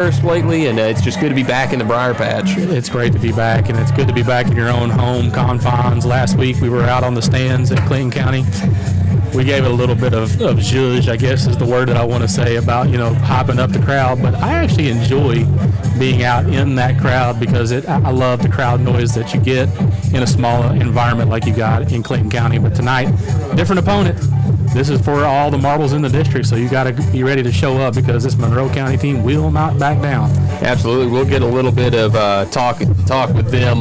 first lately, and it's just good to be back in the Briar Patch. It's great to be back, and it's good to be back in your own home confines. Last week we were out on the stands in Clinton County. We gave it a little bit of zhuzh, I guess is the word that I want to say, about, hyping up the crowd. But I actually enjoy being out in that crowd because I love the crowd noise that you get in a small environment like you got in Clinton County. But tonight, different opponent. This is for all the marbles in the district, so you got to be ready to show up because this Monroe County team will not back down. Absolutely. We'll get a little bit of talk with them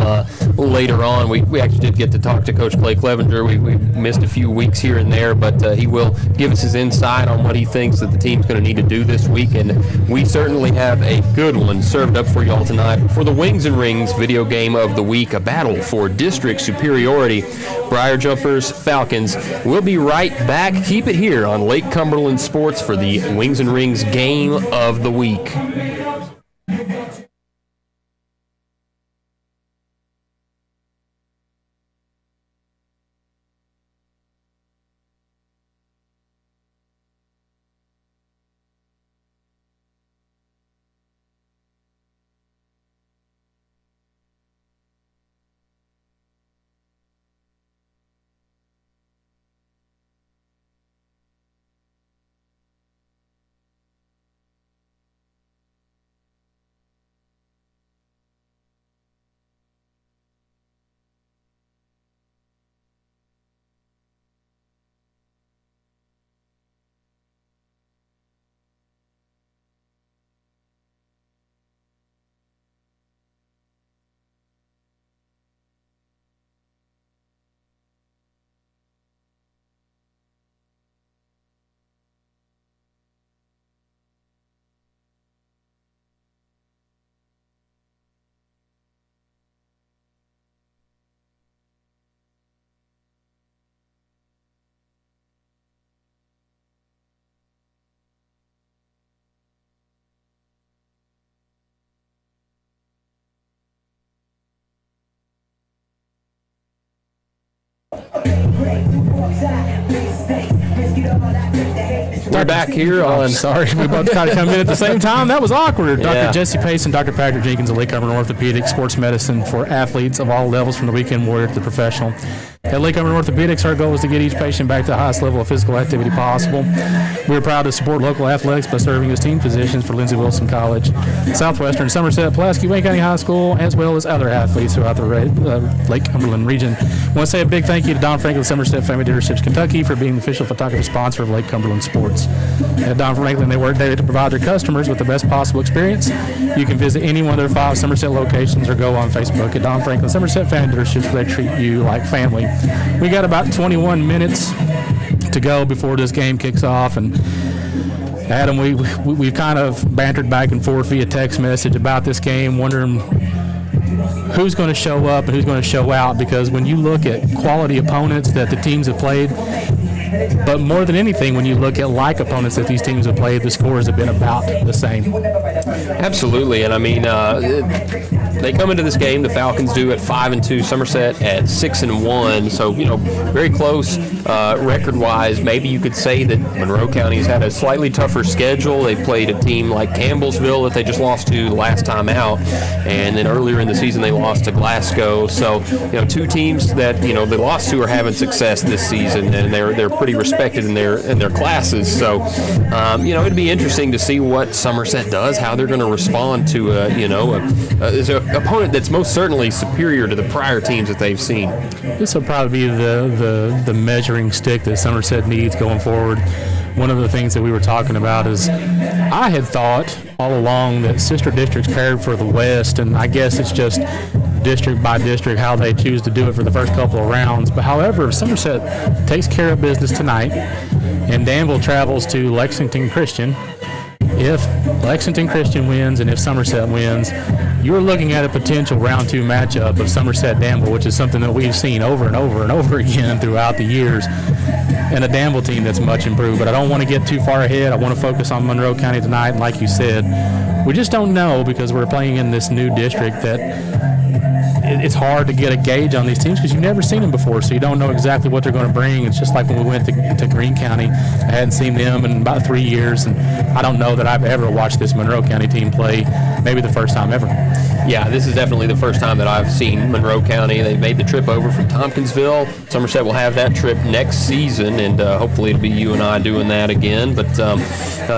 later on. We actually did get to talk to Coach Clay Clevenger. We missed a few weeks here and there, but he will give us his insight on what he thinks that the team's going to need to do this week, and we certainly have a good one served up for y'all tonight for the Wings and Rings video game of the week, a battle for district superiority. Briar Jumpers, Falcons. We'll be right back. Keep it here on Lake Cumberland Sports for the Wings and Rings game of the week. We're back here on... Sorry, we both kind of come in at the same time. That was awkward. Yeah. Dr. Jesse Pace and Dr. Patrick Jenkins of Lake Cumberland Orthopedics, sports medicine for athletes of all levels, from the weekend warrior to the professional. At Lake Cumberland Orthopedics, our goal is to get each patient back to the highest level of physical activity possible. We are proud to support local athletics by serving as team physicians for Lindsey Wilson College, Southwestern, Somerset, Pulaski, Wayne County High School, as well as other athletes throughout the Lake Cumberland region. I want to say a big thank you to Don Franklin Somerset Family Dealerships Kentucky for being the official photography sponsor of Lake Cumberland Sports. At Don Franklin, they work daily to provide their customers with the best possible experience. You can visit any one of their 5 Somerset locations or go on Facebook at Don Franklin Somerset Family Dealerships, where they treat you like family. We got about 21 minutes to go before this game kicks off, and Adam, we kind of bantered back and forth via text message about this game, wondering who's going to show up and who's going to show out, because when you look at quality opponents that the teams have played, but more than anything, when you look at like opponents that these teams have played, the scores have been about the same. Absolutely, and I mean, they come into this game, the Falcons do, at 5-2, Somerset at 6-1, so very close record-wise. Maybe you could say that Monroe County's had a slightly tougher schedule. They played a team like Campbellsville that they just lost to the last time out, and then earlier in the season they lost to Glasgow. So 2 teams that they lost to are having success this season, and they're pretty respected in their classes. So it'd be interesting to see what Somerset does, how they're going to respond to an opponent that's most certainly superior to the prior teams that they've seen. This will probably be the measuring stick that Somerset needs going forward. One of the things that we were talking about is I had thought all along that sister districts paired for the West, and I guess it's just district by district how they choose to do it for the first couple of rounds. But however, if Somerset takes care of business tonight and Danville travels to Lexington Christian, if Lexington Christian wins and if Somerset wins, you're looking at a potential round 2 matchup of Somerset-Danville, which is something that we've seen over and over and over again throughout the years, and a Danville team that's much improved. But I don't want to get too far ahead. I want to focus on Monroe County tonight, and like you said, we just don't know because we're playing in this new district that it's hard to get a gauge on these teams because you've never seen them before, so you don't know exactly what they're going to bring. It's just like when we went to Greene County. I hadn't seen them in about 3 years, and I don't know that I've ever watched this Monroe County team play, maybe the first time ever. Yeah, this is definitely the first time that I've seen Monroe County. They've made the trip over from Tompkinsville. Somerset will have that trip next season, and hopefully it'll be you and I doing that again. But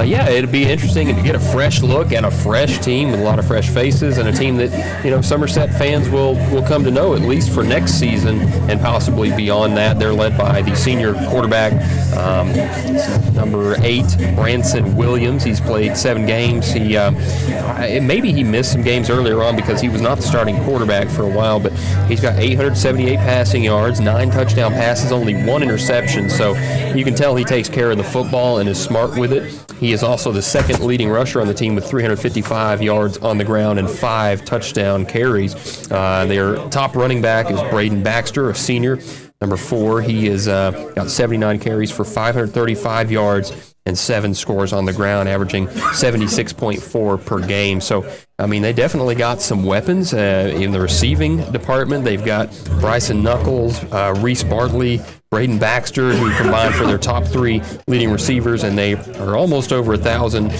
yeah, it'll be interesting to get a fresh look at a fresh team with a lot of fresh faces, and a team that, you know, Somerset fans will come to know at least for next season and possibly beyond that. They're led by the senior quarterback, number 8, Branson Williams. He's played 7 games. Maybe he missed some games earlier on because he was not the starting quarterback for a while, but he's got 878 passing yards, 9 touchdown passes, only 1 interception. So you can tell he takes care of the football and is smart with it. He is also the second leading rusher on the team with 355 yards on the ground and 5 touchdown carries. Their top running back is Braden Baxter, a senior. Number 4, he is got 79 carries for 535 yards and 7 scores on the ground, averaging 76.4 per game. So, I mean, they definitely got some weapons in the receiving department. They've got Bryson Knuckles, Reese Bartley, Braden Baxter, who combined for their top 3 leading receivers, and they are almost over 1,000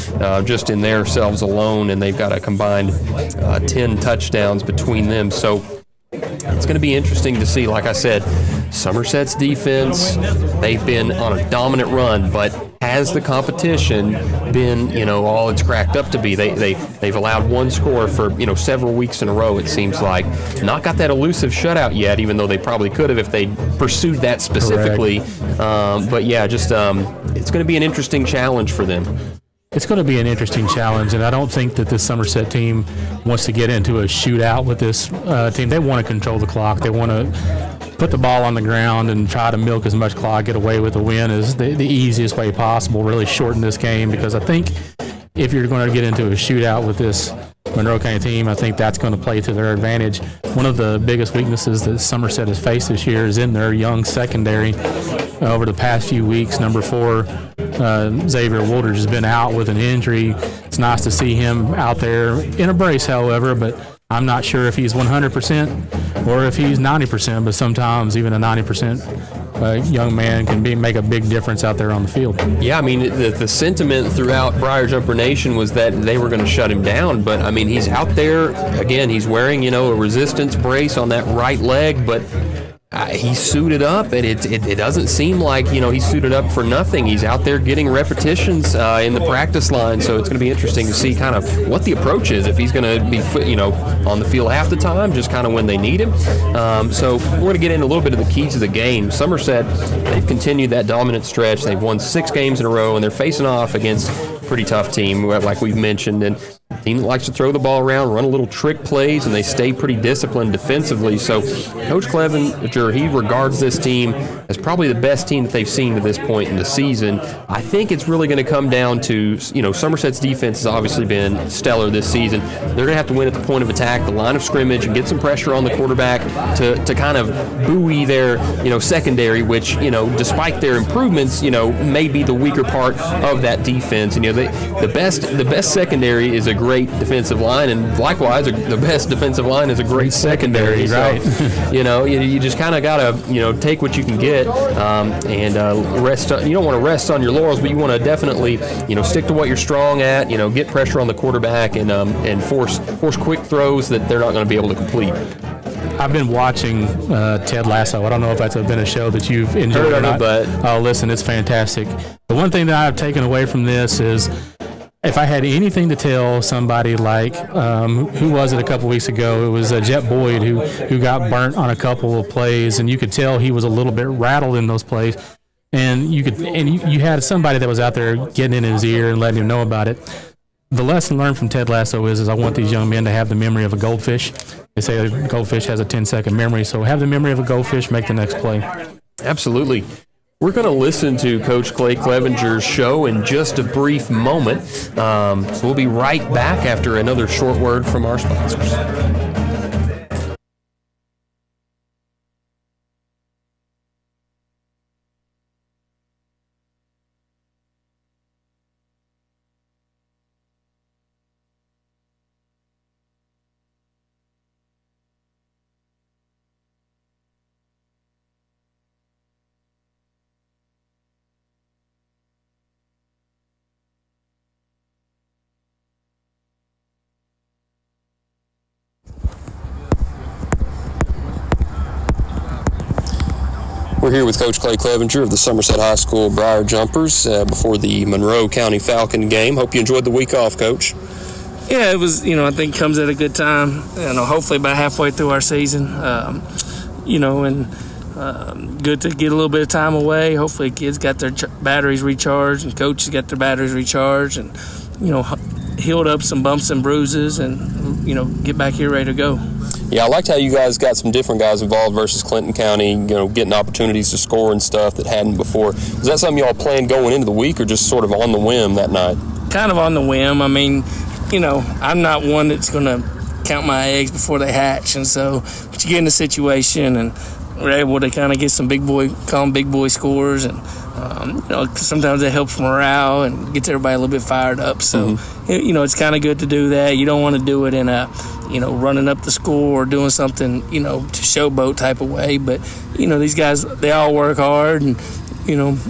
just in themselves alone, and they've got a combined 10 touchdowns between them. So it's going to be interesting to see. Like I said, Somerset's defense, they've been on a dominant run, but has the competition been, you know, all it's cracked up to be? They've allowed 1 score for, you know, several weeks in a row, it seems like. Not got that elusive shutout yet, even though they probably could have if they pursued that specifically. But yeah, just it's going to be an interesting challenge for them. It's going to be an interesting challenge, and I don't think that this Somerset team wants to get into a shootout with this team. They want to control the clock. They want to put the ball on the ground and try to milk as much clock, get away with a win is the easiest way possible, really shorten this game, because I think if you're going to get into a shootout with this Monroe County team, I think that's going to play to their advantage. One of the biggest weaknesses that Somerset has faced this year is in their young secondary. Over the past few weeks, number 4, Xavier Woolridge has been out with an injury. It's nice to see him out there in a brace, however, but I'm not sure if he's 100% or if he's 90%, but sometimes even a 90% young man can make a big difference out there on the field. Yeah, I mean, the sentiment throughout Briar Jumper Nation was that they were going to shut him down, but I mean, he's out there, again, he's wearing, you know, a resistance brace on that right leg, but he's suited up, and it doesn't seem like, you know, he's suited up for nothing. He's out there getting repetitions in the practice line, so it's going to be interesting to see kind of what the approach is, if he's going to be, you know, on the field half the time, just kind of when they need him. So we're going to get into a little bit of the keys of the game. Somerset, they've continued that dominant stretch. They've won 6 games in a row, and they're facing off against a pretty tough team, like we've mentioned, and a team that likes to throw the ball around, run a little trick plays, and they stay pretty disciplined defensively. So Coach Clevenger, he regards this team as probably the best team that they've seen to this point in the season. I think it's really going to come down to, you know, Somerset's defense has obviously been stellar this season. They're going to have to win at the point of attack, the line of scrimmage, and get some pressure on the quarterback to kind of buoy their, you know, secondary, which, you know, despite their improvements, you know, may be the weaker part of that defense. And, you know, the best secondary is a great defensive line, and likewise, the best defensive line is a great secondary. Right. So, you know, you just kind of got to, you know, take what you can get and rest. You don't want to rest on your laurels, but you want to definitely, you know, stick to what you're strong at. You know, get pressure on the quarterback and force quick throws that they're not going to be able to complete. I've been watching Ted Lasso. I don't know if that's been a show that you've enjoyed or not. But listen, it's fantastic. The one thing that I've taken away from this is, if I had anything to tell somebody like, who was it a couple weeks ago? It was Jet Boyd who got burnt on a couple of plays, and you could tell he was a little bit rattled in those plays. And you had somebody that was out there getting in his ear and letting him know about it. The lesson learned from Ted Lasso is I want these young men to have the memory of a goldfish. They say a goldfish has a 10-second memory, so have the memory of a goldfish, make the next play. Absolutely. We're going to listen to Coach Clay Clevenger's show in just a brief moment. So we'll be right back after another short word from our sponsors. We're here with Coach Clay Clevenger of the Somerset High School Briar Jumpers before the Monroe County Falcon game. Hope you enjoyed the week off, Coach. Yeah, it was, I think comes at a good time. Hopefully about halfway through our season, good to get a little bit of time away. Hopefully kids got their batteries recharged and coaches got their batteries recharged and, healed up some bumps and bruises and, get back here ready to go. Yeah, I liked how you guys got some different guys involved versus Clinton County, getting opportunities to score and stuff that hadn't before. Was that something y'all planned going into the week or just sort of on the whim that night? Kind of on the whim. I mean, I'm not one that's going to count my eggs before they hatch. And so, but you get in a situation and we're able to kind of get some big boy scores. And, sometimes it helps morale and gets everybody a little bit fired up. So, it's kind of good to do that. You don't want to do it in a, running up the score or doing something, to showboat type of way. But, these guys, they all work hard and,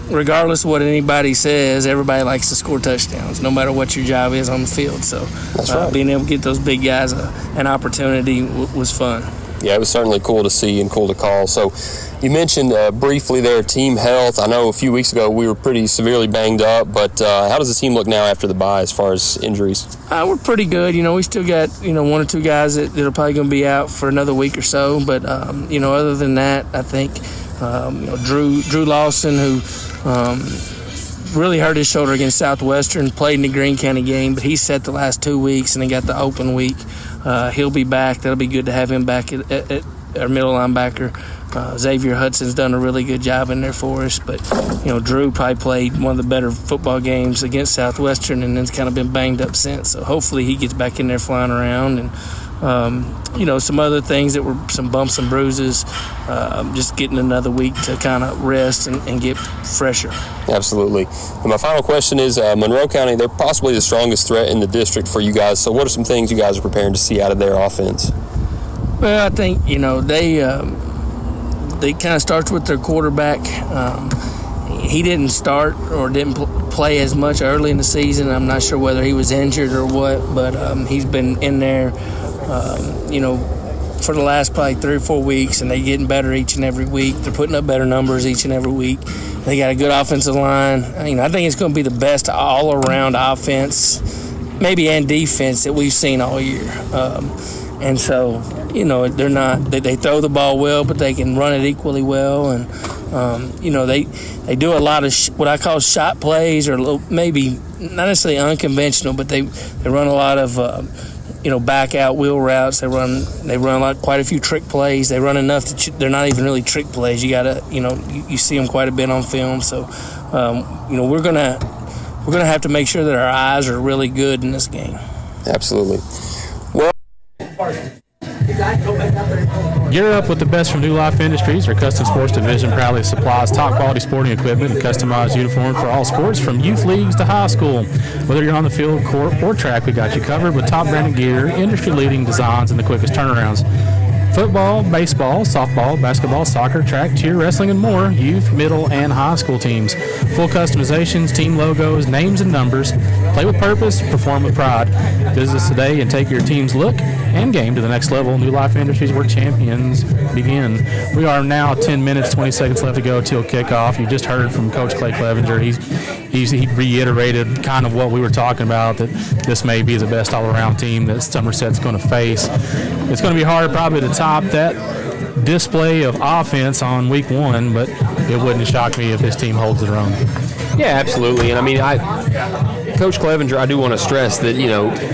regardless of what anybody says, everybody likes to score touchdowns, no matter what your job is on the field. So that's right. Being able to get those big guys an opportunity was fun. Yeah, it was certainly cool to see and cool to call. So you mentioned briefly there team health. I know a few weeks ago we were pretty severely banged up, but how does the team look now after the bye as far as injuries? We're pretty good. We still got, one or two guys that are probably going to be out for another week or so. But, other than that, I think, Drew Lawson, who really hurt his shoulder against Southwestern, played in the Greene County game, but he sat the last 2 weeks and then got the open week. He'll be back. That'll be good to have him back at our middle linebacker. Xavier Hudson's done a really good job in there for us. But, Drew probably played one of the better football games against Southwestern and then's kind of been banged up since. So hopefully he gets back in there flying around. And, some other things that were some bumps and bruises, just getting another week to kind of rest and get fresher. Absolutely. And my final question is, Monroe County, they're possibly the strongest threat in the district for you guys. So what are some things you guys are preparing to see out of their offense? Well, I think, they kind of starts with their quarterback. He didn't start or didn't play as much early in the season. I'm not sure whether he was injured or what, but he's been in there, for the last probably 3 or 4 weeks, and they're getting better each and every week. They're putting up better numbers each and every week. They got a good offensive line. I think it's going to be the best all-around offense, maybe and defense that we've seen all year. And so, they're not. They throw the ball well, but they can run it equally well. And they do a lot of what I call shot plays, or maybe not necessarily unconventional, but they run a lot of back out wheel routes. They run quite a few trick plays. They run enough that they're not even really trick plays. You gotta you see them quite a bit on film. So we're gonna have to make sure that our eyes are really good in this game. Absolutely. Gear up with the best from New Life Industries. Our custom sports division proudly supplies top quality sporting equipment and customized uniforms for all sports, from youth leagues to high school. Whether you're on the field, court, or track, we got you covered with top branded gear, industry leading designs, and the quickest turnarounds. Football, baseball, softball, basketball, soccer, track, cheer, wrestling, and more. Youth, middle, and high school teams. Full customizations, team logos, names, and numbers. Play with purpose, perform with pride. Visit us today and take your team's look and game to the next level. New Life Industries, where champions begin. We are now 10 minutes, 20 seconds left to go till kickoff. You just heard from Coach Clay Clevenger. He reiterated kind of what we were talking about, that this may be the best all-around team that Somerset's going to face. It's going to be hard probably to top that display of offense on week 1, but it wouldn't shock me if this team holds their own. Yeah, absolutely. And Coach Clevenger, I do want to stress that,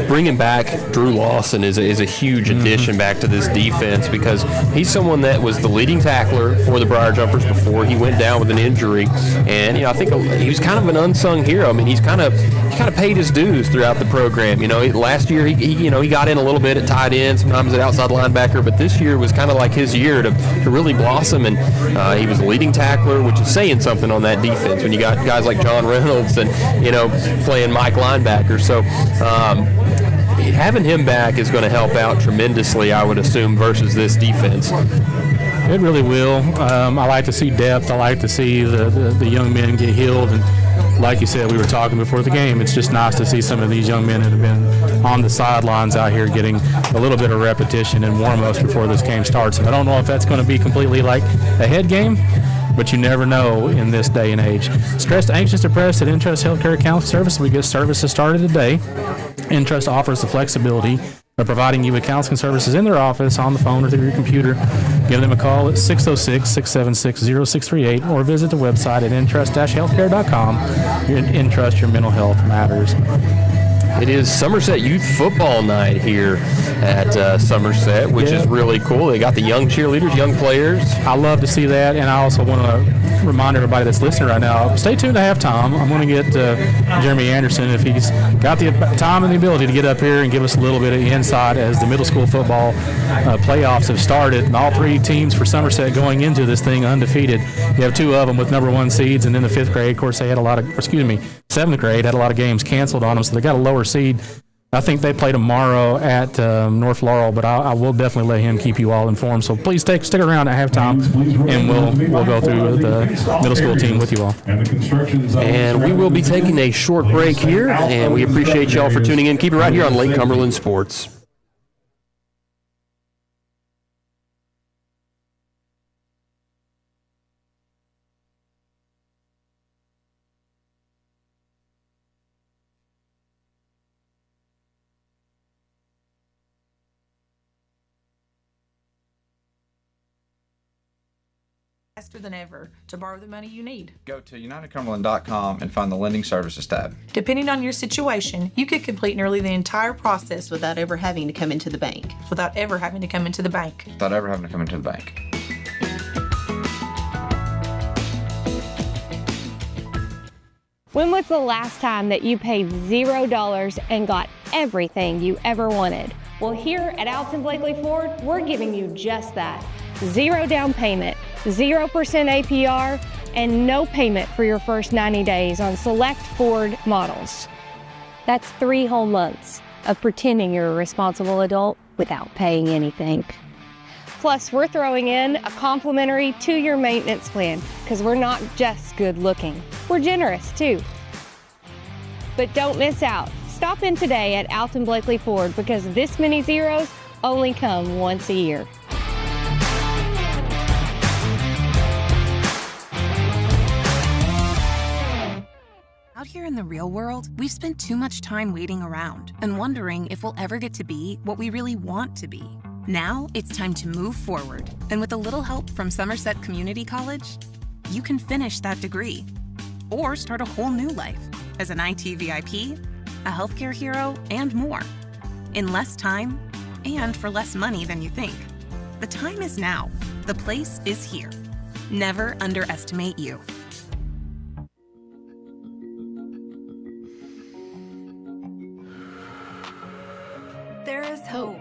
bringing back Drew Lawson is a huge addition back to this defense, because he's someone that was the leading tackler for the Briar Jumpers before he went down with an injury. And, I think he was kind of an unsung hero. I mean, he's kind of paid his dues throughout the program. Last year he got in a little bit at tight end, sometimes at outside linebacker, but this year was kind of like his year to really blossom. And he was the leading tackler, which is saying something on that defense when you got guys like John Reynolds and, playing Mike linebacker. So having him back is going to help out tremendously, I would assume, versus this defense. It really will. I like to see depth. I like to see the young men get healed. And like you said, we were talking before the game, it's just nice to see some of these young men that have been on the sidelines out here getting a little bit of repetition and warm-ups before this game starts. And I don't know if that's going to be completely like a head game, but you never know in this day and age. Stressed, anxious, depressed at Entrust Healthcare Counseling Service. We get services started today. Entrust offers the flexibility of providing you with counseling services in their office, on the phone, or through your computer. Give them a call at 606-676-0638 or visit the website at entrust-healthcare.com. Entrust, your mental health matters. It is Somerset Youth Football Night here at Somerset, which is really cool. They got the young cheerleaders, young players. I love to see that, and I also want to remind everybody that's listening right now, stay tuned to halftime. I'm going to get Jeremy Anderson, if he's got the time and the ability, to get up here and give us a little bit of insight as the middle school football playoffs have started. And all three teams for Somerset going into this thing undefeated. You have two of them with number one seeds, and then the fifth grade, of course, they had seventh grade had a lot of games canceled on them, so they got a lower seed. I think they play tomorrow at North Laurel, but I will definitely let him keep you all informed. So please stick around at halftime, and we'll go through the middle school team with you all. And we will be taking a short break here, and we appreciate y'all for tuning in. Keep it right here on Lake Cumberland Sports. Faster than ever to borrow the money you need. Go to unitedcumberland.com and find the Lending Services tab. Depending on your situation, you could complete nearly the entire process without ever having to come into the bank. without ever having to come into the bank. Without ever having to come into the bank. When was the last time that you paid $0 and got everything you ever wanted? Well, here at Alton Blakely Ford, we're giving you just that. 0 down payment, 0% APR, and no payment for your first 90 days on select Ford models. That's 3 whole months of pretending you're a responsible adult without paying anything. Plus, we're throwing in a complimentary 2-year maintenance plan because we're not just good looking. We're generous too. But don't miss out. Stop in today at Alton Blakely Ford because this many zeros only come once a year. Out here in the real world, we've spent too much time waiting around and wondering if we'll ever get to be what we really want to be. Now it's time to move forward, and with a little help from Somerset Community College, you can finish that degree or start a whole new life as an IT VIP, a healthcare hero, and more, in less time and for less money than you think. The time is now. The place is here. Never underestimate you. There is hope.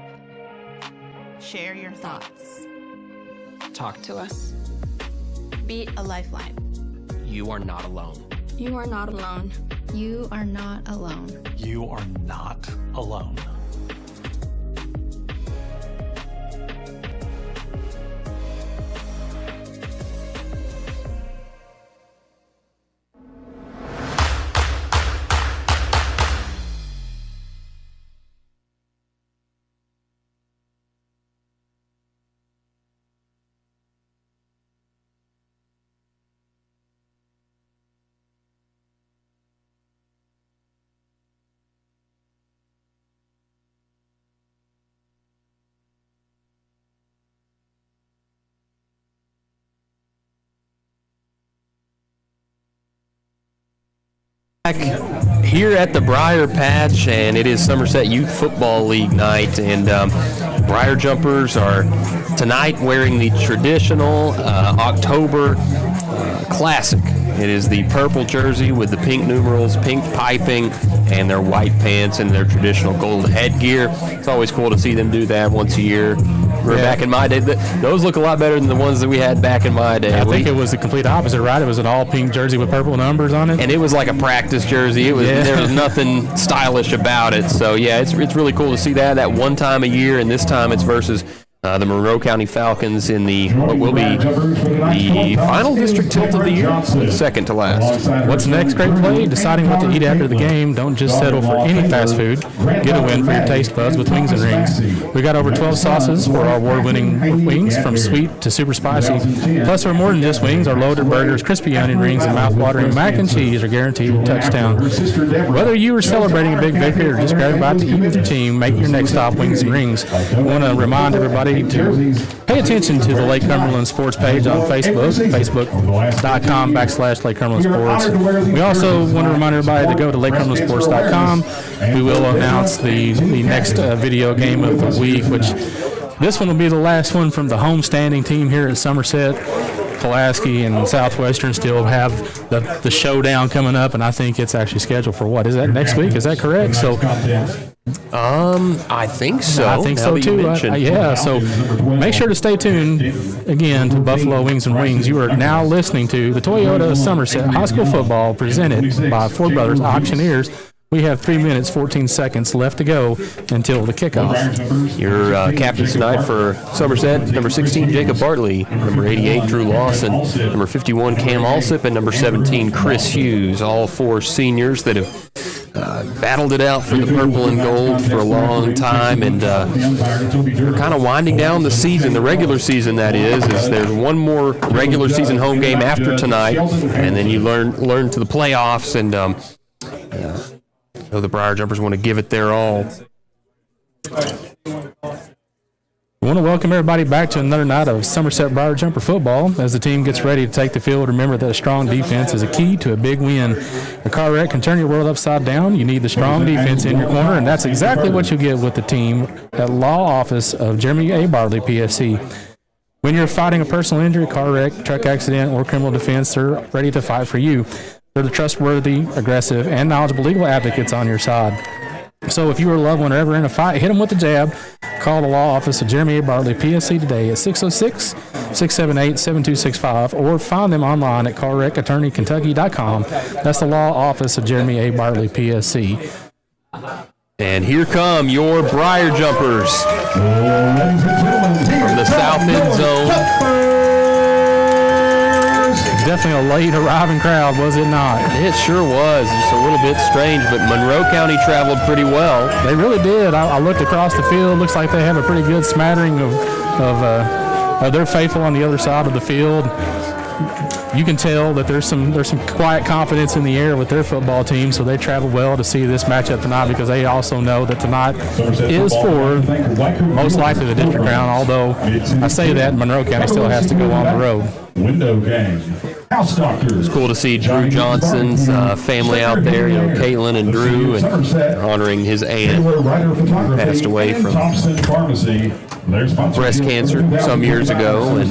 Share your thoughts. Talk to us. Be a lifeline. You are not alone. You are not alone. You are not alone. You are not alone. Here at the Briar Patch, and it is Somerset Youth Football League night, and Briar Jumpers are tonight wearing the traditional October classic. It is the purple jersey with the pink numerals, pink piping, and their white pants and their traditional gold headgear. It's always cool to see them do that once a year. Back in my day, those look a lot better than the ones that we had back in my day. I think it was the complete opposite, right? It was an all-pink jersey with purple numbers on it. And it was like a practice jersey. There was nothing stylish about it. So, yeah, it's really cool to see that one time a year, and this time it's versus the Monroe County Falcons in what will be the final district tilt of the year, second to last. What's the next great play? Deciding what to eat after the game. Don't just settle for any fast food. Get a win for your taste buds with Wings and Rings. We got over 12 sauces for our award-winning wings, from sweet to super spicy. Plus, we're more than just wings. Our loaded burgers, crispy onion rings, and mouth-watering mac and cheese are guaranteed a touchdown. Whether you are celebrating a big victory or just grabbing a bite to eat with your team, make your next stop Wings and Rings. I want to remind everybody to pay attention to the Lake Cumberland Sports page on Facebook, facebook.com/Lake Cumberland Sports. We also want to remind everybody to go to LakeCumberlandSports.com. We will announce the next video game of the week, which this one will be the last one from the homestanding team here at Somerset. Pulaski and Southwestern still have the showdown coming up, and I think it's actually scheduled for what? Is that next week? Is that correct? So, I think so. I think so too. Yeah. So make sure to stay tuned again to Buffalo Wings and Wings. You are now listening to the Toyota Somerset High School Football presented by Ford Brothers Auctioneers. We have 3 minutes, 14 seconds left to go until the kickoff. Your captains tonight for Somerset, number 16, Jacob Bartley, number 88, Drew Lawson, number 51, Cam Alsip, and number 17, Chris Hughes, all four seniors that have battled it out for the purple and gold for a long time, and kind of winding down the season, the regular season that is there's one more regular season home game after tonight, and then you learn to the playoffs, and the Briar Jumpers want to give it their all. I want to welcome everybody back to another night of Somerset Briar Jumper football. As the team gets ready to take the field, remember that a strong defense is a key to a big win. A car wreck can turn your world upside down. You need the strong defense in your corner, and that's exactly what you get with the team at Law Office of Jeremy A. Bartley, PSC. When you're fighting a personal injury, car wreck, truck accident, or criminal defense, they're ready to fight for you. They're the trustworthy, aggressive, and knowledgeable legal advocates on your side. So if you or a loved one are ever in a fight, hit them with the jab. Call the Law Office of Jeremy A. Bartley, PSC today at 606-678-7265, or find them online at carwreckattorneykentucky.com. That's the Law Office of Jeremy A. Bartley, PSC. And here come your Briar Jumpers from the south end zone. Definitely a late arriving crowd, was it not? It sure was. It's a little bit strange, but Monroe County traveled pretty well. They really did. I looked across the field. Looks like they have a pretty good smattering of their faithful on the other side of the field. You can tell that there's some quiet confidence in the air with their football team, so they traveled well to see this matchup tonight, because they also know that tonight is for most likely the district crown, although I say that Monroe County still has to go on the road. Window game. It's cool to see Drew Johnson's family out there, Caitlin and Drew, and honoring his aunt who passed away from breast cancer some years ago. And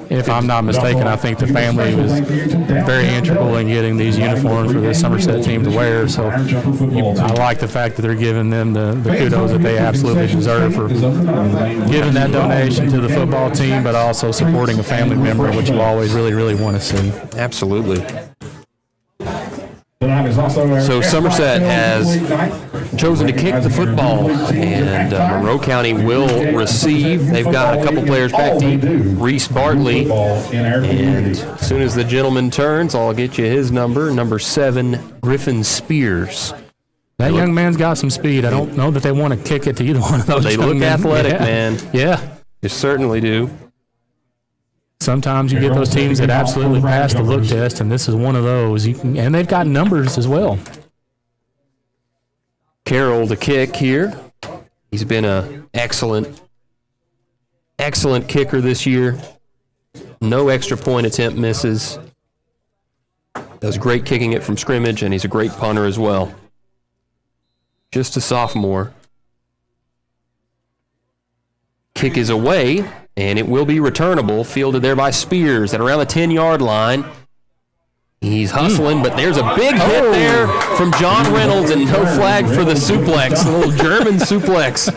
if I'm not mistaken, I think the family was very integral in getting these uniforms for this Somerset team to wear. So I like the fact that they're giving them the kudos that they absolutely deserve for giving that donation to the football team, but also supporting a family member, which you always really, really want to see. Absolutely. So Somerset has chosen to kick the football, and Monroe County will receive. They've got a couple players back deep. Reese Bartley, and as soon as the gentleman turns, I'll get you his number 7, Griffin Spears. That young man's got some speed. I don't know that they want to kick it to either one of those. They look athletic, man. Yeah. They certainly do. Sometimes you get those teams that absolutely pass the look test, and this is one of those. And they've got numbers as well. Carroll to kick here. He's been an excellent kicker this year. No extra point attempt misses. Does great kicking it from scrimmage, and he's a great punter as well. Just a sophomore. Kick is away, and it will be returnable. Fielded there by Spears at around the 10-yard line. He's hustling, but there's a big hit there from John Reynolds, and no flag for the suplex, a little German suplex,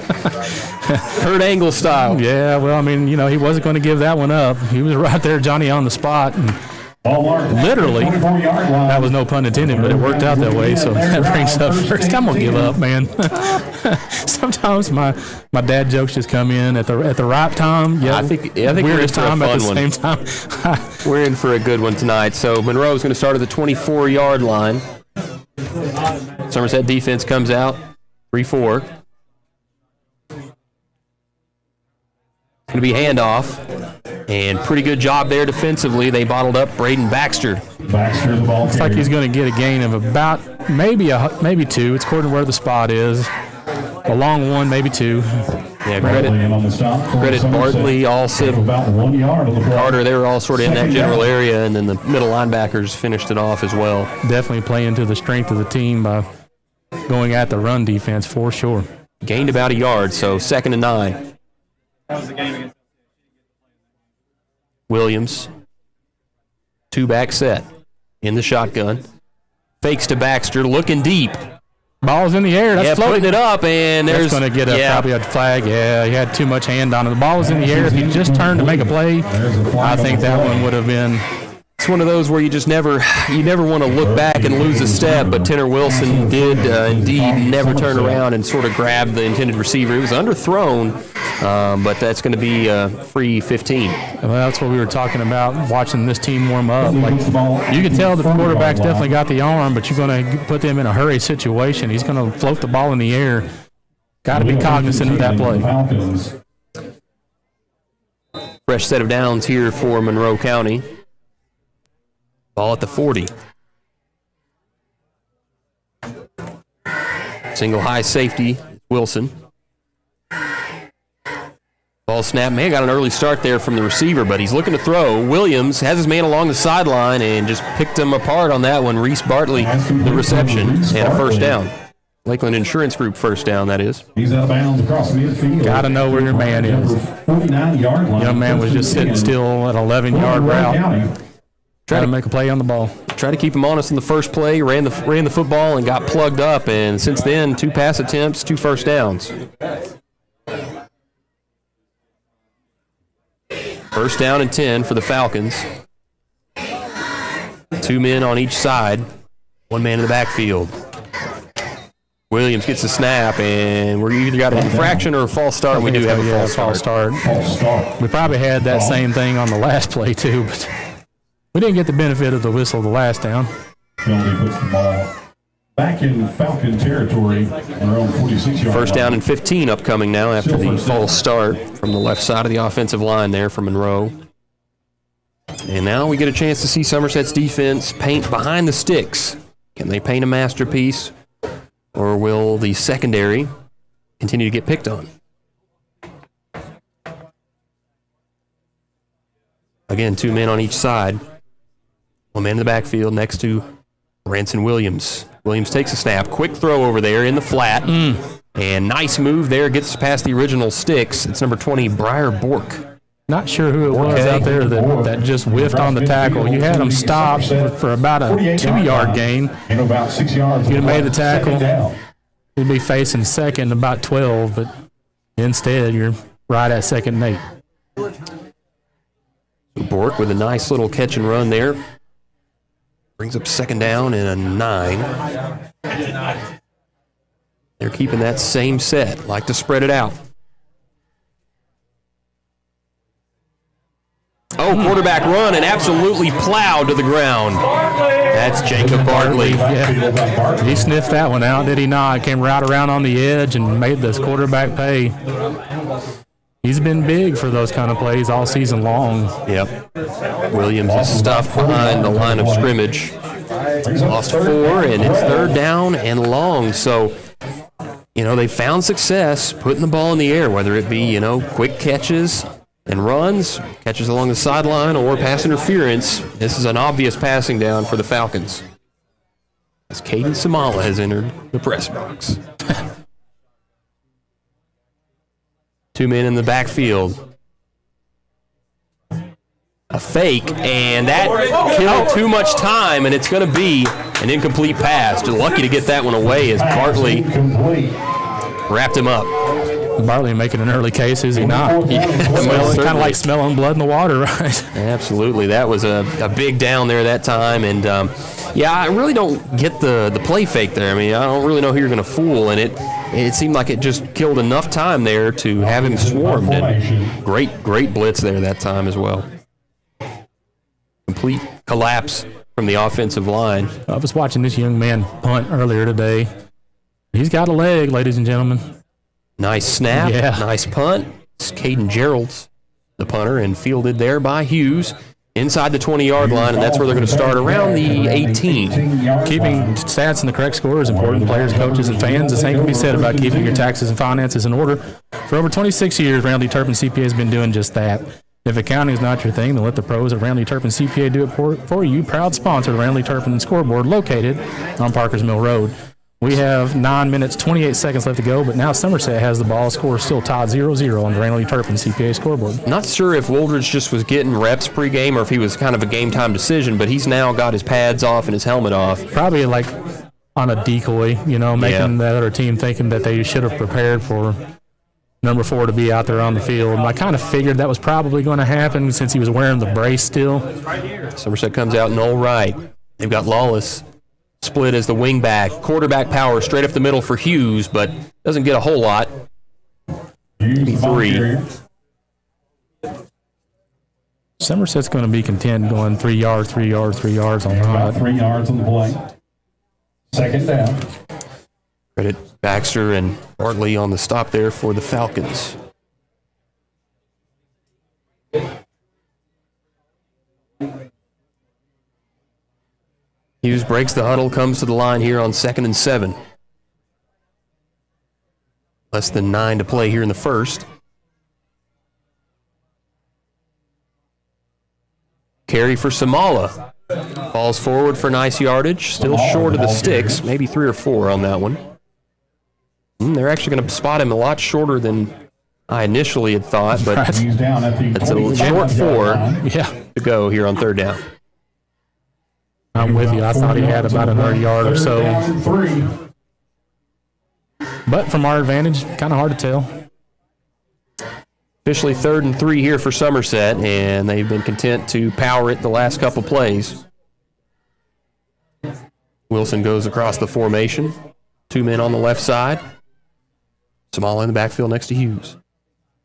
Kurt Angle style. Yeah, well, I mean, he wasn't going to give that one up. He was right there, Johnny, on the spot. And Literally, that was no pun intended, but it worked out that way. So that brings up first. I'm gonna give up, man. Sometimes my dad jokes just come in at the right time. Yeah, I think we're in for a fun at the one. same time. We're in for a good one tonight. So Monroe's going to start at the 24-yard line. Somerset defense comes out 3-4. Going to be handoff. And pretty good job there defensively. They bottled up Braden Baxter. Looks like he's going to get a gain of about maybe 2. It's according to where the spot is. A long one, maybe 2. Yeah, credit Bartley, also Carter. They were all sort of in that general area, and then the middle linebackers finished it off as well. Definitely playing to the strength of the team by going at the run defense for sure. Gained about a yard, so 2nd and 9. That was the game against Williams, 2-back set in the shotgun. Fakes to Baxter, looking deep. Ball's in the air. That's floating. Putting it up, and there's going to get probably a flag. Yeah, he had too much hand on it. The ball was in the air. If he just turned to make a play, I think that one would have been. It's one of those where you never want to look back and lose a step, but Tanner Wilson did indeed never turn around and sort of grab the intended receiver. It was underthrown, but that's going to be free 15. Well, that's what we were talking about watching this team warm up. Like, you can tell the quarterback's definitely got the arm, but you're going to put them in a hurry situation. He's going to float the ball in the air. Got to be cognizant of that play. Fresh set of downs here for Monroe County. Ball at the 40. Single high safety, Wilson. Ball snap. Man got an early start there from the receiver, but he's looking to throw. Williams has his man along the sideline and just picked him apart on that one. Reese Bartley, the reception, and a first down. Lakeland Insurance Group first down, that is. He's out of bounds across midfield. Got to know where your man is. 49-yard line. Young man was just sitting still at 11-yard route. Try to make a play on the ball. Try to keep him honest in the first play, ran the football and got plugged up, and since then, 2 pass attempts, 2 first downs. First down and 10 for the Falcons. 2 men on each side, 1 man in the backfield. Williams gets the snap, and we either got an infraction or a false start. We do have a false start. We probably had that same thing on the last play, too, but we didn't get the benefit of the whistle the last down. Penalty puts the ball back in Falcon territory. Around 46 yards. First down and 15 upcoming now after the false start from the left side of the offensive line there for Monroe. And now we get a chance to see Somerset's defense paint behind the sticks. Can they paint a masterpiece, or will the secondary continue to get picked on? Again, 2 men on each side. 1 man in the backfield next to Ranson Williams. Williams takes a snap. Quick throw over there in the flat. And nice move there. Gets past the original sticks. It's number 20, Briar Bork. Not sure who it was out there that just whiffed on the tackle. You had him stopped for about a 2-yard gain. And about 6 yards. You'd have made the tackle. You'd be facing second about 12, but instead you're right at 2nd and 8. Bork with a nice little catch and run there. Brings up 2nd down and a 9. They're keeping that same set. Like to spread it out. Oh, quarterback run and absolutely plowed to the ground. That's Jacob Bartley. Yeah. He sniffed that one out, did he not? Came right around on the edge and made this quarterback pay. He's been big for those kind of plays all season long. Yep. Williams is stuffed behind the line of scrimmage. Lost 4, and it's 3rd down and long. So, they found success putting the ball in the air, whether it be, quick catches and runs, catches along the sideline, or pass interference. This is an obvious passing down for the Falcons, as Caden Samala has entered the press box. 2 men in the backfield. A fake, and that killed too much time, and it's going to be an incomplete pass. Just lucky to get that one away as Bartley wrapped him up. Bartley making an early case, is he not? Kind of like smelling blood in the water, right? Absolutely. That was a big down there that time. And, I really don't get the play fake there. I mean, I don't really know who you're going to fool. And it seemed like it just killed enough time there to have him swarmed. And great blitz there that time as well. Complete collapse from the offensive line. I was watching this young man punt earlier today. He's got a leg, ladies and gentlemen. Nice snap, nice punt. It's Caden Gerald's the punter, and fielded there by Hughes inside the 20-yard line, and that's where they're going to start around the 18. Keeping stats in the correct score is important. Players, coaches, and fans. The same can be said about keeping your taxes and finances in order. For over 26 years, Roundley Turpin CPA has been doing just that. If accounting is not your thing, then let the pros at Roundley Turpin CPA do it for you. Proud sponsor of the Roundley Turpin Scoreboard, located on Parkers Mill Road. We have 9 minutes, 28 seconds left to go, but now Somerset has the ball. Score is still tied 0-0 on the Roundley Turpin CPA scoreboard. Not sure if Woldridge just was getting reps pregame or if he was kind of a game-time decision, but he's now got his pads off and his helmet off. Probably like on a decoy, making the other team thinking that they should have prepared for number 4 to be out there on the field. And I kind of figured that was probably going to happen since he was wearing the brace still. Somerset comes out null right. They've got Lawless split as the wing back. Quarterback power straight up the middle for Hughes, but doesn't get a whole lot. Maybe 3. Somerset's going to be content going 3 yards, 3 yards, 3 yards on the hot. 3 yards on the play. Second down. Credit Baxter and Bartley on the stop there for the Falcons. Hughes breaks the huddle, comes to the line here on 2nd and 7. Less than 9 to play here in the first. Carry for Samala. Falls forward for nice yardage. Still short of the sticks. Maybe 3 or 4 on that one. They're actually going to spot him a lot shorter than I initially had thought, but it's a short 4 to go here on 3rd down. I'm with you. I thought he had about another yard or so. But from our advantage, kind of hard to tell. Officially 3rd and 3 here for Somerset, and they've been content to power it the last couple plays. Wilson goes across the formation. 2 men on the left side. Samala in the backfield next to Hughes.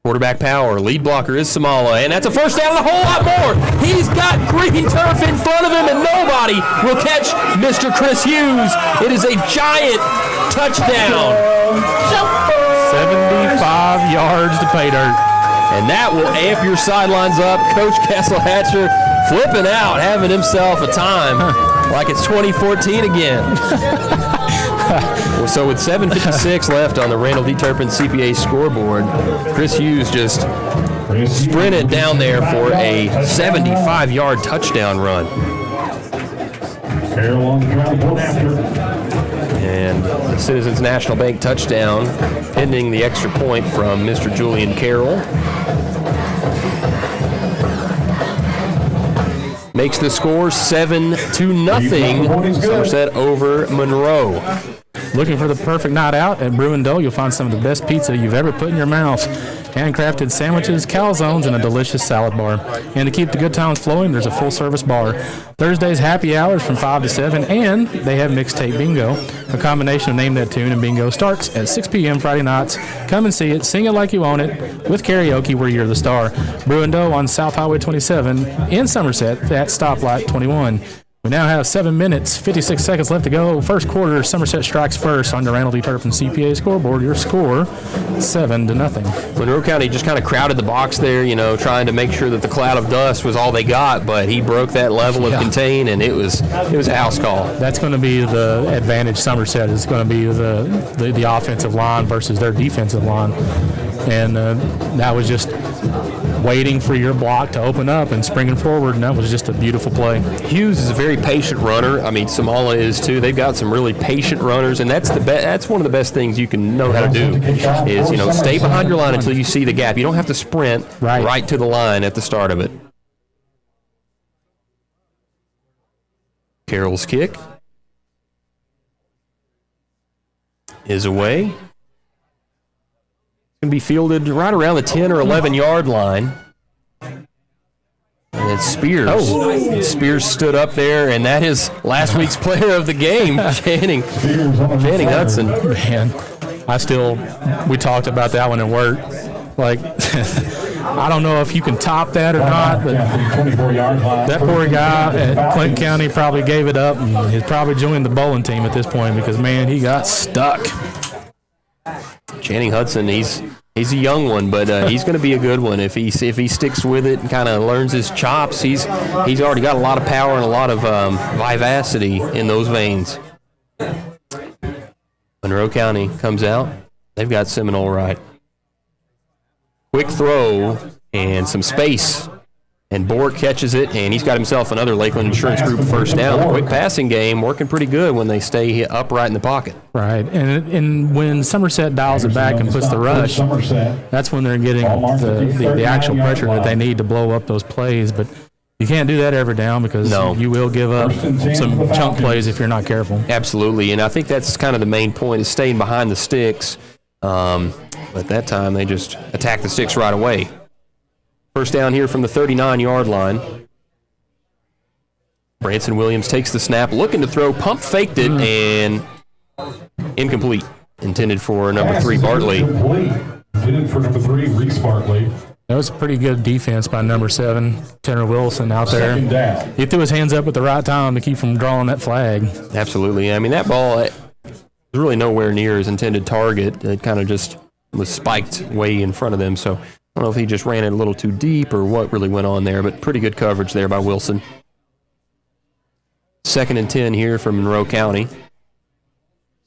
Quarterback power. Lead blocker is Samala, and that's a first down and a whole lot more. He's got green turf in front of him, and nobody will catch Mr. Chris Hughes. It is a giant touchdown. 75 yards to pay dirt. And that will amp your sidelines up. Coach Kesselhatcher flipping out, having himself a time like it's 2014 again. So with 7:56 left on the Randall D. Turpin CPA scoreboard, Chris Hughes just sprinted down there for a 75-yard touchdown run. And the Citizens National Bank touchdown, pending the extra point from Mr. Julian Carroll. Makes the score 7-0. Somerset over Monroe. Looking for the perfect night out at Brew & Dough, you'll find some of the best pizza you've ever put in your mouth. Handcrafted sandwiches, calzones, and a delicious salad bar. And to keep the good times flowing, there's a full-service bar. Thursdays happy hours from 5 to 7, and they have mixtape bingo. A combination of Name That Tune and bingo starts at 6 p.m. Friday nights. Come and see it, sing it like you own it, with karaoke where you're the star. Brew & Dough on South Highway 27 in Somerset at Stoplight 21. We now have 7 minutes, 56 seconds left to go. First quarter, Somerset strikes first on the Randall D. Turpin CPA scoreboard. Your score, 7-0. Monroe County just kind of crowded the box there, trying to make sure that the cloud of dust was all they got, but he broke that level of contain, and it was a house call. That's going to be the advantage Somerset is going to be the offensive line versus their defensive line. And that was just waiting for your block to open up and springing forward, and that was just a beautiful play. Hughes is a very patient runner. I mean, Samala is too. They've got some really patient runners, and that's one of the best things you can know how to do is, stay behind your line until you see the gap. You don't have to sprint right to the line at the start of it. Carroll's kick is away. Going to be fielded right around the 10 or 11 yard line. And it's Spears. Oh. Spears stood up there, and that is last week's player of the game, Channing Hudson. Man, we talked about that one at work. Like, I don't know if you can top that or not, but that poor guy at Clinton County probably gave it up and he's probably joined the bowling team at this point because, man, he got stuck. Channing Hudson, he's a young one, but he's going to be a good one if he sticks with it and kind of learns his chops. He's already got a lot of power and a lot of vivacity in those veins. Monroe County comes out. They've got Seminole right. Quick throw and some space. And Bork catches it, and he's got himself another Lakeland Insurance Group first down. The quick passing game working pretty good when they stay upright in the pocket. Right, and when Somerset dials it back and puts the rush, that's when they're getting the actual pressure that they need to blow up those plays. But you can't do that every down because you will give up some chunk plays if you're not careful. Absolutely, and I think that's kind of the main point is staying behind the sticks. But that time they just attack the sticks right away. First down here from the 39-yard line. Branson Williams takes the snap, looking to throw, pump faked it, and incomplete. Intended for number 3, Bartley. Intended for number 3, Reese Bartley. That was a pretty good defense by number 7, Tanner Wilson out there. He threw his hands up at the right time to keep from drawing that flag. Absolutely. I mean, that ball was really nowhere near his intended target. It kind of just was spiked way in front of them, so I don't know if he just ran it a little too deep or what really went on there, but pretty good coverage there by Wilson. 2nd and 10 here from Monroe County.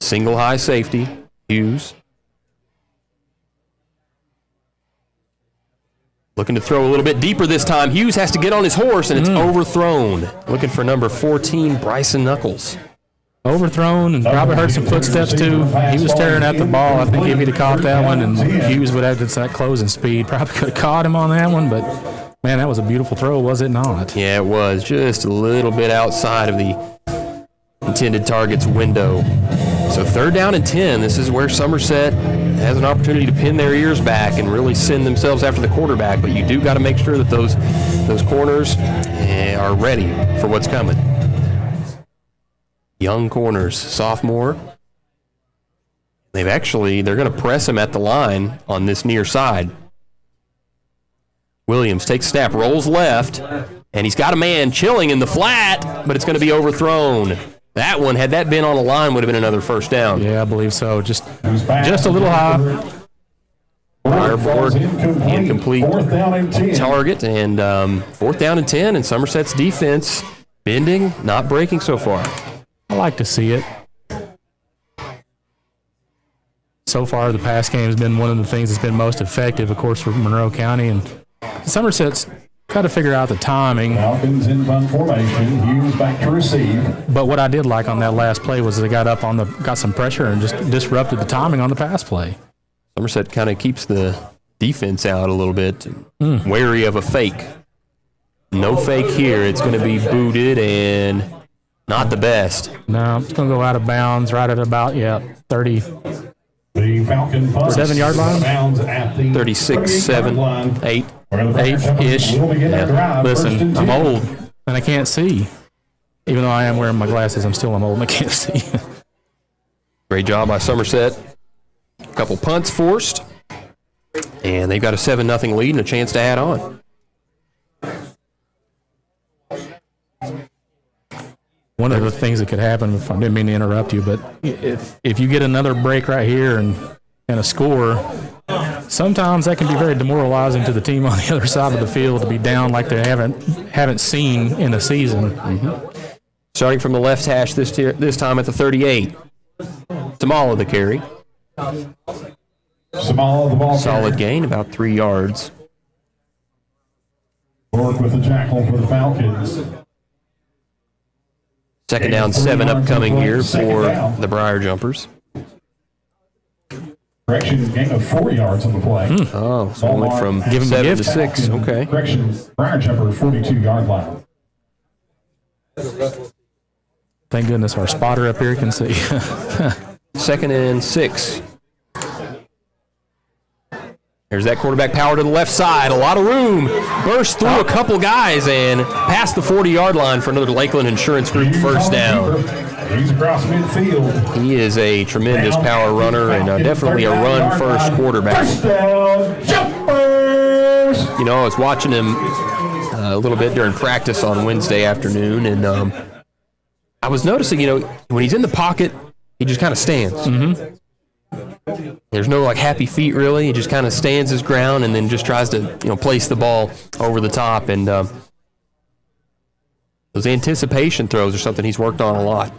Single high safety, Hughes. Looking to throw a little bit deeper this time. Hughes has to get on his horse, and it's overthrown. Looking for number 14, Bryson Knuckles. Overthrown and probably heard some footsteps too. He was staring at the ball. I think if he'd have caught that one, and Hughes would have that closing speed, probably could have caught him on that one. But man, that was a beautiful throw, was it not? Yeah, it was. Just a little bit outside of the intended target's window. So 3rd down and 10. This is where Somerset has an opportunity to pin their ears back and really send themselves after the quarterback. But you do got to make sure that those corners are ready for what's coming. Young corners, sophomore. They're going to press him at the line on this near side. Williams takes snap, rolls left, and he's got a man chilling in the flat, but it's going to be overthrown. That one, had that been on a line, would have been another first down. Yeah, I believe so. Just a little high. Fireboard, incomplete target, and 4th down and 10, and Somerset's defense bending, not breaking so far. I like to see it. So far, the pass game has been one of the things that's been most effective, of course, for Monroe County. And Somerset's got to figure out the timing. Falcons in punt formation. Hughes back to receive. But what I did like on that last play was they got some pressure and just disrupted the timing on the pass play. Somerset kind of keeps the defense out a little bit, wary of a fake. No fake here. It's going to be booted and not the best. No, it's going to go out of bounds right at about, 30. The Falcon punt 7-yard line? 36, 7, 8. 8-ish. Yeah. Listen, I'm old and I can't see. Even though I am wearing my glasses, I'm old and I can't see. Great job by Somerset. A couple punts forced. And they've got a 7-0 lead and a chance to add on. One of the things that could happen, if I didn't mean to interrupt you, but if you get another break right here and a score, sometimes that can be very demoralizing to the team on the other side of the field to be down like they haven't seen in a season. Starting from the left hash this time at the 38. Tamala the carry. Samala the ball. Solid gain, about 3 yards. Work with the jackal for the Falcons. 2nd down, 7 upcoming here for the Briar Jumpers. Correction, gain of 4 yards on the play. Oh, so it went from 7 to 6. Okay. Correction, Briar Jumper, 42-yard line. Thank goodness our spotter up here can see. 2nd and 6. There's that quarterback power to the left side. A lot of room. Burst through a couple guys and past the 40-yard line for another Lakeland Insurance Group first down. He's across midfield. He is a tremendous power runner and definitely a run-first quarterback. First down, jumpers! You know, I was watching him a little bit during practice on Wednesday afternoon, and I was noticing, you know, when he's in the pocket, he just kind of stands. Mm-hmm. There's no like happy feet really. He just kind of stands his ground and then just tries to, you know, place the ball over the top. And those anticipation throws are something he's worked on a lot.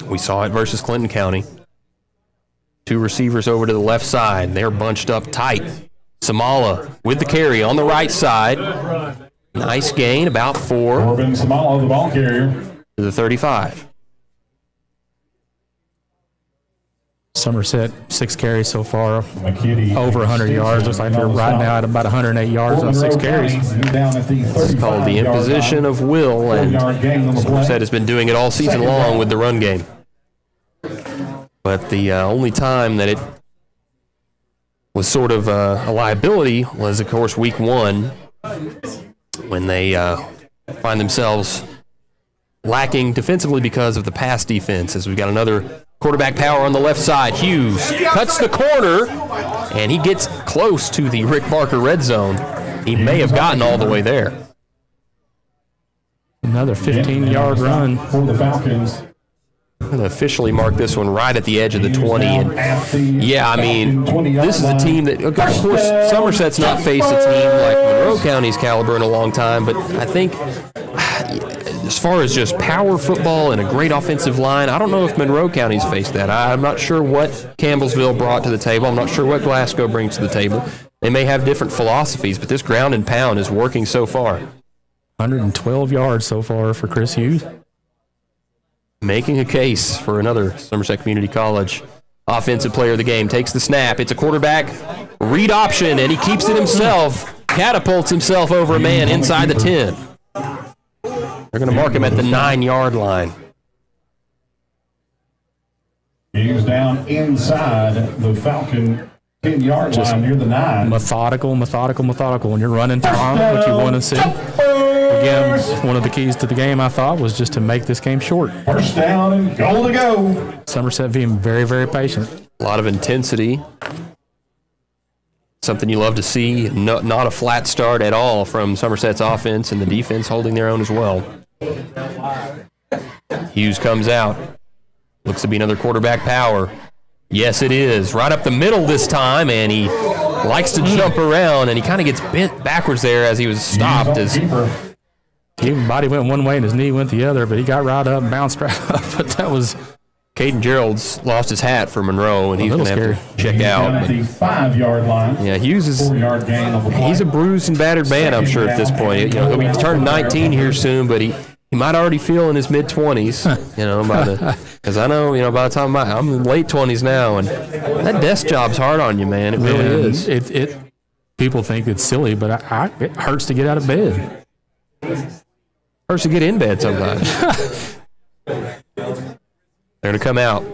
We saw it versus Clinton County. 2 receivers over to the left side. They're bunched up tight. Samala with the carry on the right side. Nice gain, about 4. Corbin Samala, the ball carrier. To the 35. Somerset, 6 carries so far, McKitty, over 100 yards. Looks like they're right now at about 108 yards on 6 carries. It's called the imposition of will, and Somerset has been doing it all season long with the run game. But the only time that it was sort of a liability was, of course, week 1, when they find themselves lacking defensively because of the pass defense, as we've got another quarterback power on the left side. Hughes cuts the corner, and he gets close to the Rick Barker red zone. He may have gotten all the way there. Another 15-yard run for the Falcons. I'm going to officially mark this one right at the edge of the 20. And yeah, I mean, this is a team that, of course, Somerset's not faced a team like Monroe County's caliber in a long time, but I think as far as just power football and a great offensive line, I don't know if Monroe County's faced that. I'm not sure what Campbellsville brought to the table. I'm not sure what Glasgow brings to the table. They may have different philosophies, but this ground and pound is working so far. 112 yards so far for Chris Hughes. Making a case for another Somerset Community College offensive player of the game. Takes the snap. It's a quarterback read option, and he keeps it himself. Catapults himself over a man inside the 10. They're going to mark him at the 9-yard line. Hughes down inside the Falcon 10-yard line near the 9. Methodical. When you're running from what you want to see. Again, one of the keys to the game, I thought, was just to make this game short. First down and goal to go. Somerset being very, very patient. A lot of intensity. Something you love to see. Not a flat start at all from Somerset's offense, and the defense holding their own as well. Hughes comes out. Looks to be another quarterback power. Yes, it is. Right up the middle this time, and he likes to jump around, and he kind of gets bent backwards there as he was stopped. His body went one way and his knee went the other, but he got right up and bounced right up. But that was... Caden Gerald's lost his hat for Monroe, and he's going to have to check out. At the 5-yard line. Yeah, Hughes is... He's a bruised and battered man, I'm sure, at this point. You know, he'll be turning 19 here soon, but he might already feel in his mid-20s, you know, because I know, you know, by the time I'm in late 20s now, and that desk job's hard on you, man. It really is. It people think it's silly, but it hurts to get out of bed. Hurts to get in bed sometimes. They're going to come out.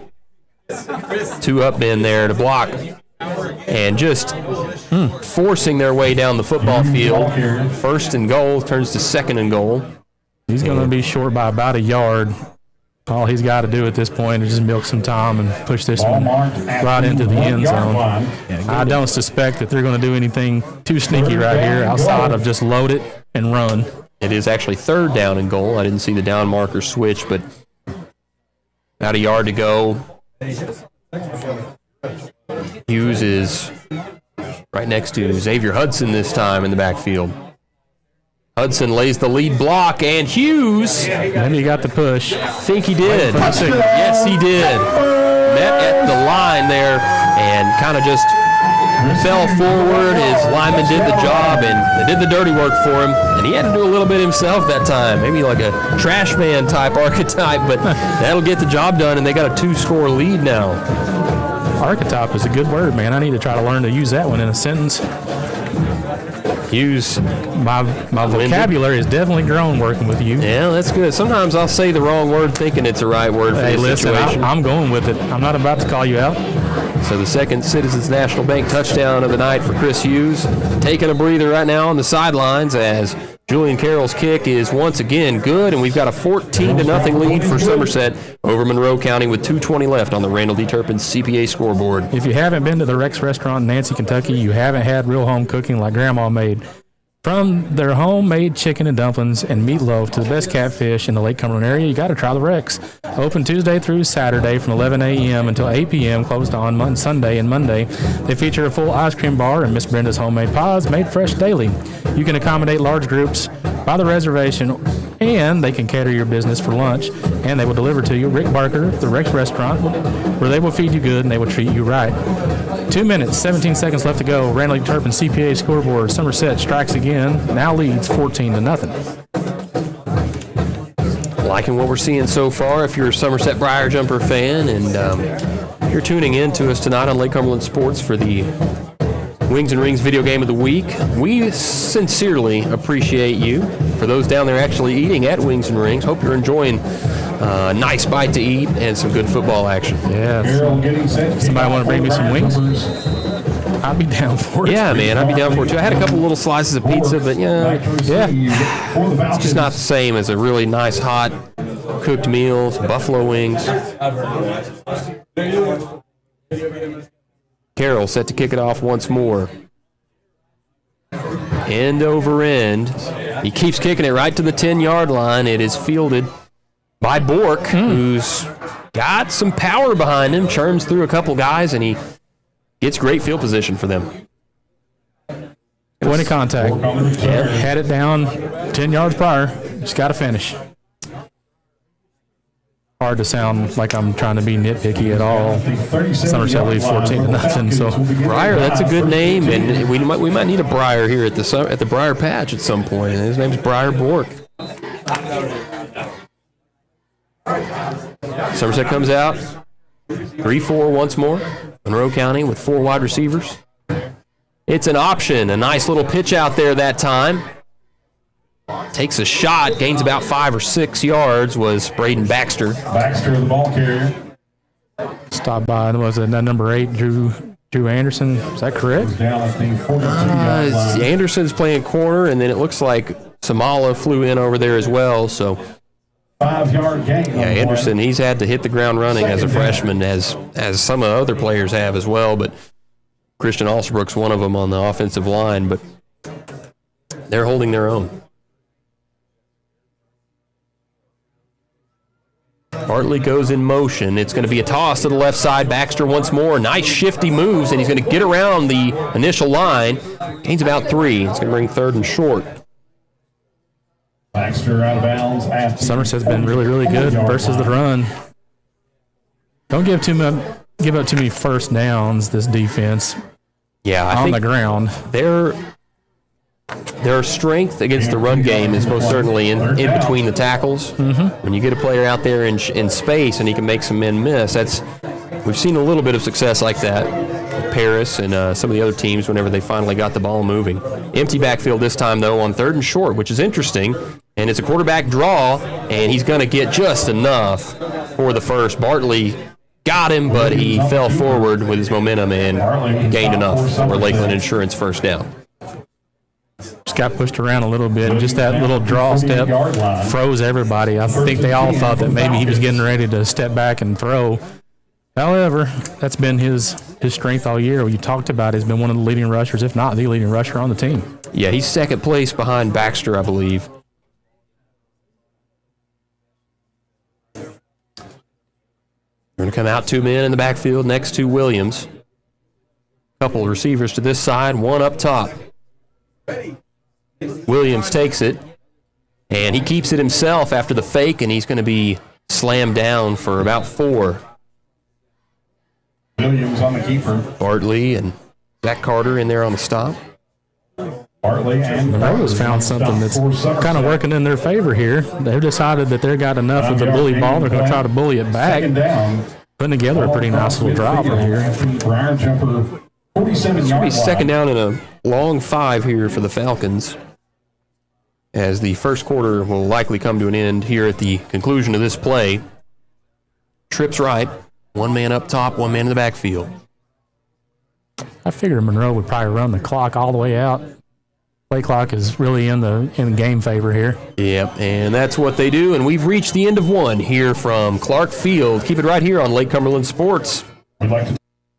2 up men there to block, and just forcing their way down the football field. First and goal turns to second and goal. He's going to be short by about a yard. All he's got to do at this point is just milk some time and push this one right into the end zone. I don't suspect that they're going to do anything too sneaky right here outside of just load it and run. It is actually 3rd down and goal. I didn't see the down marker switch, but about a yard to go. Hughes is right next to Xavier Hudson this time in the backfield. Hudson lays the lead block, and Hughes... Then he got the push. I think he did. Yes, he did. Met at the line there and kind of just fell forward. His lineman did the job, and they did the dirty work for him. And he had to do a little bit himself that time. Maybe like a trash man type archetype, but that'll get the job done, and they got a 2-score lead now. Archetype is a good word, man. I need to try to learn to use that one in a sentence. Hughes. My vocabulary is definitely grown working with you. Yeah, that's good. Sometimes I'll say the wrong word thinking it's the right word for the situation. I'm going with it. I'm not about to call you out. So the second Citizens National Bank touchdown of the night for Chris Hughes. Taking a breather right now on the sidelines as Julian Carroll's kick is once again good, and we've got a 14-0 lead for Somerset over Monroe County with 2:20 left on the Randall D. Turpin CPA scoreboard. If you haven't been to the Rex Restaurant in Nancy, Kentucky, you haven't had real home cooking like Grandma made. From their homemade chicken and dumplings and meatloaf to the best catfish in the Lake Cumberland area, you got to try the Rex. Open Tuesday through Saturday from 11 a.m. until 8 p.m., closed on Sunday and Monday. They feature a full ice cream bar and Miss Brenda's homemade pies made fresh daily. You can accommodate large groups by the reservation, and they can cater your business for lunch, and they will deliver to you. Rick Barker, the Rex Restaurant, where they will feed you good and they will treat you right. 2 minutes, 17 seconds left to go. Randall Turpin CPA scoreboard. Somerset strikes again, now leads 14-0. Liking what we're seeing so far. If you're a Somerset Briar Jumper fan and you're tuning in to us tonight on Lake Cumberland Sports for the Wings and Rings video game of the week, we sincerely appreciate you. For those down there actually eating at Wings and Rings, hope you're enjoying a nice bite to eat and some good football action. Yeah. Somebody want to bring me some wings? I'd be down for it. Yeah, man, I'd be down for it too. I had a couple little slices of pizza, but it's just not the same as a really nice hot cooked meal, buffalo wings. Carroll set to kick it off once more. End over end. He keeps kicking it right to the 10-yard line. It is fielded by Bork, who's got some power behind him, churns through a couple guys, and he gets great field position for them. Point of contact. Yeah. Had it down 10 yards prior. Just got to finish. Hard to sound like I'm trying to be nitpicky at all. Somerset leads 14-0. So Briar, that's a good name, and we might need a Briar here at the Briar Patch at some point. And his name's Briar Bork. Somerset comes out 3-4 once more. Monroe County with 4 wide receivers. It's an option, a nice little pitch out there that time. Takes a shot, gains about 5 or 6 yards, was Braden Baxter. Baxter, the ball carrier. Stopped by, was it number 8, Drew Anderson? Is that correct? Anderson's playing corner, and then it looks like Samala flew in over there as well. So 5-yard gain. Yeah, Anderson, he's had to hit the ground running as a freshman, as some of the other players have as well. But Christian Alsbrook's one of them on the offensive line, but they're holding their own. Bartley goes in motion. It's going to be a toss to the left side. Baxter once more. Nice shifty moves, and he's going to get around the initial line. Gains about 3. It's going to bring 3rd and short. Baxter out of bounds. Somerset's been really, really good versus the run. Don't give up too many first downs, this defense. Yeah, I on think the ground. Their strength against the run game is most certainly in between the tackles. Mm-hmm. When you get a player out there in space and he can make some men miss, we've seen a little bit of success like that with Paris and some of the other teams whenever they finally got the ball moving. Empty backfield this time, though, on 3rd and short, which is interesting. And it's a quarterback draw, and he's going to get just enough for the first. Bartley got him, but he fell forward with his momentum and gained enough for Lakeland Insurance first down. Just got pushed around a little bit, and just that little draw step froze everybody. I think they all thought that maybe he was getting ready to step back and throw. However, that's been his strength all year. You talked about he's been one of the leading rushers, if not the leading rusher on the team. Yeah, he's second place behind Baxter, I believe. They're going to come out 2 men in the backfield next to Williams. Couple receivers to this side, one up top. Williams takes it, and he keeps it himself after the fake, and he's going to be slammed down for about 4. Williams on the keeper. Bartley and Zach Carter in there on the stop. Bartley and Monroe's found something that's kind of working in their favor here. They've decided that they've got enough with the bully ball. They're going to try to bully it back. Putting together a pretty nice little drive right here. Briar Jumper, 47 It's going to be second down and a long 5 here for the Falcons, as the first quarter will likely come to an end here at the conclusion of this play. Trips right, 1 man up top, 1 man in the backfield. I figured Monroe would probably run the clock all the way out. Play clock is really in game favor here. Yep, and that's what they do. And we've reached the end of one here from Clark Field. Keep it right here on Lake Cumberland Sports.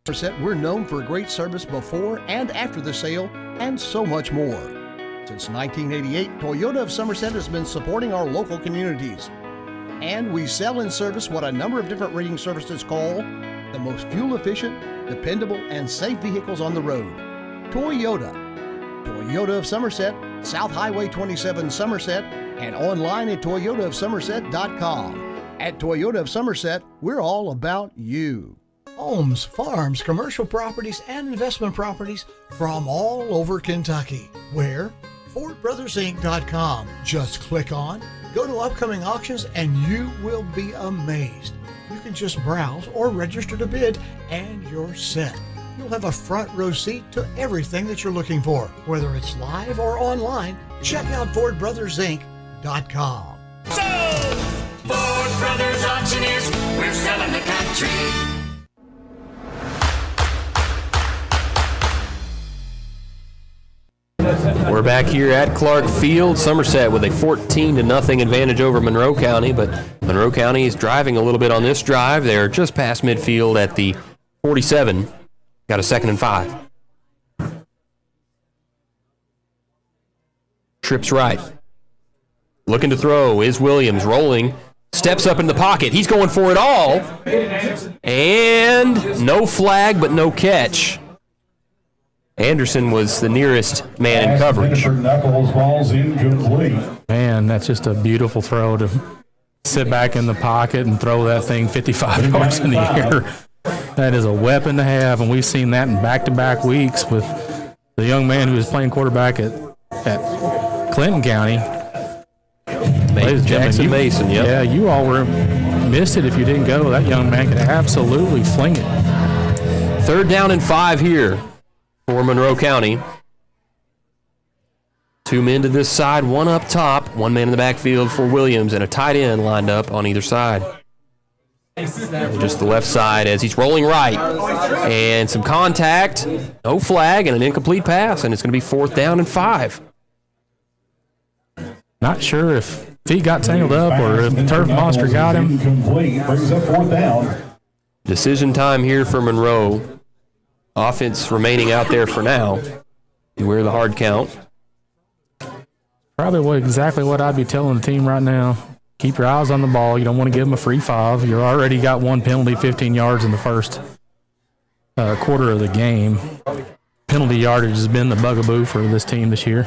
Somerset, we're known for great service before and after the sale, and so much more. Since 1988, Toyota of Somerset has been supporting our local communities. And we sell and service what a number of different rating services call the most fuel-efficient, dependable, and safe vehicles on the road. Toyota. Toyota of Somerset, South Highway 27 Somerset, and online at toyotaofsomerset.com. At Toyota of Somerset, we're all about you. Homes, farms, commercial properties, and investment properties from all over Kentucky. Where? FordBrothersInc.com. Just click on, go to upcoming auctions, and you will be amazed. You can just browse or register to bid, and you're set. You'll have a front row seat to everything that you're looking for. Whether it's live or online, check out FordBrothersInc.com. So, Ford Brothers Auctioneers, we're selling the country. We're back here at Clark Field. Somerset with a 14-0 advantage over Monroe County, but Monroe County is driving a little bit on this drive. They're just past midfield at the 47. Got a 2nd and 5. Trips right. Looking to throw is Williams, rolling, steps up in the pocket. He's going for it all. And no flag, but no catch. Anderson was the nearest man in coverage. Man, that's just a beautiful throw to sit back in the pocket and throw that thing 55 yards in the air. That is a weapon to have, and we've seen that in back-to-back weeks with the young man who was playing quarterback at Clinton County. Jackson Mason, yep. Yeah, you all missed it if you didn't go. That young man could absolutely fling it. 3rd down and 5 here for Monroe County. 2 men to this side, 1 up top, 1 man in the backfield for Williams, and a tight end lined up on either side. Just the left side as he's rolling right. And some contact, no flag, and an incomplete pass, and it's going to be 4th down and 5. Not sure if he got tangled up or if the turf monster got him. Brings up 4th down. Decision time here for Monroe. Offense remaining out there for now. We're the hard count. Probably exactly what I'd be telling the team right now. Keep your eyes on the ball. You don't want to give them a free 5. You already got 1 penalty, 15 yards in the first quarter of the game. Penalty yardage has been the bugaboo for this team this year.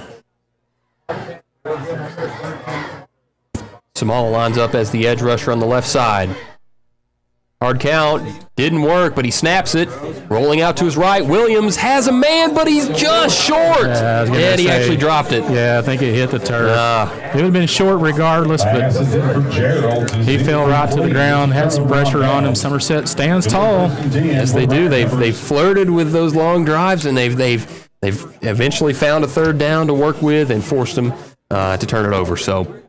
Samala lines up as the edge rusher on the left side. Hard count. Didn't work, but he snaps it. Rolling out to his right. Williams has a man, but he's just short. And he actually dropped it. Yeah, I think it hit the turf. It would have been short regardless, but he fell right to the ground, had some pressure on him. Somerset stands tall. Yes, they do. They've flirted with those long drives, and they've eventually found a 3rd down to work with and forced them to turn it over. So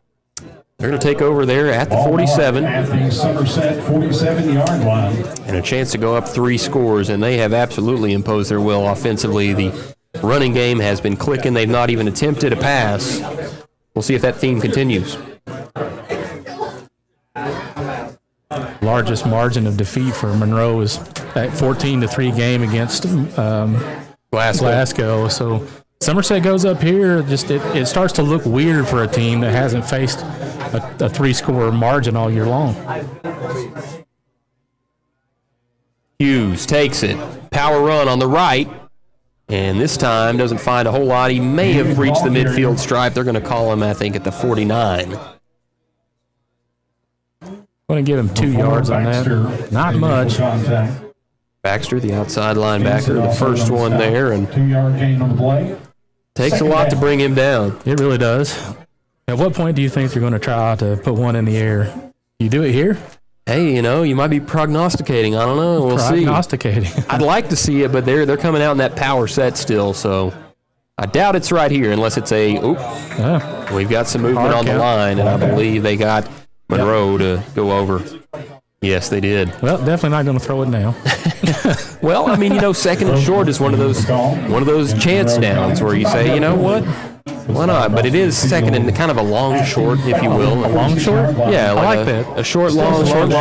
they're going to take over there at the 47. At the Somerset 47-yard line. And a chance to go up 3 scores, and they have absolutely imposed their will offensively. The running game has been clicking. They've not even attempted a pass. We'll see if that theme continues. Largest margin of defeat for Monroe is that 14-3 game against Glasgow. So Somerset goes up here. Just it starts to look weird for a team that hasn't faced a 3-score margin all year long. Hughes takes it. Power run on the right. And this time doesn't find a whole lot. He may have reached the midfield stripe. They're going to call him, I think, at the 49. Going to give him 2 yards on that. Not much. Baxter, the outside linebacker, the first one there. And 2-yard gain on the play. Takes a lot to bring him down. It really does. At what point do you think they're going to try to put one in the air? You do it here? Hey, you might be prognosticating. I don't know. We'll see. Prognosticating. I'd like to see it, but they're coming out in that power set still, so I doubt it's right here unless it's we've got some movement on the line, and I believe they got Monroe to go over. Yes, they did. Well, definitely not going to throw it now. Well, I mean, second and short is one of those chance downs where you say, you know what, why not? But it is second and kind of a long short, if you will. A long short? Yeah, I like that. A short, long, short.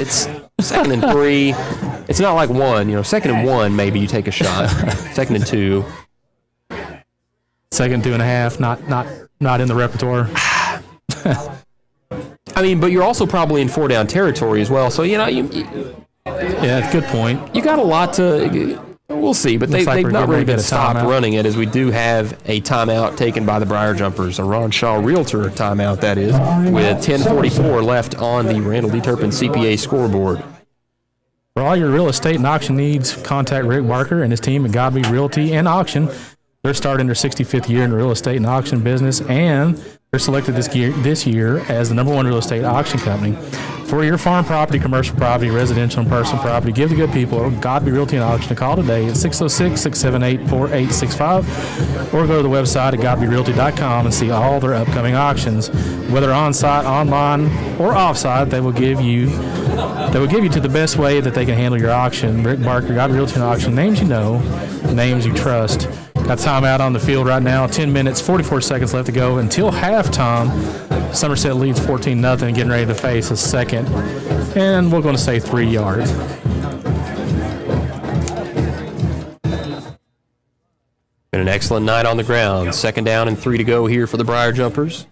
It's second and 3. It's not like 1. Second and 1, maybe you take a shot. Second and 2. Second 2.5, not in the repertoire. I mean, but you're also probably in 4-down territory as well. So yeah, good point. You got a lot to. We'll see, but they've not really been stopped running it, as we do have a timeout taken by the Briar Jumpers, a Ron Shaw Realtor timeout, that is, with 10:44 left on the Randall D. Turpin CPA scoreboard. For all your real estate and auction needs, contact Rick Barker and his team at Godby Realty and Auction. They're starting their 65th year in the real estate and auction business, and they're selected this year as the #1 real estate auction company. For your farm property, commercial property, residential, and personal property, give the good people at Godby Realty and Auction a call today at 606-678-4865, or go to the website at godbyrealty.com and see all their upcoming auctions. Whether on-site, online, or off-site, they will give you to the best way that they can handle your auction. Rick Barker, Godby Realty and Auction, names you know, names you trust. Got time out on the field right now. 10 minutes, 44 seconds left to go until halftime. Somerset leads 14-0, getting ready to face a second, and we're going to say 3 yards. Been an excellent night on the ground. 2nd down and 3 to go here for the Briar Jumpers.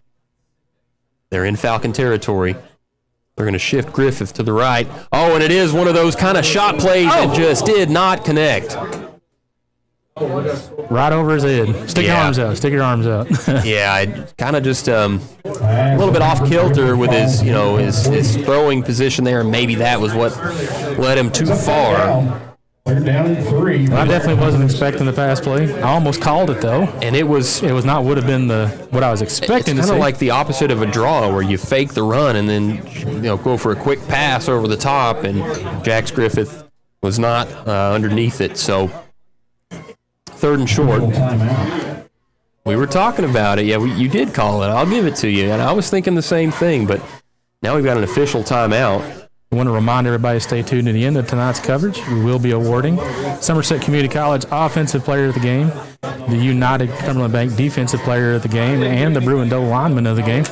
They're in Falcon territory. They're going to shift Griffith to the right. Oh, and it is one of those kind of shot plays that just did not connect. Right over his head. Stick your arms out. Stick your arms out. Yeah, kind of just a little bit off kilter with his throwing position there, and maybe that was what led him too far. They're down in 3. I definitely wasn't expecting the pass play. I almost called it though, and it was not would have been what I was expecting. It's kind of like the opposite of a draw, where you fake the run and then go for a quick pass over the top, and Jax Griffith was not underneath it. So 3rd and short. We were talking about it. Yeah, you did call it. I'll give it to you. And I was thinking the same thing, but now we've got an official timeout. I want to remind everybody to stay tuned to the end of tonight's coverage. We will be awarding Somerset Community College Offensive Player of the Game, the United Cumberland Bank Defensive Player of the Game, and the Bruin Doe Lineman of the Game.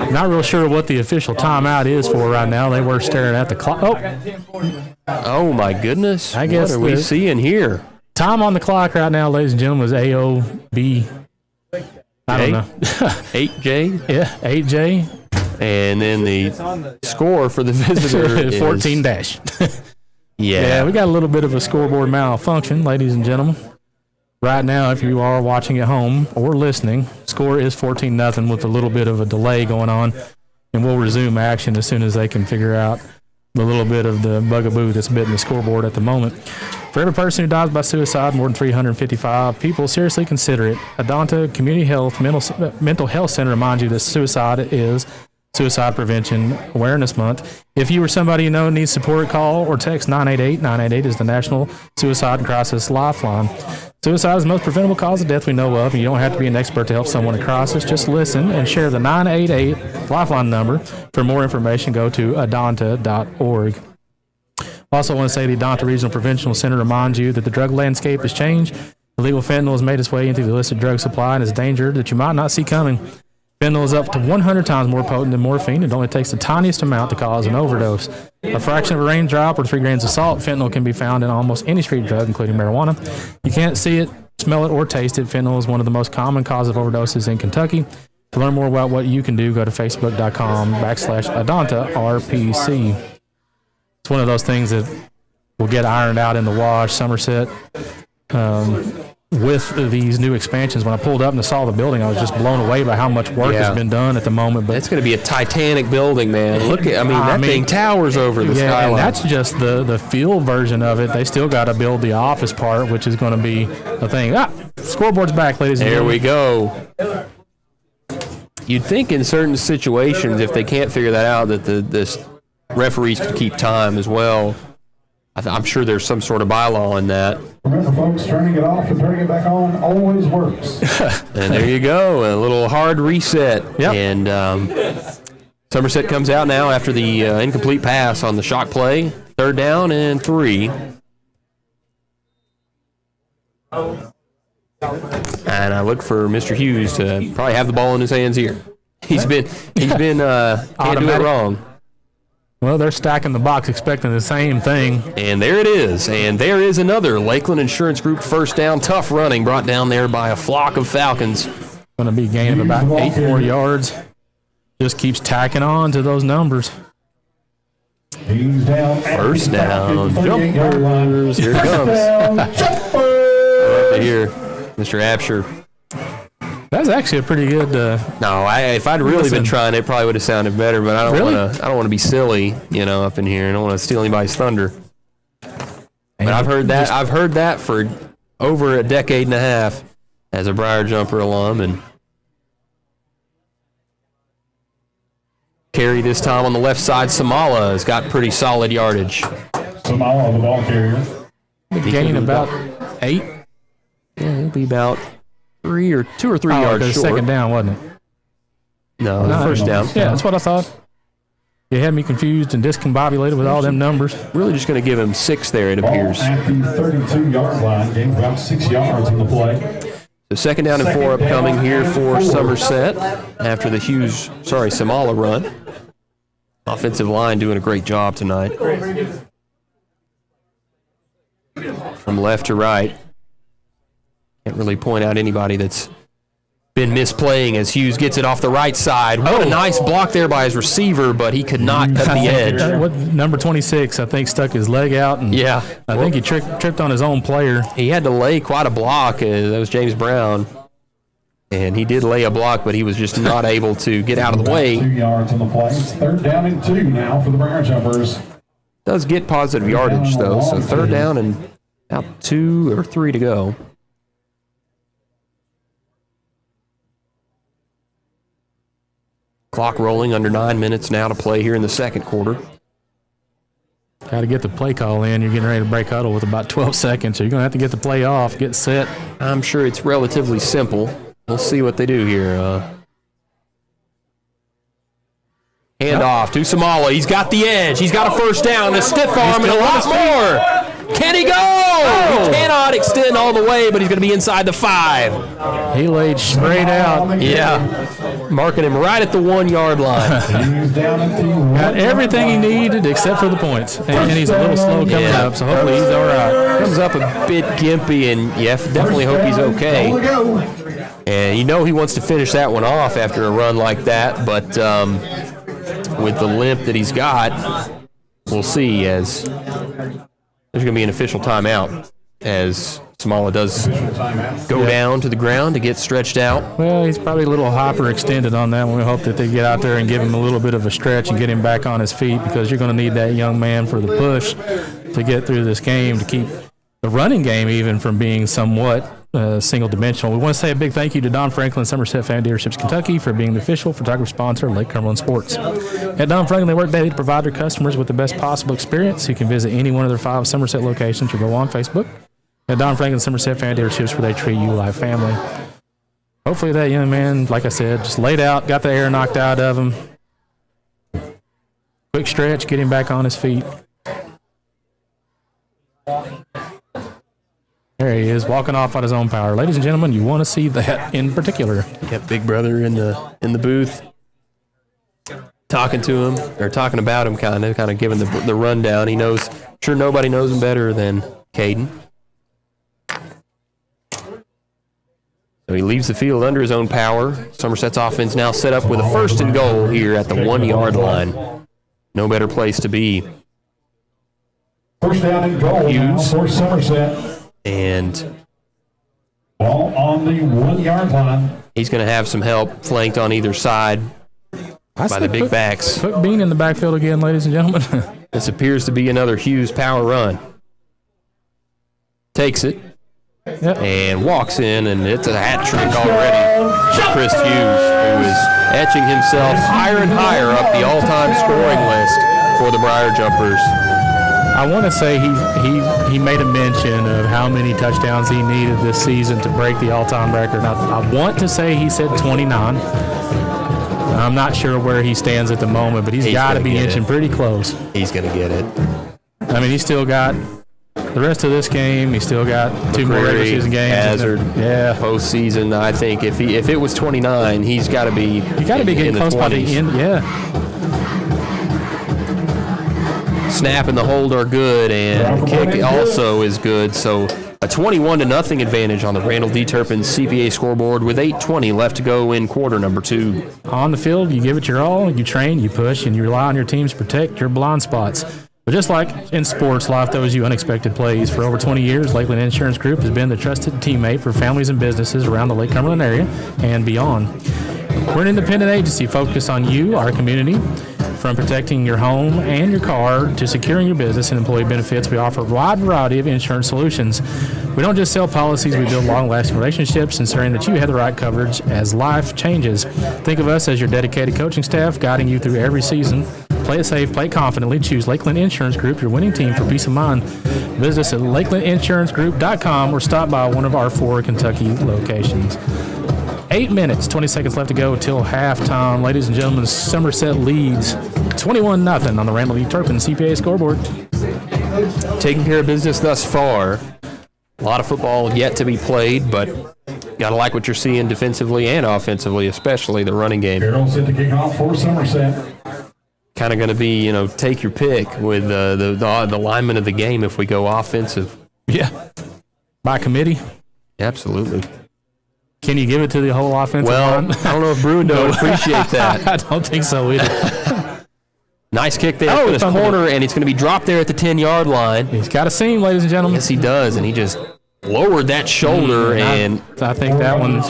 I'm not real sure what the official timeout is for right now. They were staring at the clock. Oh my goodness. I guess what are we seeing here? Time on the clock right now, ladies and gentlemen, is AOB. I don't know. 8J? Yeah, 8J. And then the score for the visitor is 14-. Yeah, we got a little bit of a scoreboard malfunction, ladies and gentlemen. Right now, if you are watching at home or listening, score is 14-0 with a little bit of a delay going on, and we'll resume action as soon as they can figure out the little bit of the bugaboo that's bitten the scoreboard at the moment. For every person who dies by suicide, more than 355 people seriously consider it. Adonta Community Health Mental Health Center reminds you that suicide is Suicide Prevention Awareness Month. If you or somebody you know needs support, call or text 988. 988 is the National Suicide Crisis Lifeline. Suicide is the most preventable cause of death we know of, and you don't have to be an expert to help someone in crisis. Just listen and share the 988 Lifeline number. For more information, go to adonta.org. Also, I want to say the Adonta Regional Prevention Center reminds you that the drug landscape has changed. Illegal fentanyl has made its way into the illicit drug supply and is a danger that you might not see coming. Fentanyl is up to 100 times more potent than morphine. It only takes the tiniest amount to cause an overdose. A fraction of a raindrop or 3 grains of salt, fentanyl can be found in almost any street drug, including marijuana. You can't see it, smell it, or taste it. Fentanyl is one of the most common causes of overdoses in Kentucky. To learn more about what you can do, go to facebook.com/AdontaRPC. It's one of those things that will get ironed out in the wash. Somerset, with these new expansions, when I pulled up and saw the building, I was just blown away by how much work has been done at the moment. But it's going to be a Titanic building, man. Look at, that thing towers over the skyline. And that's just the field version of it. They still got to build the office part, which is going to be a thing. Scoreboard's back, ladies and gentlemen. There we go. You'd think in certain situations, if they can't figure that out, that the referees could keep time as well. I'm sure there's some sort of bylaw in that. Remember, folks, turning it off and turning it back on always works. And there you go, a little hard reset. Yep. And Somerset comes out now after the incomplete pass on the shock play. 3rd down and 3. And I look for Mr. Hughes to probably have the ball in his hands here. He's been can't do it wrong. Well, they're stacking the box expecting the same thing. And there it is. And there is another Lakeland Insurance Group first down. Tough running brought down there by a flock of Falcons. Going to be gaining about 8 more yards. Just keeps tacking on to those numbers. First down. Jumpers. Here it comes. I love to hear Mr. Absher. That's actually a pretty good. No, if I'd really been trying, it probably would have sounded better. But I don't want to be silly, up in here. I don't want to steal anybody's thunder. But I've heard that for over a decade and a half as a Briar Jumper alum, and carry this time on the left side. Samala has got pretty solid yardage. Samala, the ball carrier. Gain about 8. Yeah, he'll be about 2 or 3 yards short. Second down, wasn't it? No, first down. Yeah, that's what I thought. You had me confused and discombobulated with all them numbers. Really just going to give him 6 there, it appears. At the 32-yard line, gained about 6 yards in the play. So 2nd down and 4 upcoming here for Somerset after the Samala run. Offensive line doing a great job tonight. From left to right. Can't really point out anybody that's been misplaying as Hughes gets it off the right side. What a nice block there by his receiver, but he could not cut the edge. Number 26, I think, stuck his leg out. And yeah. I think he tripped on his own player. He had to lay quite a block. That was James Brown. And he did lay a block, but he was just not able to get out of the way. 2 yards on the play. It's 3rd down and 2 now for the Briar Jumpers. Does get positive yardage, though. So 3rd down and about 2 or 3 to go. Clock rolling, under 9 minutes now to play here in the second quarter. Got to get the play call in. You're getting ready to break huddle with about 12 seconds, so you're going to have to get the play off, get set. I'm sure it's relatively simple. We'll see what they do here. Hand off to Samala. He's got the edge. He's got a first down, a stiff arm, and a lot more. Can he go? He cannot extend all the way, but he's going to be inside the 5. He laid straight out. Yeah. Marking him right at the 1-yard line. Got everything he needed except for the points. And he's a little slow coming up, so hopefully he's all right. Comes up a bit gimpy, and definitely hope he's okay. And he wants to finish that one off after a run like that, but with the limp that he's got, we'll see as there's going to be an official timeout as Samala does go down to the ground to get stretched out. Well, he's probably a little hyperextended on that one. We hope that they get out there and give him a little bit of a stretch and get him back on his feet, because you're going to need that young man for the push to get through this game to keep the running game even from being somewhat single-dimensional. We want to say a big thank you to Don Franklin, Somerset Fan Dealerships Kentucky, for being the official photography sponsor of Lake Cumberland Sports. At Don Franklin, they work daily to provide their customers with the best possible experience. You can visit any one of their 5 Somerset locations or go on Facebook at Don Franklin Somerset Fan Dealerships, where they treat you like family. Hopefully that young man, like I said, just laid out, got the air knocked out of him. Quick stretch, get him back on his feet. There he is, walking off on his own power. Ladies and gentlemen, you want to see that in particular. Got Big Brother in the booth, talking to him, or talking about him, kind of giving the rundown. He knows, sure nobody knows him better than Caden. So he leaves the field under his own power. Somerset's offense now set up with a 1st and goal here at the 1-yard line. No better place to be. 1st down and goal now for Somerset. And ball on the 1-yard line. He's going to have some help flanked on either side by the big backs. Put Bean in the backfield again, ladies and gentlemen. This appears to be another Hughes power run. Takes it. Yep. And walks in, and it's a hat trick already for Chris Hughes, who is etching himself higher and higher up the all-time scoring list for the Briar Jumpers. I want to say he made a mention of how many touchdowns he needed this season to break the all-time record. I want to say he said 29. I'm not sure where he stands at the moment, but he's got to be inching pretty close. He's going to get it. I mean, he's still got the rest of this game. He's still got 2 more regular season games. Hazard, postseason. I think if it was 29, he's got to be. You got to be getting close by the end. Yeah. Snap and the hold are good, and the kick also is good. So a 21-0 advantage on the Randall D. Turpin CPA scoreboard with 8:20 left to go in quarter number 2. On the field, you give it your all. You train, you push, and you rely on your teams to protect your blind spots. But just like in sports, life throws you unexpected plays. For over 20 years, Lakeland Insurance Group has been the trusted teammate for families and businesses around the Lake Cumberland area and beyond. We're an independent agency focused on you, our community. From protecting your home and your car to securing your business and employee benefits, we offer a wide variety of insurance solutions. We don't just sell policies, we build long-lasting relationships, ensuring that you have the right coverage as life changes. Think of us as your dedicated coaching staff, guiding you through every season. Play it safe, play confidently. Choose Lakeland Insurance Group, your winning team for peace of mind. Visit us at lakelandinsuranceGroup.com or stop by one of our 4 Kentucky locations. 8 minutes, 20 seconds left to go till halftime. Ladies and gentlemen, Somerset leads 21-0 on the Randall D. Turpin CPA scoreboard. Taking care of business thus far. A lot of football yet to be played, but got to like what you're seeing defensively and offensively, especially the running game. Carroll set to kick off for Somerset. Kind of going to be, take your pick with the lineman of the game if we go offensive. Yeah. By committee? Absolutely. Can you give it to the whole offensive line? I don't know if Bruno would appreciate that. I don't think so either. Nice kick there for this corner, and it's going to be dropped there at the 10-yard line. He's got a seam, ladies and gentlemen. Yes, he does, and he just lowered that shoulder, and I think that one,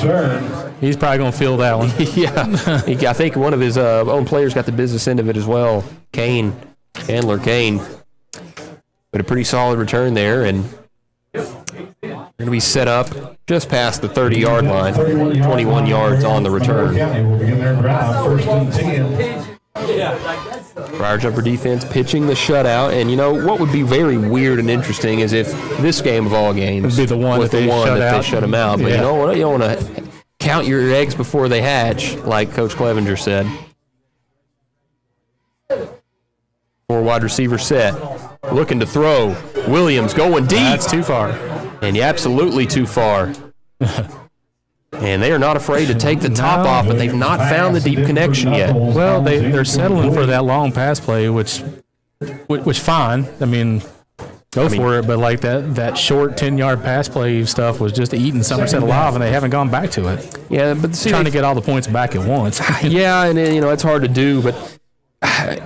he's probably going to feel that one. Yeah. I think one of his own players got the business end of it as well. Chandler Kane. But a pretty solid return there, and they're going to be set up just past the 30-yard line, 21 yards on the return. Briar Jumper defense pitching the shutout, and what would be very weird and interesting is if this game of all games would be the one that they shut them out. But you know what? You don't want to count your eggs before they hatch, like Coach Clevenger said. 4 wide receiver set, looking to throw. Williams going deep. That's too far. And absolutely too far. And they are not afraid to take the top off, but they've not found the deep connection yet. Well, they're settling for that long pass play, which fine. I mean, go for it. But like that short 10-yard pass play stuff was just eating Somerset alive, and they haven't gone back to it. Yeah, but trying to get all the points back at once. Yeah, and it's hard to do, but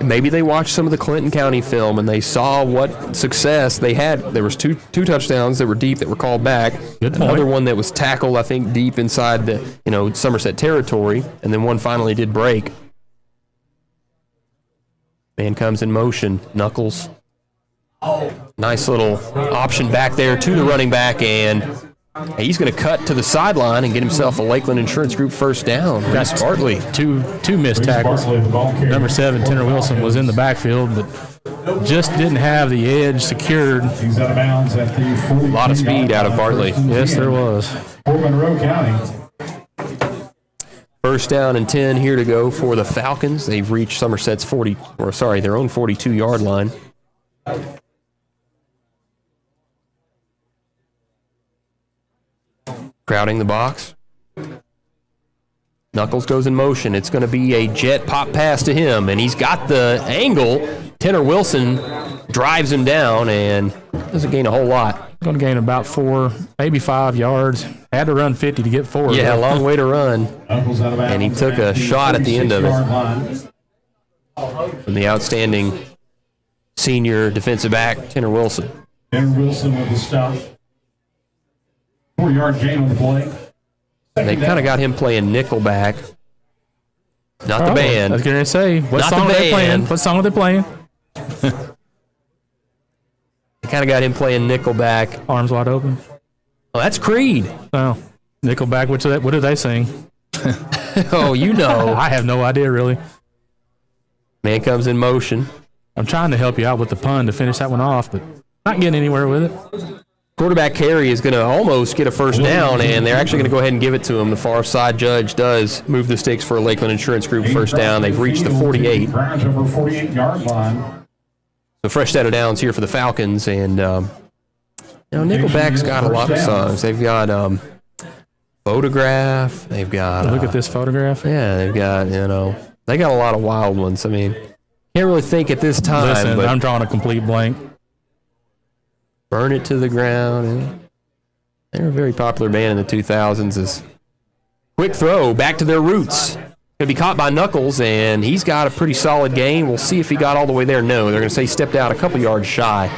maybe they watched some of the Clinton County film and they saw what success they had. There was two touchdowns that were deep that were called back. Good point. Another one that was tackled, I think, deep inside the Somerset territory, and then one finally did break. Man comes in motion. Knuckles. Nice little option back there to the running back, and he's going to cut to the sideline and get himself a Lakeland Insurance Group first down. Reese Bartley. Two missed tackles. Number 7, Tanner Wilson, was in the backfield, but just didn't have the edge secured. He's out of bounds at the 40. A lot of speed out of Bartley. Yes, there was. For Monroe County. First down and 10 here to go for the Falcons. They've reached Somerset's their own 42-yard line. Crowding the box. Knuckles goes in motion. It's going to be a jet pop pass to him, and he's got the angle. Tanner Wilson drives him down and doesn't gain a whole lot. Going to gain about 4, maybe 5 yards. Had to run 50 to get 4. Yeah, a long way to run. And he took a shot at the end of it. From the outstanding senior defensive back, Tanner Wilson. Tanner Wilson with the stop. 4-yard gain on the play. They kind of got him playing nickelback. Not the band. I was going to say, what song are they playing? What song are they playing? They kind of got him playing nickelback. Arms wide open. Oh, that's Creed. Oh, nickelback. What do they sing? Oh, you know. I have no idea, really. Man comes in motion. I'm trying to help you out with the pun to finish that one off, but not getting anywhere with it. Quarterback carry is going to almost get a first down, and they're actually going to go ahead and give it to him. The far side judge does move the sticks for a Lakeland Insurance Group first down. They've reached the 48. Browns over 48-yard line. So fresh set of downs here for the Falcons, and Nickelback's got a lot of songs. They've got Photograph. They've got look at this photograph. Yeah, they've got they got a lot of wild ones. I mean, can't really think at this time. Listen, but I'm drawing a complete blank. Burn It to the Ground. And they were a very popular band in the 2000s. Is quick throw back to their roots. Going to be caught by Knuckles, and he's got a pretty solid game. We'll see if he got all the way there. No, they're going to say he stepped out a couple yards shy.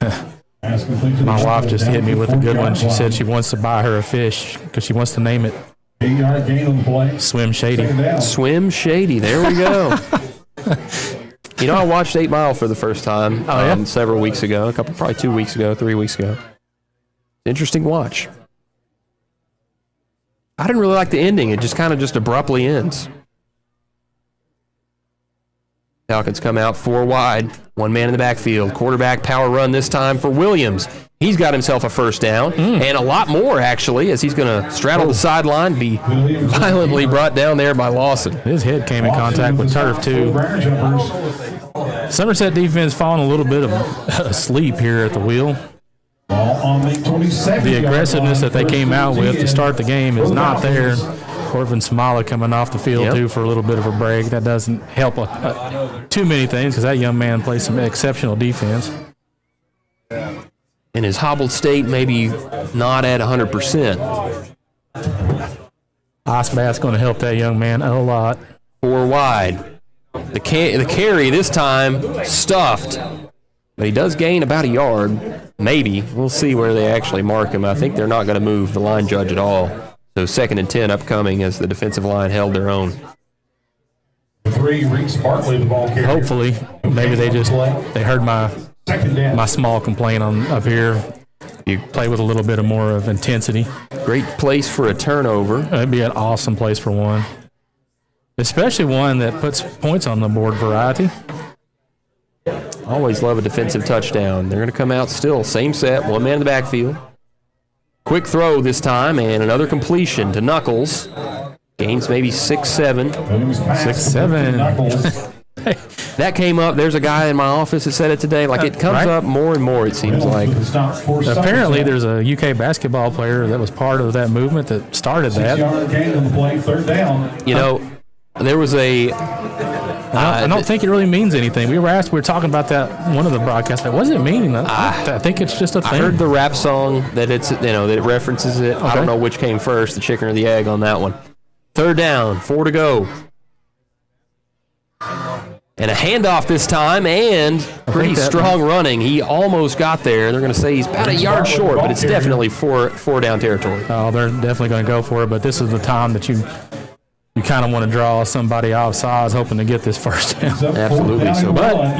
My wife just hit me with a good one. She said she wants to buy her a fish because she wants to name it Swim Shady. Swim Shady. There we go. I watched 8 Mile for the first time several weeks ago, probably 2 weeks ago, 3 weeks ago. Interesting watch. I didn't really like the ending. It just kind of abruptly ends. Falcons come out 4 wide, 1 man in the backfield. Quarterback power run this time for Williams. He's got himself a first down, and a lot more, actually, as he's going to straddle the sideline, be violently brought down there by Lawson. His head came in contact with turf, too. Somerset defense falling a little bit of asleep here at the wheel. The aggressiveness that they came out with to start the game is not there. Corvin Smala coming off the field, too, for a little bit of a break. That doesn't help too many things because that young man plays some exceptional defense. In his hobbled state, maybe not at 100%. Ice bath's going to help that young man a lot. 4 wide. The carry this time stuffed, but he does gain about a yard, maybe. We'll see where they actually mark him. I think they're not going to move the line judge at all. So 2nd and 10 upcoming as the defensive line held their own. 3, Reese Bartley, the ball carrier. Hopefully, maybe they heard my small complaint up here. You play with a little bit more of intensity. Great place for a turnover. That'd be an awesome place for one. Especially one that puts points on the board variety. Always love a defensive touchdown. They're going to come out still. Same set, 1 man in the backfield. Quick throw this time, and another completion to Knuckles. Gains maybe 6-7. 6-7. That came up. There's a guy in my office that said it today. Like, it comes up more and more, it seems like. Apparently, there's a UK basketball player that was part of that movement that started that. There was a... I don't think it really means anything. We were talking about that one of the broadcasts. What does it mean? I think it's just a thing. I heard the rap song that that it references it. Okay. I don't know which came first, the chicken or the egg on that one. 3rd down, 4 to go. And a handoff this time, and pretty strong running. He almost got there. They're going to say he's about a yard short, but it's definitely four down territory. Oh, they're definitely going to go for it, but this is the time that you kind of want to draw somebody off sides, hoping to get this first down. Absolutely. So, but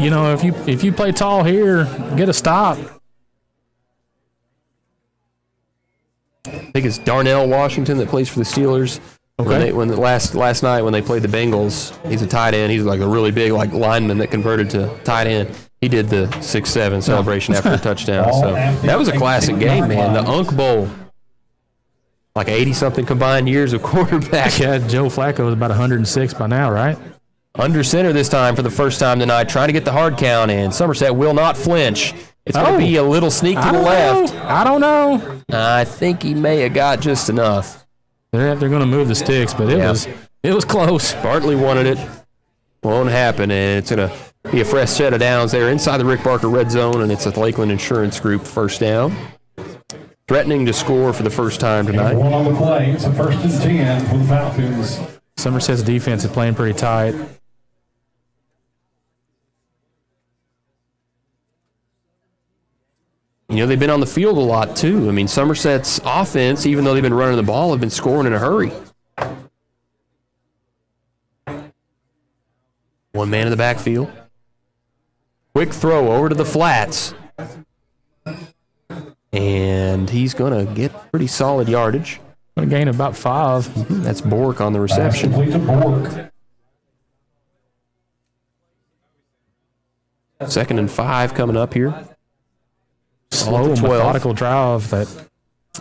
if you play tall here, get a stop. I think it's Darnell Washington that plays for the Steelers. Okay. Last night when they played the Bengals, he's a tight end. He's like a really big lineman that converted to tight end. He did the 6-7 celebration after the touchdown. So that was a classic game, man. The Unk Bowl. Like 80-something combined years of quarterback. Yeah, Joe Flacco is about 106 by now, right? Under center this time for the first time tonight, trying to get the hard count, and Somerset will not flinch. It's going to be a little sneak to the left. I don't know. I think he may have got just enough. They're going to move the sticks, but it was close. Bartley wanted it. Won't happen, and it's going to be a fresh set of downs there inside the Rick Barker red zone, and it's a Lakeland Insurance Group first down. Threatening to score for the first time tonight. One on the play. It's a 1st and 10 for the Falcons. Somerset's defense is playing pretty tight. They've been on the field a lot, too. I mean, Somerset's offense, even though they've been running the ball, have been scoring in a hurry. 1 man in the backfield. Quick throw over to the flats. And he's going to get pretty solid yardage. Going to gain about 5. That's Bork on the reception. 2nd and 5 coming up here. Slow, methodical drive that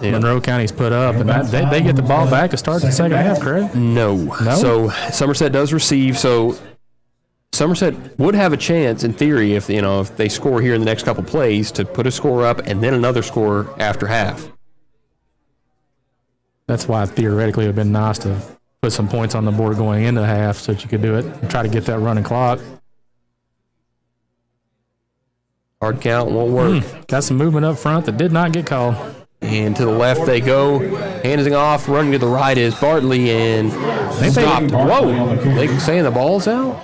Monroe County's put up, and they get the ball back to start the second half, correct? No. So Somerset does receive. So Somerset would have a chance, in theory, if they score here in the next couple plays, to put a score up and then another score after half. That's why theoretically it would have been nice to put some points on the board going into the half so that you could do it and try to get that running clock. Hard count won't work. Got some movement up front that did not get called. And to the left they go, handing off. Running to the right is Bartley, and stopped. Whoa! They saying the ball's out?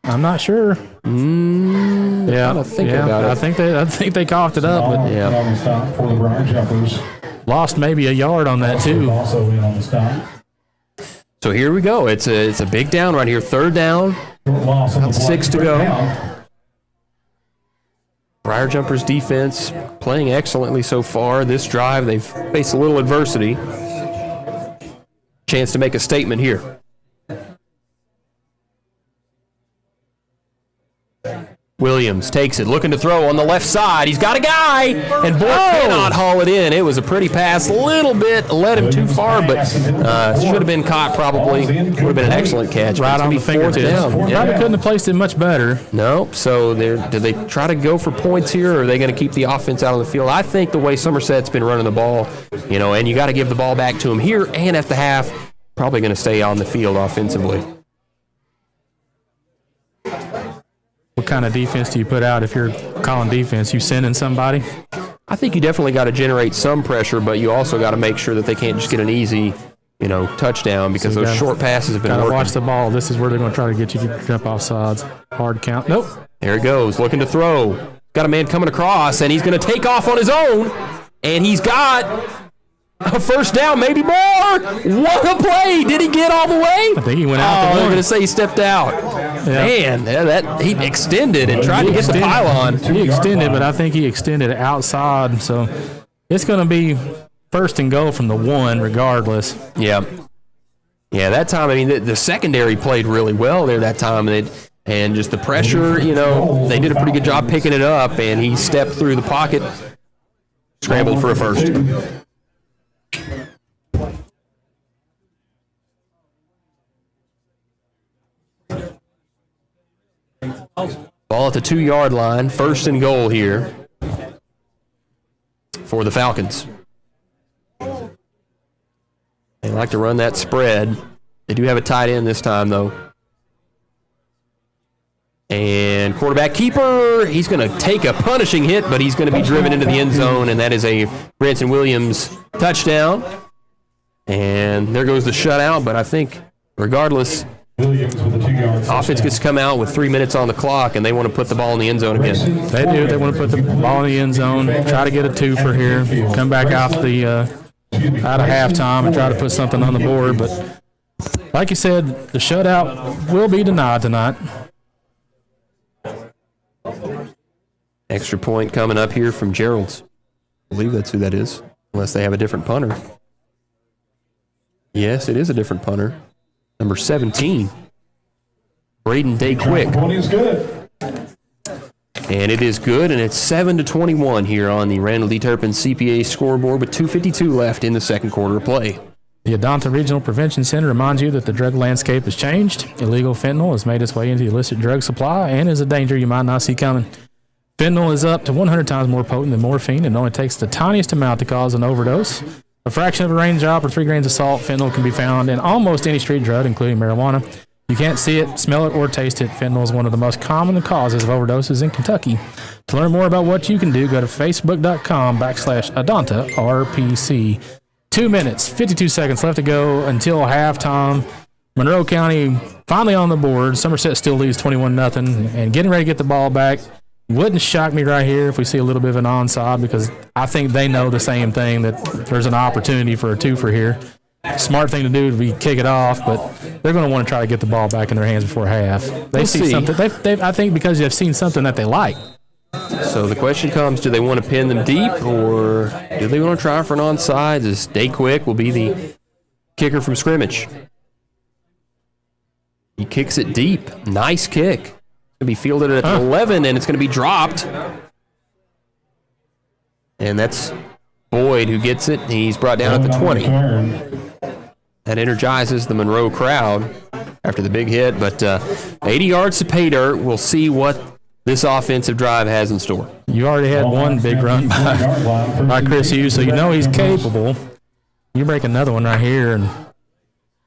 I'm not sure. Yeah, about it. I think they coughed it up, but yeah. For the Briar Jumpers. Lost maybe a yard on that too. Also in on the stop. So here we go. It's a big down right here. 3rd down. About 6 to go. Briar Jumpers defense playing excellently so far. This drive, they've faced a little adversity. Chance to make a statement here. Williams takes it, looking to throw on the left side. He's got a guy, and Bork cannot haul it in. It was a pretty pass, a little bit, led him too far, but should have been caught probably. Would have been an excellent catch. Right on the fingertips. Probably couldn't have placed it much better. Nope. So do they try to go for points here, or are they going to keep the offense out on the field? I think the way Somerset's been running the ball, and you got to give the ball back to them here and at the half, probably going to stay on the field offensively. What kind of defense do you put out if you're calling defense? You sending somebody? I think you definitely got to generate some pressure, but you also got to make sure that they can't just get an easy, touchdown, because those short passes have been working. Watch the ball. This is where they're going to try to get you to jump off sides. Hard count. Nope. There he goes, looking to throw. Got a man coming across, and he's going to take off on his own, and he's got a 1st down, maybe more. What a play! Did he get all the way? I think he went out. I'm going to say he stepped out. Yeah. Man, he extended and tried to get the pylon. He extended, but I think he extended outside. So it's going to be 1st and goal from the 1, regardless. Yeah. Yeah, that time, the secondary played really well there that time, and just the pressure, they did a pretty good job picking it up, and he stepped through the pocket, scrambled for a 1st. Ball at the 2-yard line, 1st and goal here for the Falcons. They like to run that spread. They do have a tight end this time, though. And quarterback keeper, he's going to take a punishing hit, but he's going to be driven into the end zone, and that is a Branson Williams touchdown. And there goes the shutout, but I think regardless, offense gets to come out with 3 minutes on the clock, and they want to put the ball in the end zone again. They do. They want to put the ball in the end zone, try to get a 2 for here, come back out of halftime and try to put something on the board. But like you said, the shutout will be denied tonight. Extra point coming up here from Gerald's. I believe that's who that is, unless they have a different punter. Yes, it is a different punter. Number 17, Braden Day Quick. And it is good, and it's 7-21 here on the Randall D. Turpin CPA scoreboard with 2:52 left in the second quarter of play. The Adonta Regional Prevention Center reminds you that the drug landscape has changed. Illegal fentanyl has made its way into the illicit drug supply and is a danger you might not see coming. Fentanyl is up to 100 times more potent than morphine and only takes the tiniest amount to cause an overdose. A fraction of a raindrop or 3 grains of salt, fentanyl can be found in almost any street drug, including marijuana. You can't see it, smell it, or taste it. Fentanyl is one of the most common causes of overdoses in Kentucky. To learn more about what you can do, go to facebook.com/AdontaRPC. 2 minutes, 52 seconds left to go until halftime. Monroe County finally on the board. Somerset still leads 21-0 and getting ready to get the ball back. Wouldn't shock me right here if we see a little bit of an onside, because I think they know the same thing, that there's an opportunity for a 2 for here. Smart thing to do would be kick it off, but they're going to want to try to get the ball back in their hands before half. They see something. I think because they've seen something that they like. So the question comes, do they want to pin them deep, or do they want to try for an onside? As Day Quick will be the kicker from scrimmage. He kicks it deep. Nice kick. to be fielded at the 11, and it's going to be dropped. And that's Boyd who gets it. He's brought down at the 20. That energizes the Monroe crowd after the big hit, but 80 yards to pay dirt. We'll see what this offensive drive has in store. You already had one big run by Chris Hughes, so you know he's capable. You break another one right here, and I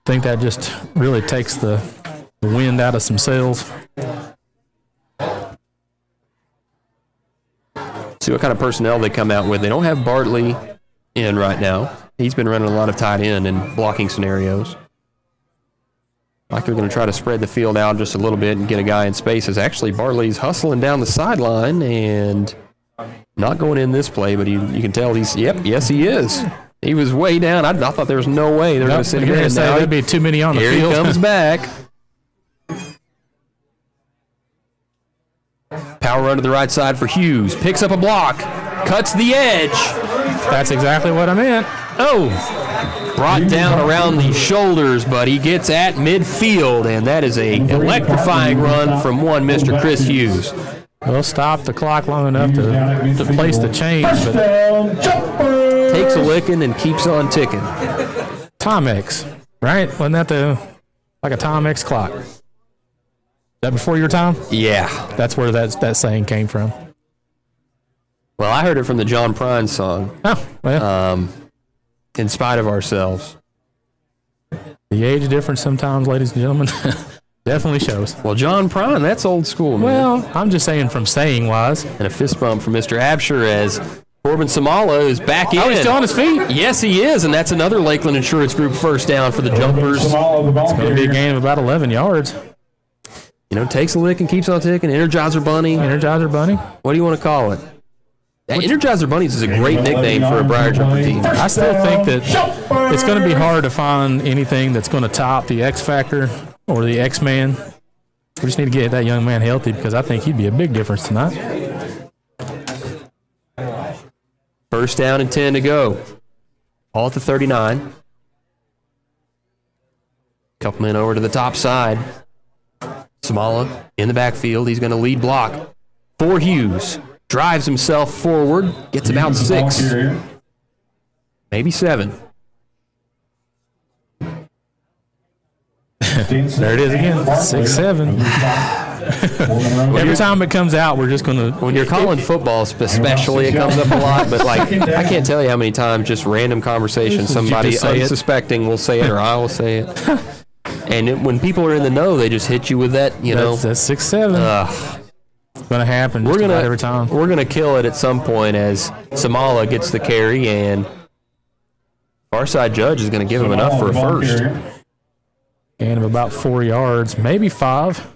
think that just really takes the wind out of some sails. See what kind of personnel they come out with. They don't have Bartley in right now. He's been running a lot of tight end and blocking scenarios. Like they're going to try to spread the field out just a little bit and get a guy in spaces. Actually, Bartley's hustling down the sideline and not going in this play, but you can tell yes, he is. He was way down. I thought there was no way they were going to send him in. Now there'd be too many on the field. Here he comes back. Power run to the right side for Hughes. Picks up a block. Cuts the edge. That's exactly what I meant. Oh. Brought down around the shoulders, but he gets at midfield, and that is a electrifying run from one Mr. Chris Hughes. We'll stop the clock long enough to place the change, but takes a licking and keeps on ticking. Timex, right? Wasn't that like a Timex clock? Is that before your time? Yeah. That's where that saying came from. Well, I heard it from the John Prine song. Oh, well. In spite of ourselves. The age difference sometimes, ladies and gentlemen, definitely shows. Well, John Prine, that's old school, man. Well, I'm just saying from saying wise. And a fist bump from Mr. Absher as Corbin Samala is back in. Oh, he's still on his feet? Yes, he is, and that's another Lakeland Insurance Group first down for the Jumpers. It's going to be a gain of about 11 yards. You know, takes a lick and keeps on ticking. Energizer Bunny. Energizer Bunny. What do you want to call it? Energizer Bunnies is a great nickname for a Briar Jumper team. I still think that it's going to be hard to find anything that's going to top the X Factor or the X-Man. We just need to get that young man healthy because I think he'd be a big difference tonight. First down and 10 to go. All at the 39. Couple men over to the top side. Samala in the backfield. He's going to lead block for Hughes. Drives himself forward, gets about 6, maybe 7. There it is again, 6-7. Every time it comes out, we're just going to... When you're calling football especially, it comes up a lot, but like I can't tell you how many times just random conversation, somebody unsuspecting will say it or I will say it. And when people are in the know, they just hit you with that, you know. That's 6-7. It's going to happen just about every time. We're going to kill it at some point as Samala gets the carry, and Farside Judge is going to give him enough for a first. Gain of about 4 yards, maybe 5.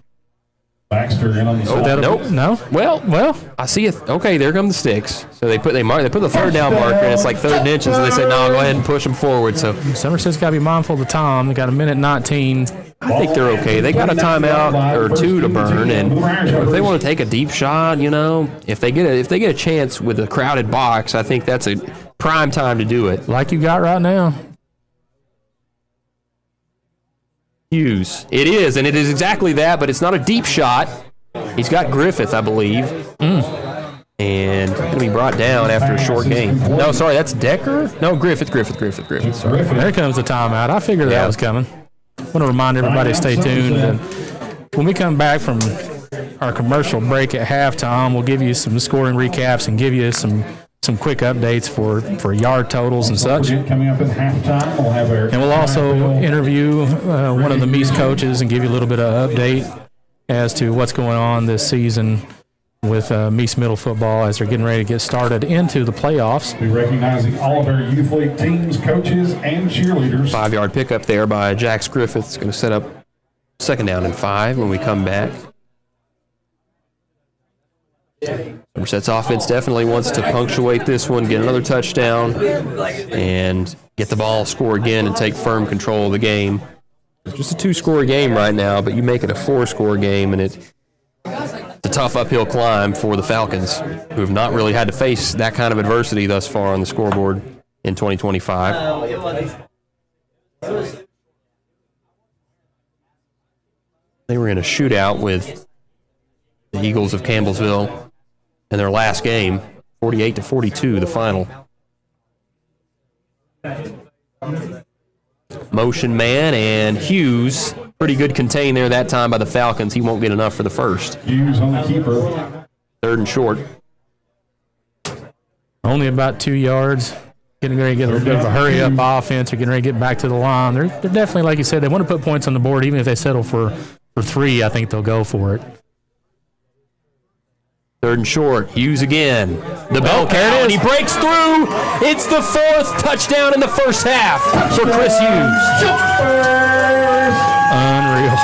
Baxter in on the nope. No. Well, I see it. Okay, there come the sticks. So they put the third down marker, and it's like 3rd and inches, and they say, no, go ahead and push them forward. So Somerset's got to be mindful of the time. They got 1:19. I think they're okay. They got a timeout or 2 to burn, and if they want to take a deep shot, you know, if they get a chance with a crowded box, I think that's a prime time to do it. Like you got right now. Hughes. It is, and it is exactly that, but it's not a deep shot. He's got Griffith, I believe. And going to be brought down after a short game. No, sorry, that's Decker? No, Griffith. Sorry. There comes the timeout. I figured that was coming. I want to remind everybody to stay tuned. And when we come back from our commercial break at halftime, we'll give you some scoring recaps and give you some quick updates for yard totals and such. Coming up at halftime, we'll have our... And we'll also interview one of the Meese coaches and give you a little bit of update as to what's going on this season with Meese Middle football as they're getting ready to get started into the playoffs. We're recognizing all of our youth league teams, coaches, and cheerleaders. 5-yard pickup there by Jax Griffith. It's going to set up 2nd down and 5 when we come back. Somerset's offense definitely wants to punctuate this one, get another touchdown, and get the ball, score again, and take firm control of the game. It's just a 2-score game right now, but you make it a 4-score game, and it's a tough uphill climb for the Falcons, who have not really had to face that kind of adversity thus far on the scoreboard in 2025. They were in a shootout with the Eagles of Campbellsville in their last game, 48-42, the final. Motion man, and Hughes, pretty good contain there that time by the Falcons. He won't get enough for the first. Hughes on the keeper. 3rd and short. Only about 2 yards. Getting ready to get a little bit of a hurry-up offense. They're getting ready to get back to the line. They're definitely, like you said, they want to put points on the board. Even if they settle for 3, I think they'll go for it. 3rd and short. Hughes again. The bell cow, and he breaks through. It's the 4th touchdown in the first half for Chris Hughes. Unreal.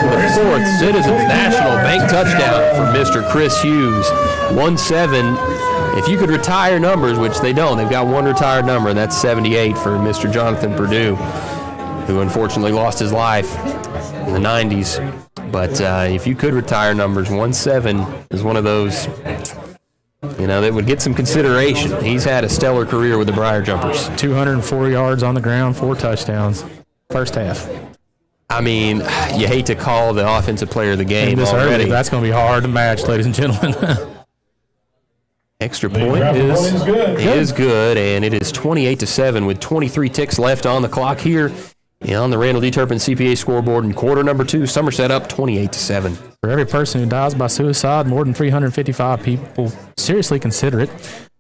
The 4th Citizens National Bank touchdown for Mr. Chris Hughes. 1-7. If you could retire numbers, which they don't, they've got one retired number, and that's 78 for Mr. Jonathan Perdue, who unfortunately lost his life in the 90s. But if you could retire numbers, 1-7 is one of those, that would get some consideration. He's had a stellar career with the Briar Jumpers. 204 yards on the ground, 4 touchdowns, first half. I mean, you hate to call the offensive player of the game already. That's going to be hard to match, ladies and gentlemen. Extra point is good, and it is 28-7 with 23 ticks left on the clock here on the Randall D. Turpin CPA scoreboard in quarter number 2. Somerset up 28-7. For every person who dies by suicide, more than 355 people seriously consider it.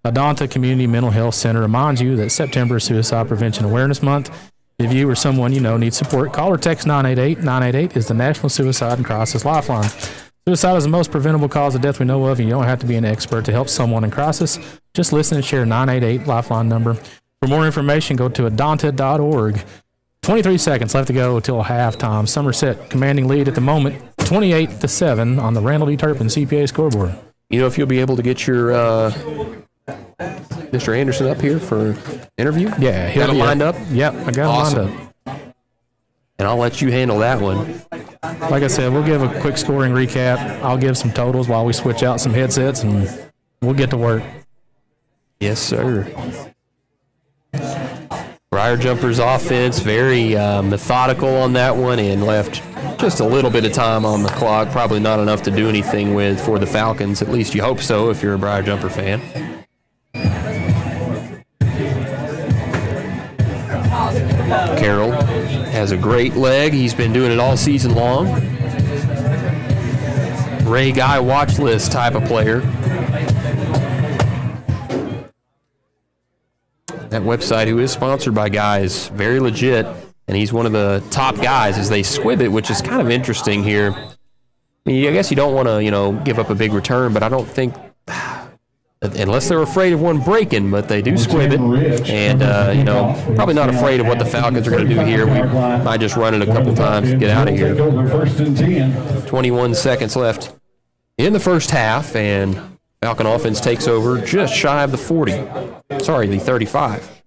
Adonta Community Mental Health Center reminds you that September is Suicide Prevention Awareness Month. If you or someone you know needs support, call or text 988. 988 is the National Suicide and Crisis Lifeline. Suicide is the most preventable cause of death we know of, and you don't have to be an expert to help someone in crisis. Just listen and share 988 Lifeline number. For more information, go to adonta.org. 23 seconds left to go till halftime. Somerset commanding lead at the moment, 28-7 on the Randall D. Turpin CPA scoreboard. If you'll be able to get your Mr. Anderson up here for interview? Yeah. Got him lined up? Yep, I got him lined up. And I'll let you handle that one. Like I said, we'll give a quick scoring recap. I'll give some totals while we switch out some headsets, and we'll get to work. Yes, sir. Briar Jumpers offense, very methodical on that one, and left just a little bit of time on the clock. Probably not enough to do anything with for the Falcons. At least you hope so if you're a Briar Jumper fan. Carroll has a great leg. He's been doing it all season long. Ray Guy watch list type of player. That website, who is sponsored by Guy, is very legit, and he's one of the top guys as they squib it, which is kind of interesting here. I mean, I guess you don't want to, give up a big return, but I don't think, unless they're afraid of one breaking, but they do squib it, and, probably not afraid of what the Falcons are going to do here. We might just run it a couple times and get out of here. 21 seconds left in the first half, and Falcon offense takes over just shy of the 35.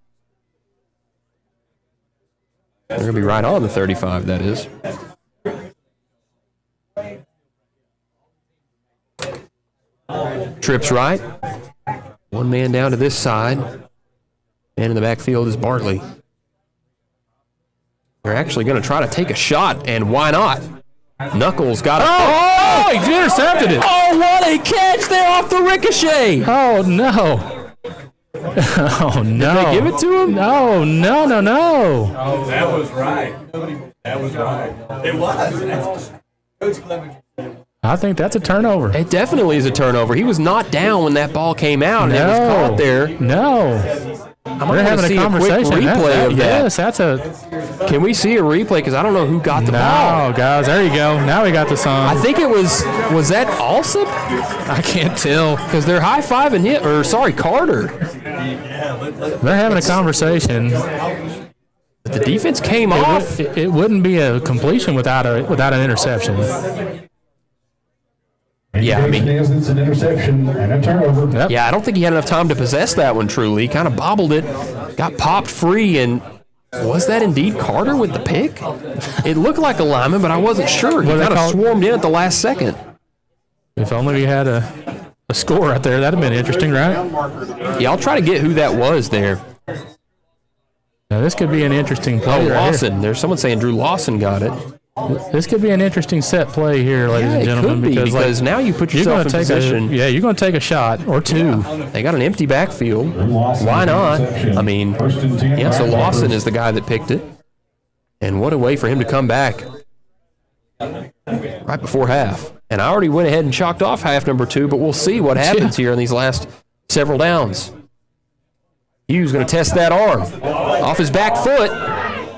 They're going to be right on the 35, that is. Trips right. One man down to this side. And in the backfield is Bartley. They're actually going to try to take a shot, and why not? Knuckles got it. Oh, he intercepted it. Oh, what a catch there off the ricochet. Oh, no. Oh, no. Did they give it to him? No. Oh, that was right. That was right. It was. Coach Clemens. I think that's a turnover. It definitely is a turnover. He was not down when that ball came out, and it was caught there. No. They're having a conversation. Quick replay of that. Yes, that's a. Can we see a replay? Because I don't know who got the ball. No, guys, there you go. Now we got the song. I think it was that Alsop? I can't tell. Because they're high-fiving him, Carter. They're having a conversation. But the defense came off. It wouldn't be a completion without an interception. Yeah, I mean, it's an interception and a turnover. Yep. Yeah, I don't think he had enough time to possess that one truly. He kind of bobbled it, got popped free, and was that indeed Carter with the pick? It looked like a lineman, but I wasn't sure. He kind of swarmed in at the last second. If only we had a score out there, that'd have been interesting, right? Yeah, I'll try to get who that was there. Now, this could be an interesting play. Lawson. There's someone saying Drew Lawson got it. This could be an interesting set play here, ladies and gentlemen. Could be, because now you put yourself in position. You're going to take a shot or two. They got an empty backfield. Why not? I mean, yeah, so Lawson is the guy that picked it. And what a way for him to come back right before half. And I already went ahead and chalked off half number 2, but we'll see what happens here in these last several downs. Hughes going to test that arm. Off his back foot.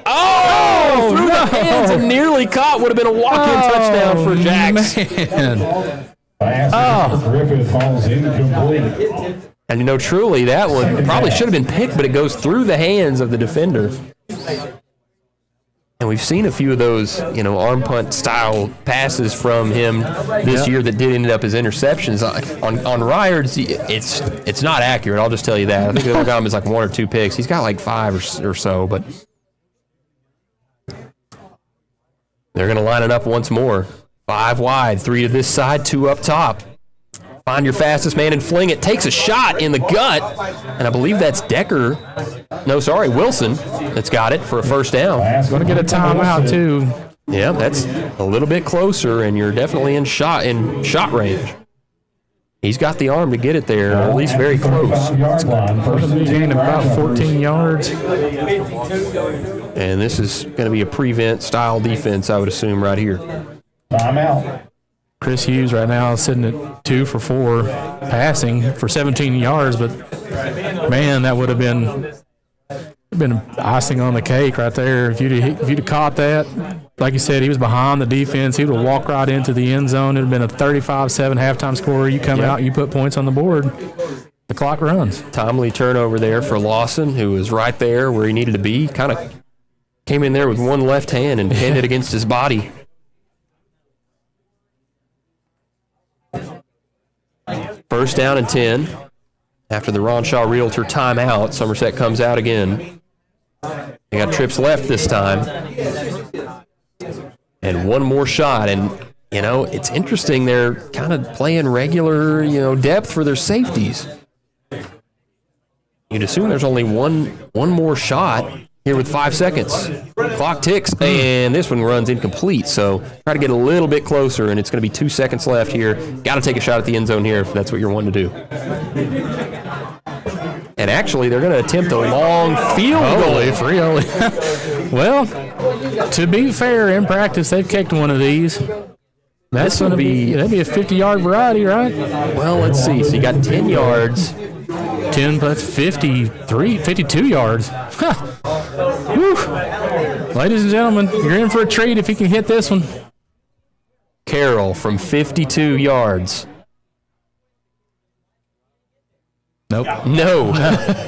Oh, through the hands and nearly caught. Would have been a walk-in touchdown for Jax. Griffith falls incomplete. And, you know, truly, that one probably should have been picked, but it goes through the hands of the defender. And we've seen a few of those, you know, arm punt style passes from him this year that did end up as interceptions. On Ryard's, it's not accurate. I'll just tell you that. I think the other guy is like 1 or 2 picks. He's got like 5 or so, but they're going to line it up once more. 5 wide, 3 to this side, 2 up top. Find your fastest man and fling it. Takes a shot in the gut, and I believe that's Wilson that's got it for a first down. Going to get a timeout, too. Yeah, that's a little bit closer, and you're definitely in shot range. He's got the arm to get it there, or at least very close. Gain of about 14 yards. And this is going to be a prevent style defense, I would assume, right here. Timeout. Chris Hughes right now is sitting at 2 for 4 passing for 17 yards, but man, that would have been icing on the cake right there. If you'd have caught that, like you said, he was behind the defense. He would have walked right into the end zone. It would have been a 35-7 halftime score. You come out, you put points on the board. The clock runs. Timely turnover there for Lawson, who was right there where he needed to be. Kind of came in there with one left hand and pinned it against his body. First down and 10. After the Ron Shaw Realtor timeout, Somerset comes out again. They got trips left this time. And one more shot. And, you know, it's interesting. They're kind of playing regular, you know, depth for their safeties. You'd assume there's only one more shot here with 5 seconds. Clock ticks, and this one runs incomplete. So try to get a little bit closer, and it's going to be 2 seconds left here. Got to take a shot at the end zone here if that's what you're wanting to do. And actually, they're going to attempt a long field goal. Well, to be fair, in practice, they've kicked one of these. That'd be a 50-yard variety, right? Well, let's see. So you got 10 yards. 10 plus 52 yards. Whew. Ladies and gentlemen, you're in for a treat if you can hit this one. Carroll from 52 yards. Nope. No.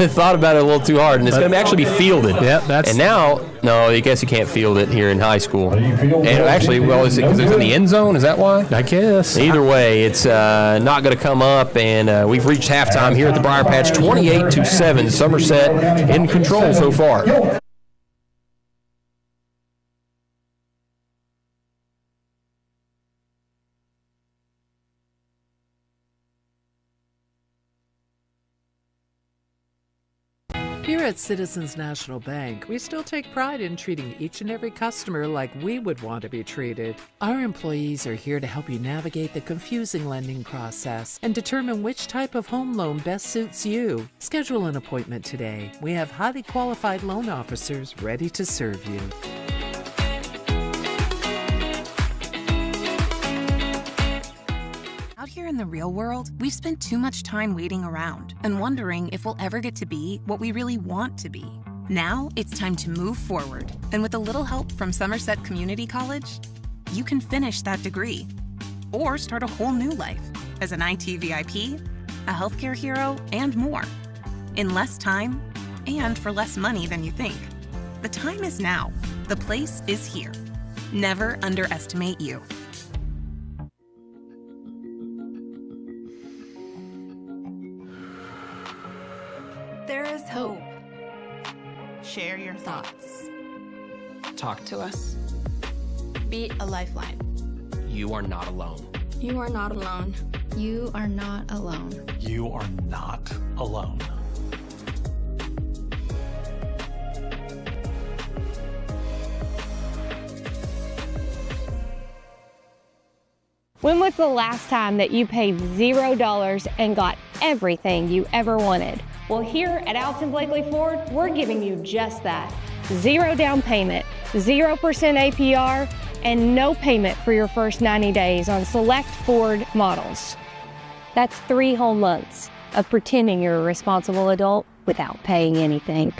Thought about it a little too hard, and it's going to actually be fielded. Yep, and now, no, I guess you can't field it here in high school. And actually, well, is it because it's in the end zone? Is that why? I guess. Either way, it's not going to come up, and we've reached halftime here at the Briar Patch, 28-7. Somerset in control so far. Here at Citizens National Bank, we still take pride in treating each and every customer like we would want to be treated. Our employees are here to help you navigate the confusing lending process and determine which type of home loan best suits you. Schedule an appointment today. We have highly qualified loan officers ready to serve you. Out here in the real world, we've spent too much time waiting around and wondering if we'll ever get to be what we really want to be. Now it's time to move forward, and with a little help from Somerset Community College, you can finish that degree or start a whole new life as an IT VIP, a healthcare hero, and more. In less time and for less money than you think. The time is now. The place is here. Never underestimate you. There is hope. Share your thoughts. Talk to us. Be a lifeline. You are not alone. You are not alone. You are not alone. You are not alone. When was the last time that you paid $0 and got everything you ever wanted? Well, here at Alton Blakely Ford, we're giving you just that. 0 down payment, 0% APR, and no payment for your first 90 days on select Ford models. That's 3 whole months of pretending you're a responsible adult without paying anything.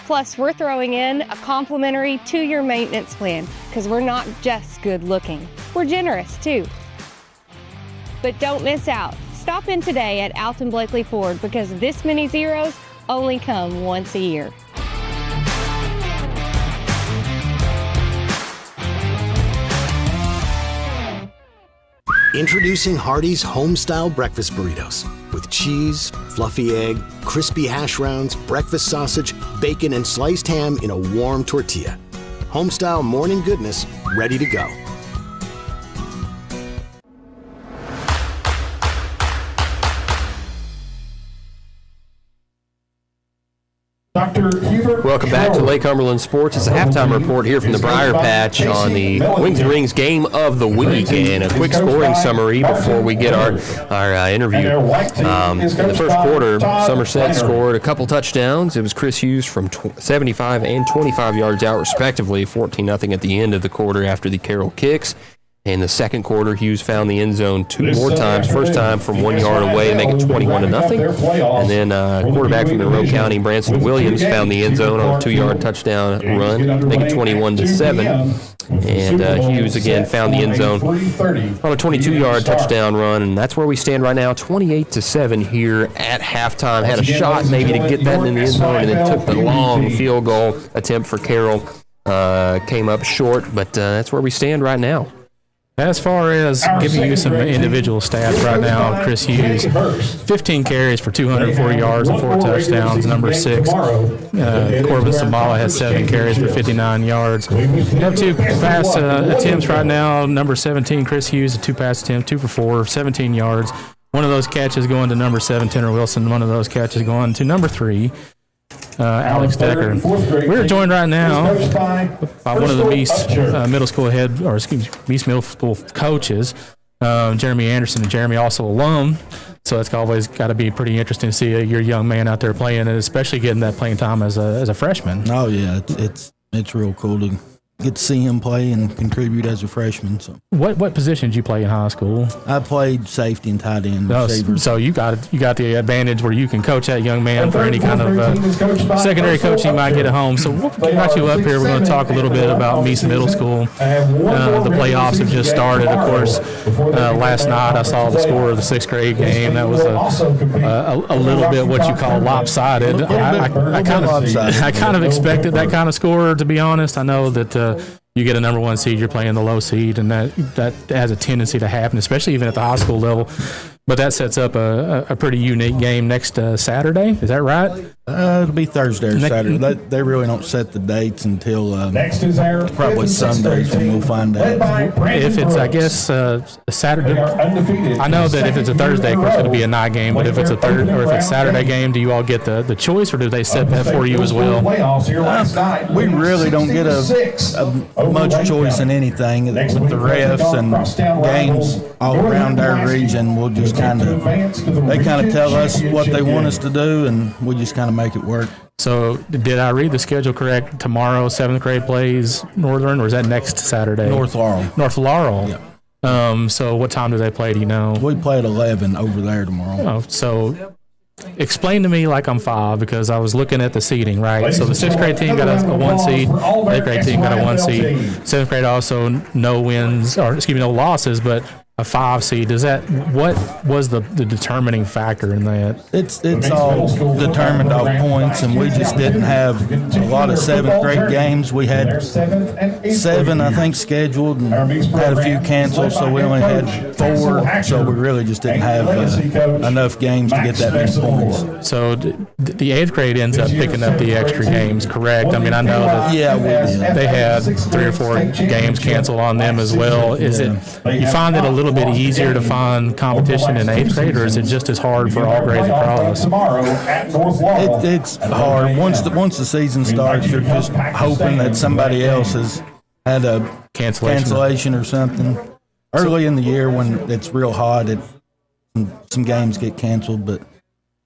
Plus, we're throwing in a complimentary 2-year maintenance plan because we're not just good looking. We're generous too. But don't miss out. Stop in today at Alton Blakely Ford because this many zeros only come once a year. Introducing Hardee's Homestyle Breakfast Burritos. With cheese, fluffy egg, crispy hash browns, breakfast sausage, bacon, and sliced ham in a warm tortilla. Homestyle morning goodness, ready to go. Welcome back to Lake Cumberland Sports. It's a halftime report here from the Briar Patch on the Wings and Rings game of the week, and a quick scoring summary before we get our interview. In the first quarter, Somerset scored a couple touchdowns. It was Chris Hughes from 75 and 25 yards out, respectively, 14-0 at the end of the quarter after the Carroll kicks. In the second quarter, Hughes found the end zone 2 more times, first time from 1 yard away to make it 21-0. And then quarterback from Monroe County, Branson Williams, found the end zone on a 2-yard touchdown run, make it 21-7. And Hughes again found the end zone on a 22-yard touchdown run, and that's where we stand right now, 28-7 here at halftime. Had a shot maybe to get that in the end zone, and then took the long field goal attempt for Carroll. Came up short, but that's where we stand right now. As far as giving you some individual stats right now, Chris Hughes, 15 carries for 240 yards and 4 touchdowns. Number 6, Corbin Samala has 7 carries for 59 yards. We have 2 pass attempts right now. Number 17, Chris Hughes, a 2 pass attempt, 2 for 4, 17 yards. One of those catches going to number 7, Tanner Wilson. One of those catches going to number 3, Alex Decker. We're joined right now by one of the Meese middle school Meese middle school coaches, Jeremy Anderson, and Jeremy also alum. So it's always got to be pretty interesting to see your young man out there playing, and especially getting that playing time as a freshman. Oh yeah, it's real cool to get to see him play and contribute as a freshman. So, what position did you play in high school? I played safety and tight end. So you got the advantage where you can coach that young man for any kind of secondary coaching you might get at home. So we'll got you up here. We're going to talk a little bit about Meese Middle School. The playoffs have just started. Of course, last night I saw the score of the 6th grade game. That was a little bit what you call lopsided. I kind of expected that kind of score, to be honest. I know that you get a number 1 seed, you're playing the low seed, and that has a tendency to happen, especially even at the high school level. But that sets up a pretty unique game next Saturday. Is that right? It'll be Thursday or Saturday. They really don't set the dates until probably Sundays, and we'll find out. If it's, I guess, Saturday, I know that if it's a Thursday, of course, it'll be a night game. But if it's if it's Saturday game, do you all get the choice, or do they set that for you as well? We really don't get a much choice in anything with the refs and games all around our region. We'll just they kind of tell us what they want us to do, and we just kind of make it work. So did I read the schedule correct? Tomorrow, 7th grade plays Northern, or is that next Saturday? North Laurel. North Laurel. Yep. So what time do they play? Do you know? We play at 11 over there tomorrow. Oh, so explain to me like I'm 5, because I was looking at the seeding, right? So the 6th grade team got a 1 seed, 8th grade team got a 1 seed, 7th grade also no losses, but a 5 seed. What was the determining factor in that? It's all determined off points, and we just didn't have a lot of 7th grade games. We had 7, I think, scheduled, and had a few canceled, so we only had 4. So we really just didn't have enough games to get that many points. So the 8th grade ends up picking up the extra games, correct? I mean, I know that they had 3 or 4 games canceled on them as well. Is it you find it a little bit easier to find competition in 8th grade, or is it just as hard for all grades across? It's hard. Once the season starts, you're just hoping that somebody else has had a cancellation or something. Early in the year when it's real hot, some games get canceled, but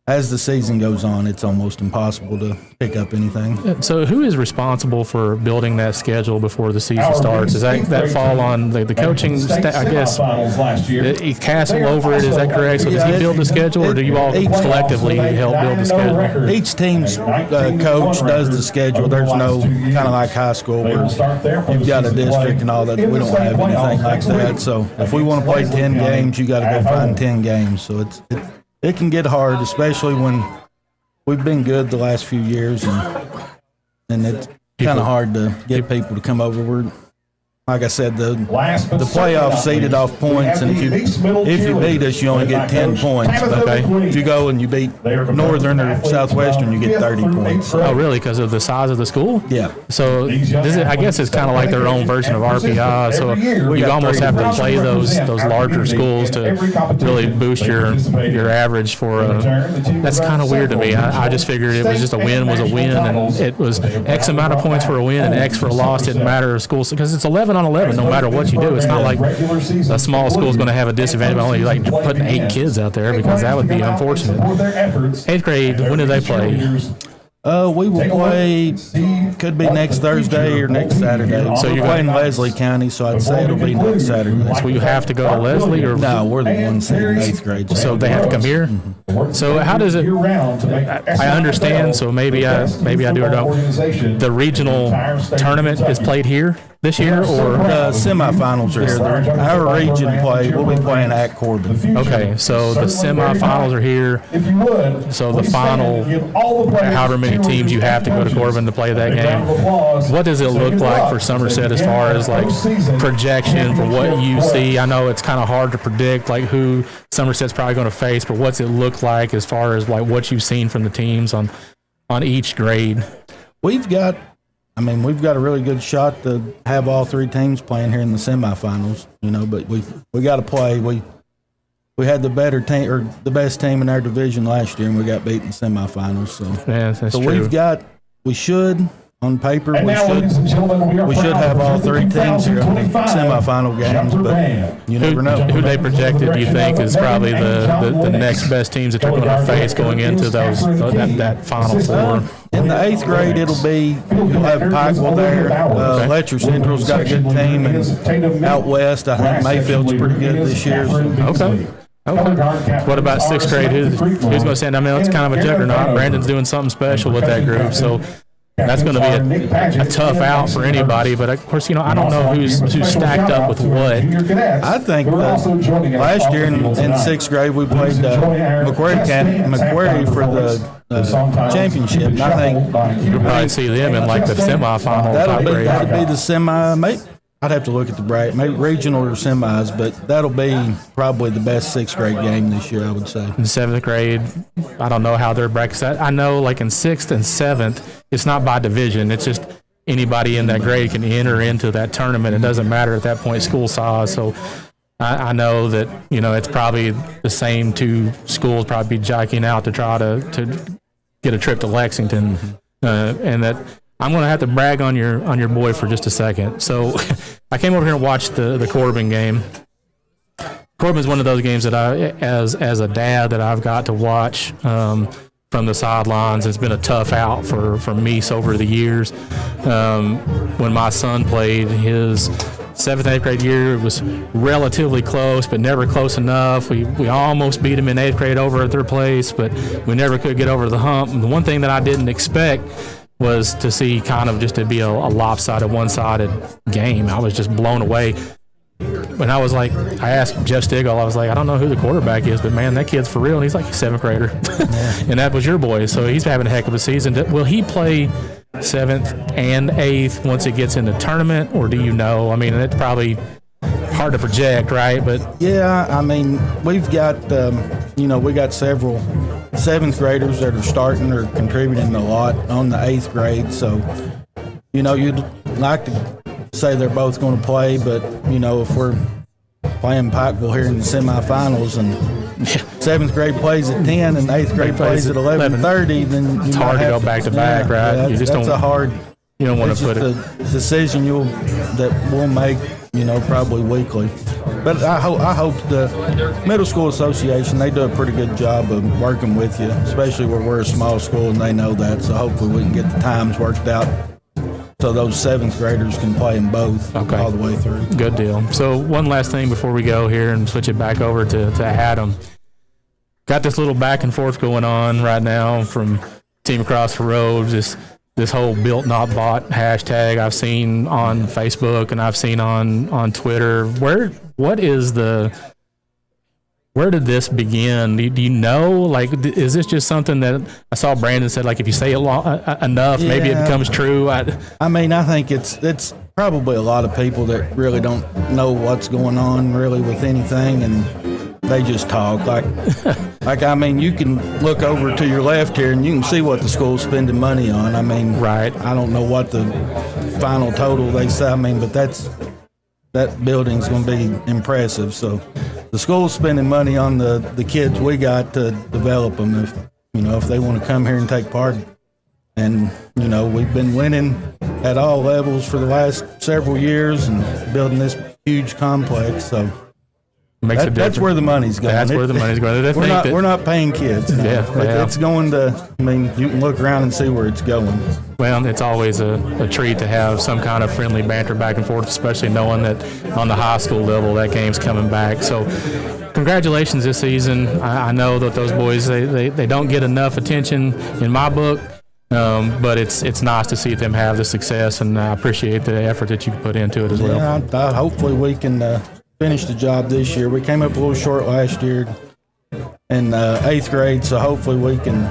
as the season goes on, it's almost impossible to pick up anything. So who is responsible for building that schedule before the season starts? Does that fall on the coaching staff? I guess Castle over it, is that correct? So does he build the schedule, or do you all collectively help build the schedule? Each team's coach does the schedule. There's no kind of like high school where you've got a district and all that. We don't have anything like that. So if we want to play 10 games, you got to go find 10 games. So it can get hard, especially when we've been good the last few years, and it's kind of hard to get people to come over. Like I said, the playoffs seeded off points, and if you beat us, you only get 10 points. But if you go and you beat Northern or Southwestern, you get 30 points. Oh, really? Because of the size of the school? Yeah. So I guess it's kind of like their own version of RPI. So you almost have to play those larger schools to really boost your average for. That's kind of weird to me. I just figured it was just a win was a win, and it was X amount of points for a win and X for a loss. Didn't matter of schools because it's 11 on 11 no matter what you do. It's not like a small school is going to have a disadvantage by only like putting 8 kids out there, because that would be unfortunate. 8th grade, when do they play? We will play, could be next Thursday or next Saturday. So you're playing Leslie County, so I'd say it'll be next Saturday. So you have to go to Leslie? Or no, we're the one seed in 8th grade. So they have to come here? Mm-hmm. So how does it, I understand, so maybe I do or don't. The regional tournament is played here this year, or? The semifinals are here. Our region we'll be playing at Corbin. Okay, so the semifinals are here. So the final, however many teams you have to go to Corbin to play that game. What does it look like for Somerset as far as like projection for what you see? I know it's kind of hard to predict like who Somerset's probably going to face, but what's it look like as far as like what you've seen from the teams on each grade? We've got a really good shot to have all 3 teams playing here in the semifinals, but we got to play. We had the better team or the best team in our division last year, and we got beat in the semifinals. So yeah, that's true. We should, on paper, we should have all 3 teams here in the semifinal games, but you never know. Who they projected, do you think, is probably the next best teams that you're going to face going into that Final Four? In the 8th grade, you'll have Pikeville there. Letcher Central's got a good team, and out west, I think Mayfield's pretty good this year. Okay. What about 6th grade? Who's going to stand? I mean, it's kind of a juggernaut. Brandon's doing something special with that group, so that's going to be a tough out for anybody. But of course, I don't know who's stacked up with what. I think last year in 6th grade we played Macquarie for the championship. And I think you'll probably see them in like the semifinal. That'll be the semi. I'd have to look at the bracket, maybe regional or semis, but that'll be probably the best 6th grade game this year, I would say. In 7th grade, I don't know how their brackets. I know like in 6th and 7th, it's not by division. It's just anybody in that grade can enter into that tournament. It doesn't matter at that point school size. So I know that, it's probably the same 2 schools probably be jockeying out to try to get a trip to Lexington. And that I'm going to have to brag on your boy for just a second. So I came over here and watched the Corbin game. Corbin's one of those games that as a dad, that I've got to watch from the sidelines. It's been a tough out for me over the years. When my son played his 7th, 8th grade year, it was relatively close, but never close enough. We almost beat him in 8th grade over at their place, but we never could get over the hump. And the one thing that I didn't expect was to see kind of just to be a lopsided, one-sided game. I was just blown away. When I asked Jeff Stigall, I was like, I don't know who the quarterback is, but man, that kid's for real. And he's like a 7th grader. And that was your boy. So he's having a heck of a season. Will he play 7th and 8th once it gets in the tournament, or do you know? I mean, it's probably hard to project, right? But yeah, I mean, we've got, we got several 7th graders that are starting or contributing a lot on the 8th grade. So, you'd like to say they're both going to play, but, if we're playing Pikeville here in the semifinals and 7th grade plays at 10 and 8th grade plays at 11:30, then it's hard to go back to back, right? Yeah, that's a hard. You don't want to put it. The decision that we'll make, probably weekly. But I hope the Middle School Association, they do a pretty good job of working with you, especially where we're a small school and they know that. So hopefully we can get the times worked out so those 7th graders can play in both all the way through. Good deal. So one last thing before we go here and switch it back over to Adam. Got this little back and forth going on right now from team across the road, this whole built not bought hashtag I've seen on Facebook and I've seen on Twitter. Where did this begin? Do you know? Like, is this just something that I saw Brandon said, like, if you say it enough, maybe it becomes true? I think it's probably a lot of people that really don't know what's going on really with anything, and they just talk. You can look over to your left here and you can see what the school's spending money on. Right. I don't know what the final total they say, but that building's going to be impressive. So the school's spending money on the kids we got to develop them if they want to come here and take part. And, we've been winning at all levels for the last several years and building this huge complex. So that's where the money's going. That's where the money's going. We're not paying kids. No. It's going to, you can look around and see where it's going. Well, it's always a treat to have some kind of friendly banter back and forth, especially knowing that on the high school level that game's coming back. So congratulations this season. I know that those boys, they don't get enough attention in my book, but it's nice to see them have the success, and I appreciate the effort that you put into it as well. Yeah, hopefully we can finish the job this year. We came up a little short last year in 8th grade, so hopefully we can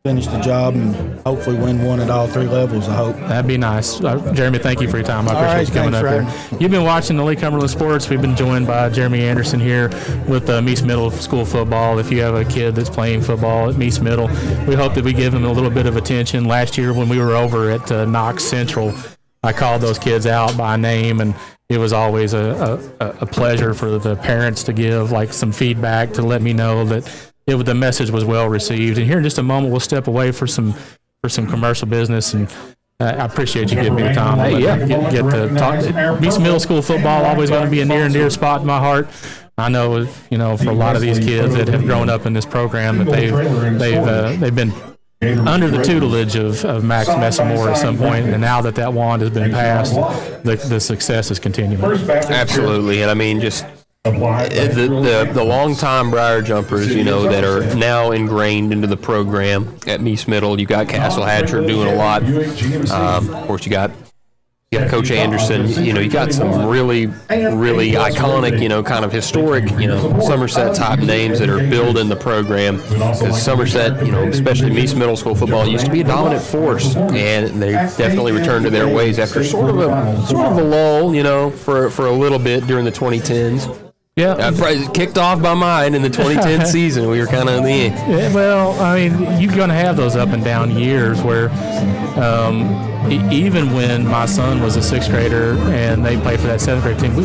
finish the job and hopefully win one at all 3 levels, I hope. That'd be nice. Jeremy, thank you for your time. I appreciate you coming up here. You've been watching the Lee Cumberland Sports. We've been joined by Jeremy Anderson here with Meese Middle School football. If you have a kid that's playing football at Meese Middle, we hope that we give them a little bit of attention. Last year when we were over at Knox Central, I called those kids out by name, and it was always a pleasure for the parents to give some feedback to let me know that the message was well received. And here in just a moment, we'll step away for some commercial business, and I appreciate you giving me the time. Get to talk. Meese Middle School football always going to be a near and dear spot in my heart. I know, for a lot of these kids that have grown up in this program, that they've been under the tutelage of Max Messamore at some point, and now that wand has been passed, the success is continuing. Absolutely, and just the long-time Briar jumpers, that are now ingrained into the program at Meese Middle. You got Castle Hatcher doing a lot. Of course, you got Coach Anderson. You got some really, really iconic, kind of historic, Somerset type names that are building the program. Because Somerset, especially Meese Middle School football, used to be a dominant force, and they definitely returned to their ways after sort of a lull, for a little bit during the 2010s. Yeah, kicked off by mine in the 2010 season. We were kind of in the end. Yeah, well, you're going to have those up and down years where even when my son was a 6th grader and they played for that 7th grade team,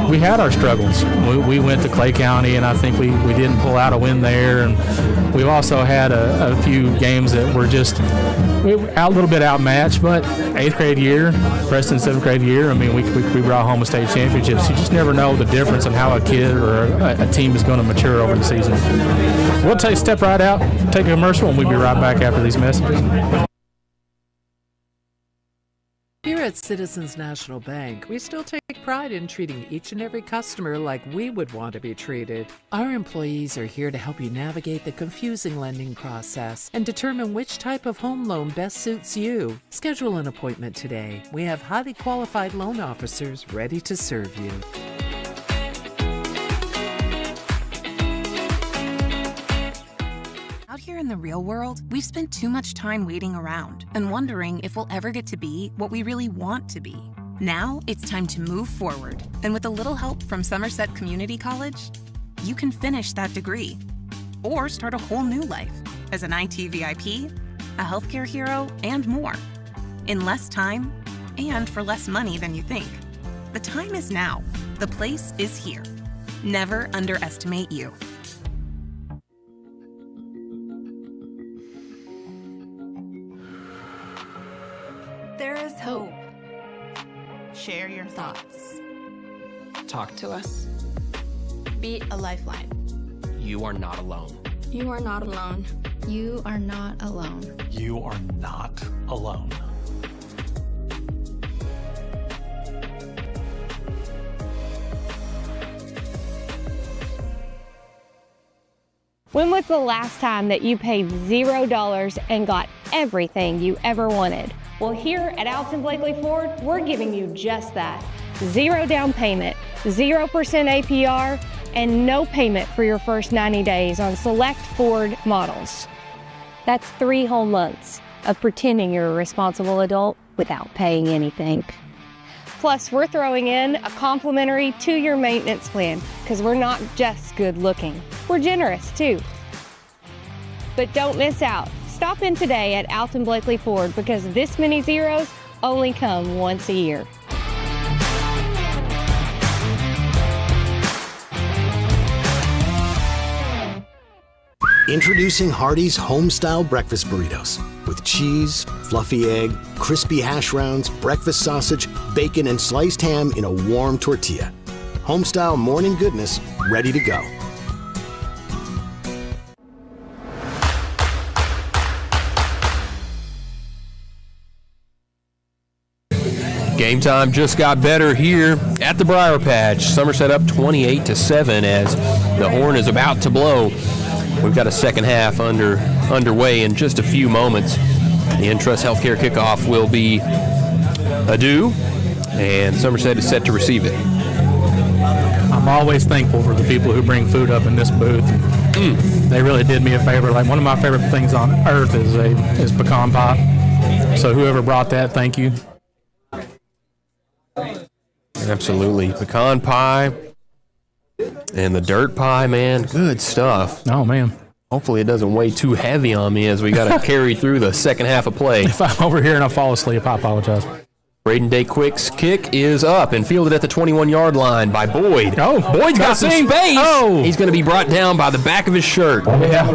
we had our struggles. We went to Clay County, and I think we didn't pull out a win there. And we've also had a few games that were just a little bit outmatched. But 8th grade year, Preston 7th grade year, we brought home a state championships. You just never know the difference in how a kid or a team is going to mature over the season. We'll step right out, take a commercial, and we'll be right back after these messages. Here at Citizens National Bank, we still take pride in treating each and every customer like we would want to be treated. Our employees are here to help you navigate the confusing lending process and determine which type of home loan best suits you. Schedule an appointment today. We have highly qualified loan officers ready to serve you. Out here in the real world, we've spent too much time waiting around and wondering if we'll ever get to be what we really want to be. Now it's time to move forward, and with a little help from Somerset Community College, you can finish that degree or start a whole new life as an IT VIP, a healthcare hero, and more in less time and for less money than you think. The time is now. The place is here. Never underestimate you. There is hope. Share your thoughts. Talk to us. Be a lifeline. You are not alone. You are not alone. You are not alone. You are not alone. When was the last time that you paid $0 and got everything you ever wanted? Well, here at Alton Blakely Ford, we're giving you just that. 0 down payment, 0% APR, and no payment for your first 90 days on select Ford models. That's 3 whole months of pretending you're a responsible adult without paying anything. Plus, we're throwing in a complimentary 2-year maintenance plan because we're not just good looking. We're generous too. But don't miss out. Stop in today at Alton Blakely Ford because this many zeros only come once a year. Introducing Hardee's Homestyle Breakfast Burritos with cheese, fluffy egg, crispy hash browns, breakfast sausage, bacon, and sliced ham in a warm tortilla. Homestyle morning goodness ready to go. Game time just got better here at the Briar Patch. Somerset up 28-7 as the horn is about to blow. We've got a second half underway in just a few moments. The Entrust Healthcare kickoff will be due, and Somerset is set to receive it. I'm always thankful for the people who bring food up in this booth. They really did me a favor. Like, one of my favorite things on earth is pecan pie. So whoever brought that, thank you. Absolutely. Pecan pie and the dirt pie, man, good stuff. Oh, man. Hopefully it doesn't weigh too heavy on me as we got to carry through the second half of play. If I'm over here and I fall asleep, I apologize. Braden Day-Quick's kick is up and fielded at the 21-yard line by Boyd. Oh, Boyd's got some space. Oh. He's going to be brought down by the back of his shirt. Yeah.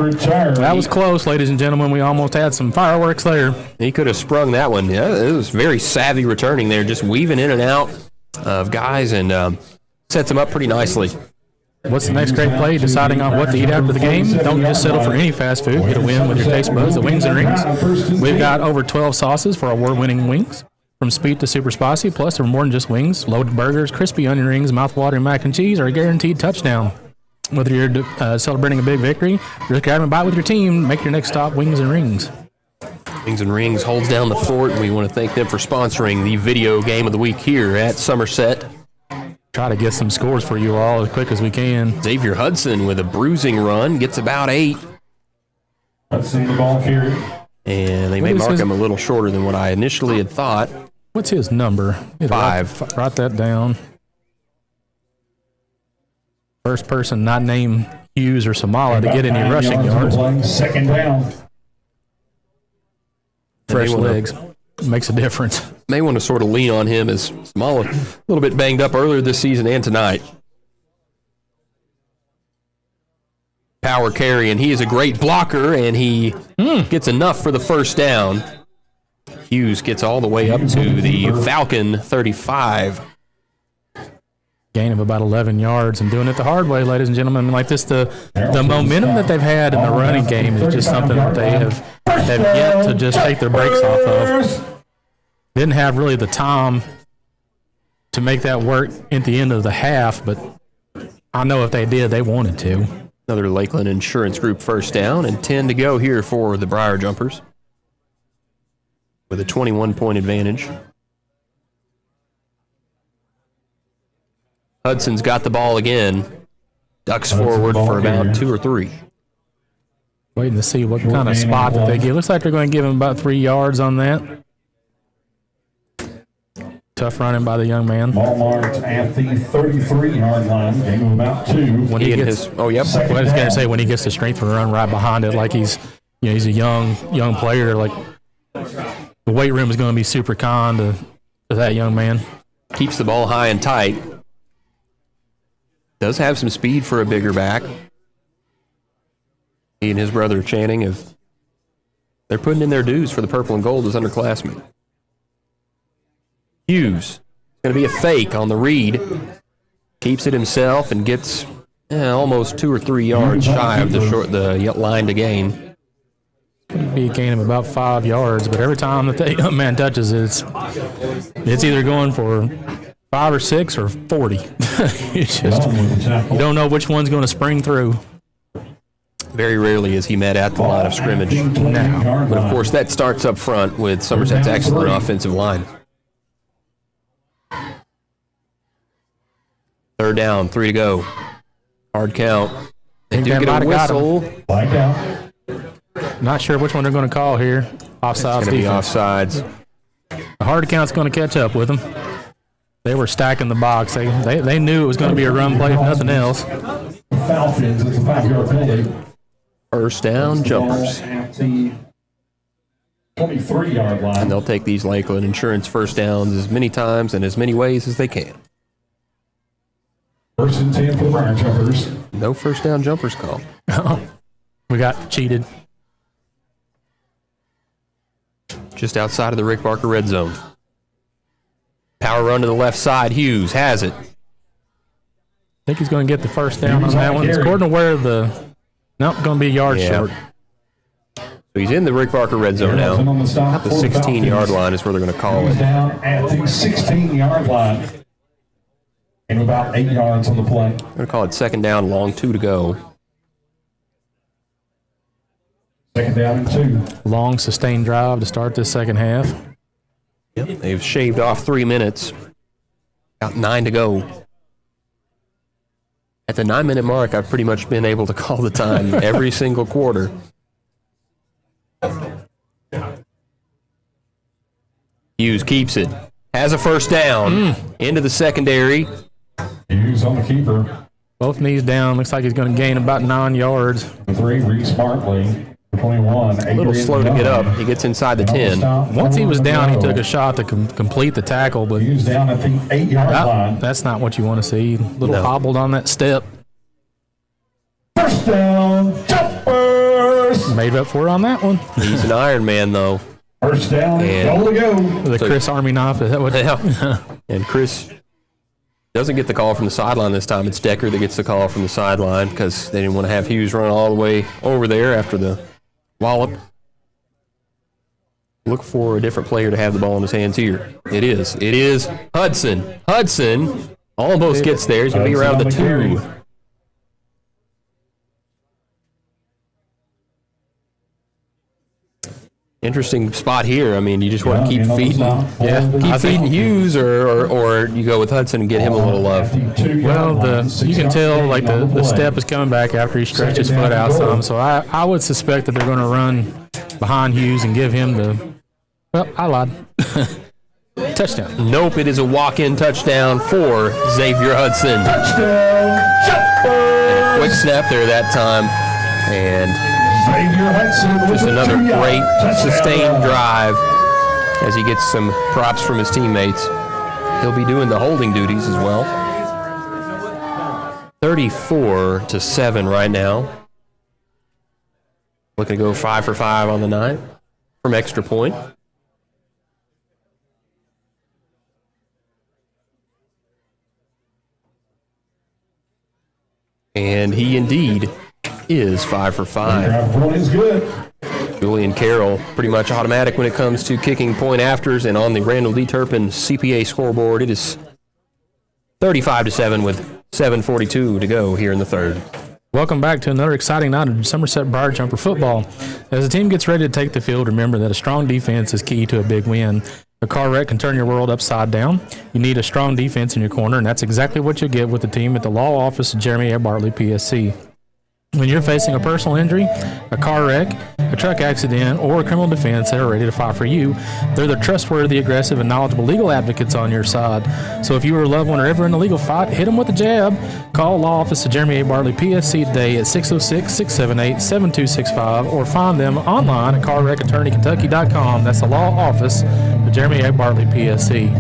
That was close, ladies and gentlemen. We almost had some fireworks there. He could have sprung that one. Yeah, it was very savvy returning there, just weaving in and out of guys and sets him up pretty nicely. What's the next great play? Deciding on what to eat after the game. Don't just settle for any fast food. Get a win with your taste buds at Wings and Rings. We've got over 12 sauces for award-winning wings. From speed to super spicy, plus they're more than just wings. Loaded burgers, crispy onion rings, mouth-watering mac and cheese are a guaranteed touchdown. Whether you're celebrating a big victory, or just grabbing a bite with your team, make your next stop Wings and Rings. Wings and Rings holds down the fort, and we want to thank them for sponsoring the video game of the week here at Somerset. Try to get some scores for you all as quick as we can. Xavier Hudson with a bruising run gets about 8. Hudson the ball carrier. And they may mark him a little shorter than what I initially had thought. What's his number? 5. Write that down. First person not named Hughes or Samala to get any rushing yards. Second down. Fresh legs. Makes a difference. May want to sort of lean on him as Samala a little bit banged up earlier this season and tonight. Power carry, and he is a great blocker, and he gets enough for the first down. Hughes gets all the way up to the Falcon 35. Gain of about 11 yards and doing it the hard way, ladies and gentlemen. I mean, like this, the momentum that they've had in the running game is just something that they have yet to just take their brakes off of. Didn't have really the time to make that work at the end of the half, but I know if they did, they wanted to. Another Lakeland Insurance Group first down and 10 to go here for the Briar Jumpers with a 21-point advantage. Hudson's got the ball again. Ducks forward for about 2 or 3. Waiting to see what kind of spot that they give. Looks like they're going to give him about 3 yards on that. Tough running by the young man. Ball marked at the 33-yard line. Gain of about 2. When he gets, I was going to say, when he gets the strength to run right behind it, like he's a young player. Like the weight room is going to be super kind to that young man. Keeps the ball high and tight. Does have some speed for a bigger back. He and his brother Channing they're putting in their dues for the purple and gold as underclassmen. Hughes going to be a fake on the read. Keeps it himself and gets almost 2 or 3 yards shy of the line to gain. It'd be a gain of about 5 yards, but every time that the young man touches it, it's either going for 5 or 6 or 40. You don't know which one's going to spring through. Very rarely is he met at the line of scrimmage. No. But of course, that starts up front with Somerset's excellent offensive line. 3rd down, 3 to go. Hard count. They do get a whistle. Not sure which one they're going to call here. Offsides. It's going to be offsides. The hard count's going to catch up with them. They were stacking the box. They knew it was going to be a run play, if nothing else. Falcons, it's a 5-yard penalty. 1st down jumpers. At the 23-yard line. And they'll take these Lakeland Insurance 1st downs as many times and as many ways as they can. 1st and 10 for the Briar Jumpers. No 1st down jumpers call. We got cheated. Just outside of the Rick Barker red zone. Power run to the left side. Hughes has it. I think he's going to get the 1st down on that one. According to where nope, going to be a yard short. So he's in the Rick Barker red zone now. At the 16-yard line is where they're going to call it. Down at the 16-yard line. And about 8 yards on the play. I'm going to call it 2nd down, long 2 to go. 2nd down and 2. Long sustained drive to start this second half. Yep, they've shaved off 3 minutes. Got 9 to go. At the 9-minute mark, I've pretty much been able to call the time every single quarter. Hughes keeps it. Has a 1st down. Into the secondary. Hughes on the keeper. Both knees down. Looks like he's going to gain about 9 yards. 3, Reese Bartley. 21. A little slow to get up. He gets inside the 10. Once he was down, he took a shot to complete the tackle, but he was down at the 8-yard line. That's not what you want to see. A little hobbled on that step. 1st down, jumpers. Made up for it on that one. He's an Iron Man, though. 1st down, goal to go. The Chris Army knife. Is that what? Yeah. And Chris doesn't get the call from the sideline this time. It's Decker that gets the call from the sideline because they didn't want to have Hughes run all the way over there after the wallop. Look for a different player to have the ball in his hands here. It is Hudson. Hudson almost gets there. He's going to be around the 2. Interesting spot here. I mean, you just want to keep feeding. Keep feeding Hughes, or you go with Hudson and get him a little love. Well, you can tell like the step is coming back after he stretched his foot out some. So I would suspect that they're going to run behind Hughes and give him the. Well, I lied. Touchdown. Nope, it is a walk-in touchdown for Xavier Hudson. Touchdown. And a quick snap there that time, and just another great sustained drive as he gets some props from his teammates. He'll be doing the holding duties as well. 34-7 right now. Looking to go 5 for 5 on the night from extra point. And he indeed is 5 for 5. Point is good. Julian Carroll, pretty much automatic when it comes to kicking point afters, and on the Randall D. Turpin CPA scoreboard, it is 35-7 with 7:42 to go here in the 3rd. Welcome back to another exciting night of Somerset Briar Jumper football. As the team gets ready to take the field, remember that a strong defense is key to a big win. A car wreck can turn your world upside down. You need a strong defense in your corner, and that's exactly what you'll get with the team at the law office of Jeremy A. Bartley, PSC. When you're facing a personal injury, a car wreck, a truck accident, or a criminal defense that are ready to fight for you, they're the trustworthy, aggressive, and knowledgeable legal advocates on your side. So if you or a loved one are ever in a legal fight, hit them with a jab. Call law office of Jeremy A. Bartley, PSC today at 606-678-7265, or find them online at carwreckattorneykentucky.com. That's the law office of Jeremy A. Bartley, PSC.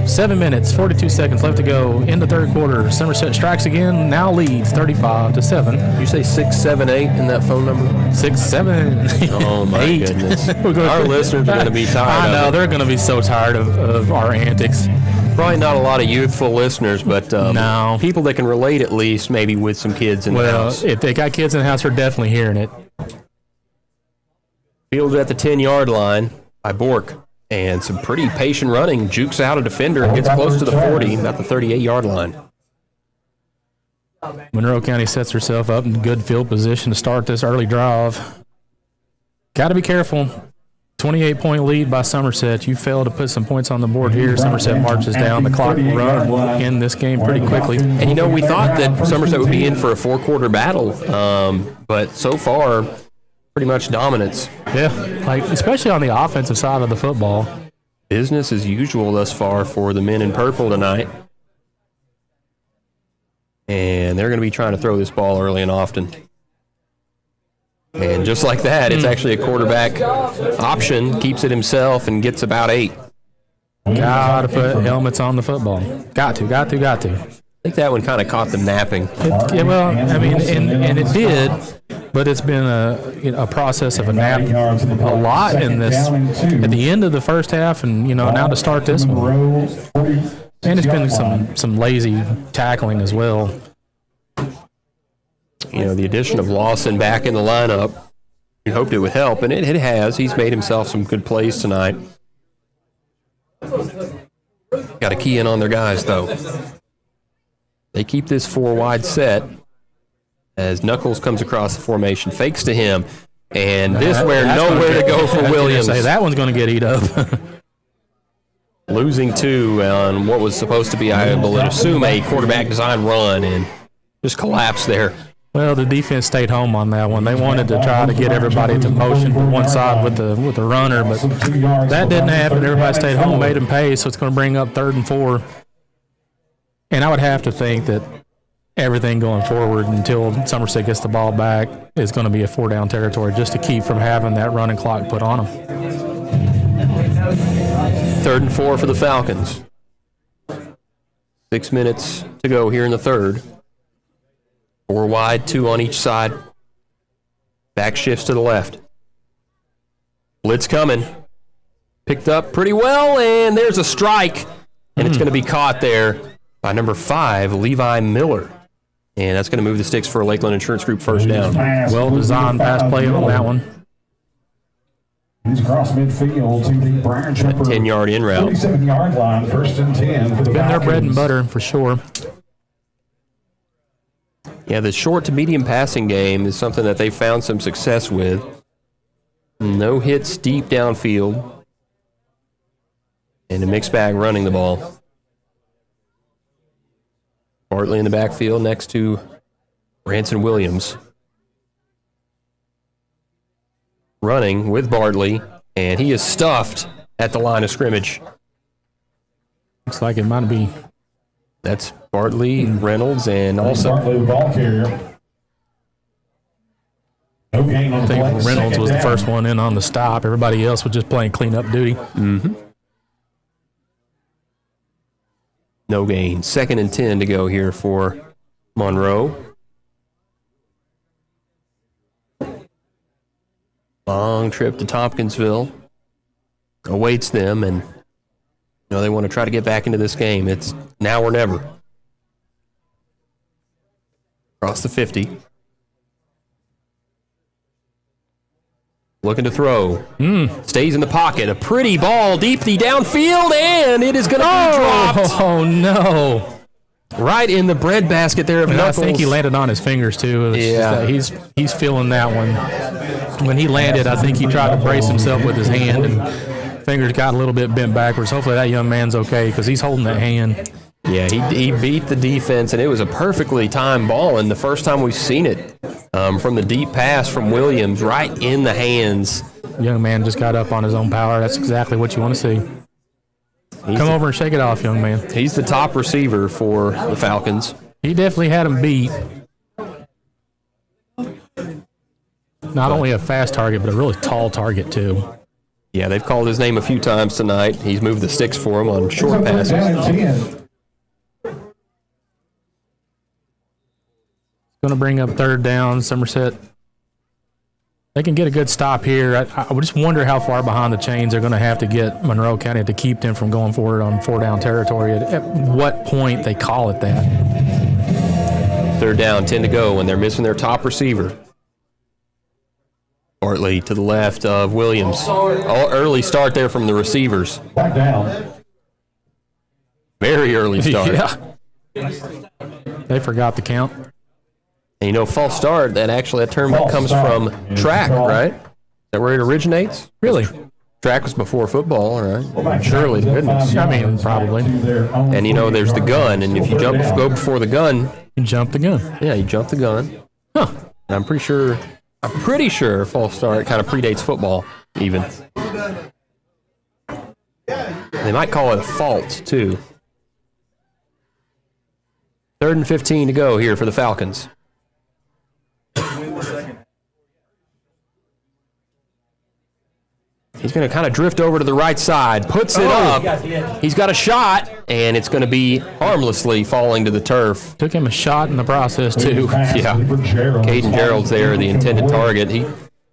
7 minutes, 42 seconds left to go in the 3rd quarter. Somerset strikes again, now leads 35-7. You say 678 in that phone number? 67. Oh my 8. goodness. Our listeners are going to be tired. I know, of it. they're going to be so tired of our antics. Probably not a lot of youthful listeners, but No. people that can relate at least, maybe with some kids in the house. If they got kids in the house, they're definitely hearing it. Fielded at the 10-yard line by Bork. And some pretty patient running. Jukes out a defender and gets close to the 40, about the 38-yard line. Monroe County sets herself up in good field position to start this early drive. Got to be careful. 28-point lead by Somerset. You fail to put some points on the board here. Somerset marches down. The clock will run. We'll end this game pretty quickly. And, you know, we thought that Somerset would be in for a 4-quarter battle, but so far, pretty much dominance. Yeah, like especially on the offensive side of the football. Business as usual thus far for the men in purple tonight. And they're going to be trying to throw this ball early and often. And just like that, it's actually a quarterback option, keeps it himself, and gets about 8. Got to put helmets on the football. Got to. I think that one kind of caught them napping. And it did, but it's been a process of a nap a lot in this at the end of the first half, and now to start this one. And it's been some lazy tackling as well. The addition of Lawson back in the lineup, we hoped it would help, and it has. He's made himself some good plays tonight. Got to key in on their guys, though. They keep this 4-wide set as Knuckles comes across the formation, fakes to him, and nowhere to go for Williams. That one's going to get eat up. Losing 2 on what was supposed to be, I will assume, a quarterback design run, and just collapsed there. Well, the defense stayed home on that one. They wanted to try to get everybody to motion for one side with the runner, but that didn't happen. Everybody stayed home, made them pay, so it's going to bring up 3rd and 4. And I would have to think that everything going forward until Somerset gets the ball back is going to be a 4-down territory just to keep from having that running clock put on them. 3rd and 4 for the Falcons. 6 minutes to go here in the third. 4 wide, 2 on each side. Back shifts to the left. Blitz coming. Picked up pretty well, and there's a strike. And it's going to be caught there by number 5, Levi Miller. And that's going to move the sticks for a Lakeland Insurance Group first down. Well-designed pass play on that one. He's across midfield to the Brian Tripper 10-yard in route. 37-yard line, 1st and 10 for the Been their Falcons. bread and butter for sure. Yeah, the short to medium passing game is something that they found some success with. No hits deep downfield. And a mixed bag running the ball. Bartley in the backfield next to Branson Williams. Running with Bartley, and he is stuffed at the line of scrimmage. Looks like it might be. That's Bartley, Reynolds, and also Bartley, the ball carrier. No gain on I the think play. Reynolds was the 2nd first one in on the stop. Everybody else was just playing cleanup duty. Mm-hmm. No gain. 2nd and 10 to go here for Monroe. Long trip to Tompkinsville awaits them, and they want to try to get back into this game. It's now or never. Across the 50. Looking to throw. Stays in the pocket. A pretty ball deep the downfield, and it is going to be dropped. Oh, no. Right in the breadbasket there of And I Knuckles. think he landed on his fingers, too. He's feeling that one. When he landed, I think he tried to brace himself with his hand, and fingers got a little bit bent backwards. Hopefully that young man's okay because he's holding that hand. Yeah, he beat the defense, and it was a perfectly timed ball, and the first time we've seen it from the deep pass from Williams right in the hands. Young man just got up on his own power. That's exactly what you want to see. Come over and shake it off, young man. He's the top receiver for the Falcons. He definitely had him beat. Not only a fast target, but a really tall target, too. Yeah, they've called his name a few times tonight. He's moved the sticks for him on short passes. Going to bring up 3rd down. Somerset They can get a good stop here. I would just wonder how far behind the chains they're going to have to get Monroe County to keep them from going forward on 4-down territory. At what point they call it that. 3rd down, 10 to go, when they're missing their top receiver. Bartley to the left of Williams. Early start there from the receivers. Back down. Very early start. Yeah. They forgot the count. And false start, that term comes from track, right? Is that where it originates? Really? Track was before football, right? Surely, goodness. I mean, probably. And there's the gun, and if you go before the gun, you jump the gun. Yeah, you jump the gun. Huh. And I'm pretty sure false start kind of predates football, even. They might call it a fault, too. 3rd and 15 to go here for the Falcons. He's going to kind of drift over to the right side, puts it up. He's got a shot, and it's going to be harmlessly falling to the turf. Took him a shot in the process, too. Yeah. Caden Gerald's there, the intended target.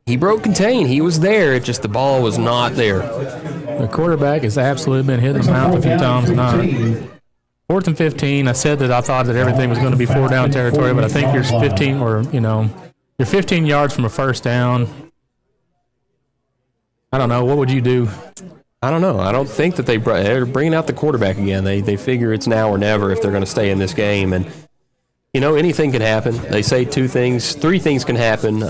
He broke contain. He was there. It's just the ball was not there. The quarterback has absolutely been hit in the mouth a few times tonight. 4th and 15. I said that I thought that everything was going to be 4-down territory, but I think you're 15 you're 15 yards from a 1st down. I don't know. What would you do? I don't know. I don't think that they're bringing out the quarterback again. They figure it's now or never if they're going to stay in this game. And, anything can happen. They say 3 things can happen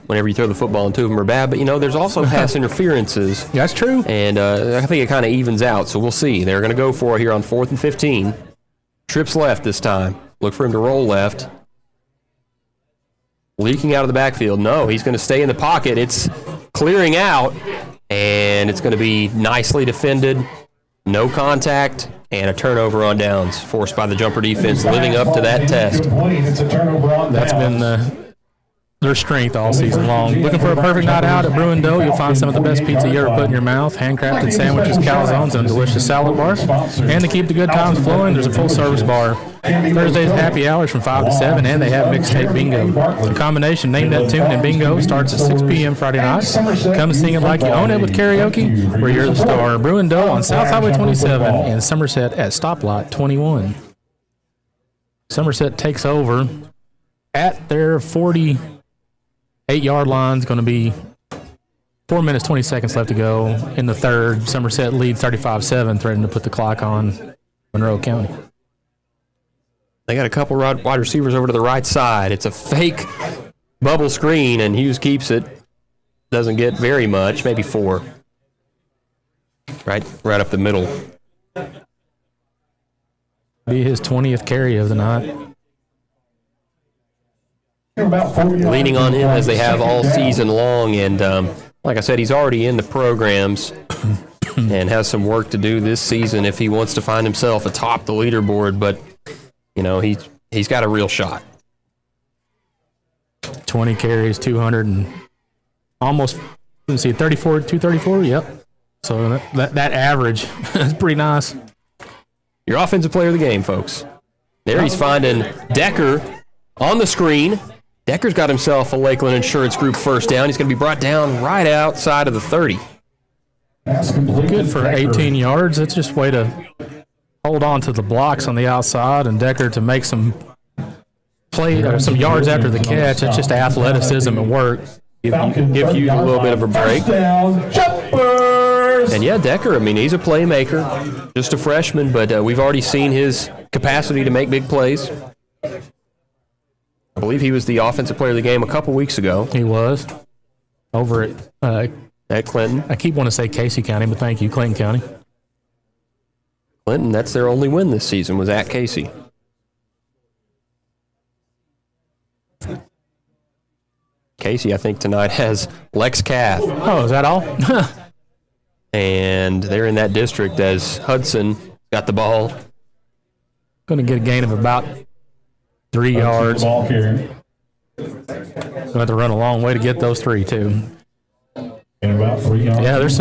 whenever you throw the football and 2 of them are bad. But, there's also pass interferences. Yeah, that's true. And I think it kind of evens out. So we'll see. They're going to go for it here on 4th and 15. Trips left this time. Look for him to roll left. Leaking out of the backfield. No, he's going to stay in the pocket. It's clearing out, and it's going to be nicely defended. No contact, and a turnover on downs forced by the jumper defense, living up to that test. That's been their strength all season long. Looking for a perfect night out at Bruin Dough, you'll find some of the best pizza you ever put in your mouth. Handcrafted sandwiches, calzones, and a delicious salad bar. And to keep the good times flowing, there's a full-service bar. Thursdays happy hours from 5 to 7, and they have mixtape bingo. The combination Name That Tune and Bingo starts at 6 p.m. Friday night. Come sing it like you own it with karaoke, where you're the star. Bruin Dough on South Highway 27 and Somerset at Stoplight 21. Somerset takes over at their 48-yard line. Is going to be 4 minutes, 20 seconds left to go in the third. Somerset leads 35-7, threatening to put the clock on Monroe County. They got a couple wide receivers over to the right side. It's a fake bubble screen, and Hughes keeps it. Doesn't get very much, maybe 4. Right up the middle. Be his 20th carry of the night. Leaning on him as they have all season long, and like I said, he's already in the programs and has some work to do this season if he wants to find himself atop the leaderboard, but he's got a real shot. 20 carries, 200 and almost, 234, yep. So that average is pretty nice. Your offensive player of the game, folks. There he's finding Decker on the screen. Decker's got himself a Lakeland Insurance Group 1st down. He's going to be brought down right outside of the 30. That's good for 18 yards. That's just a way to hold on to the blocks on the outside, and Decker to make some some yards after the catch. It's just athleticism and work. Give you a little bit of a break. And yeah, Decker, he's a playmaker, just a freshman, but we've already seen his capacity to make big plays. I believe he was the offensive player of the game a couple weeks ago. He was over at Clinton. I keep wanting to say Casey County, but thank you, Clinton County. Clinton, that's their only win this season, was at Casey. Casey, I think, tonight has Lex Cath. Oh, is that all? And they're in that district as Hudson got the ball. Going to get a gain of about 3 yards. Going to have to run a long way to get those 3, too. About 3 yards. Yeah, there's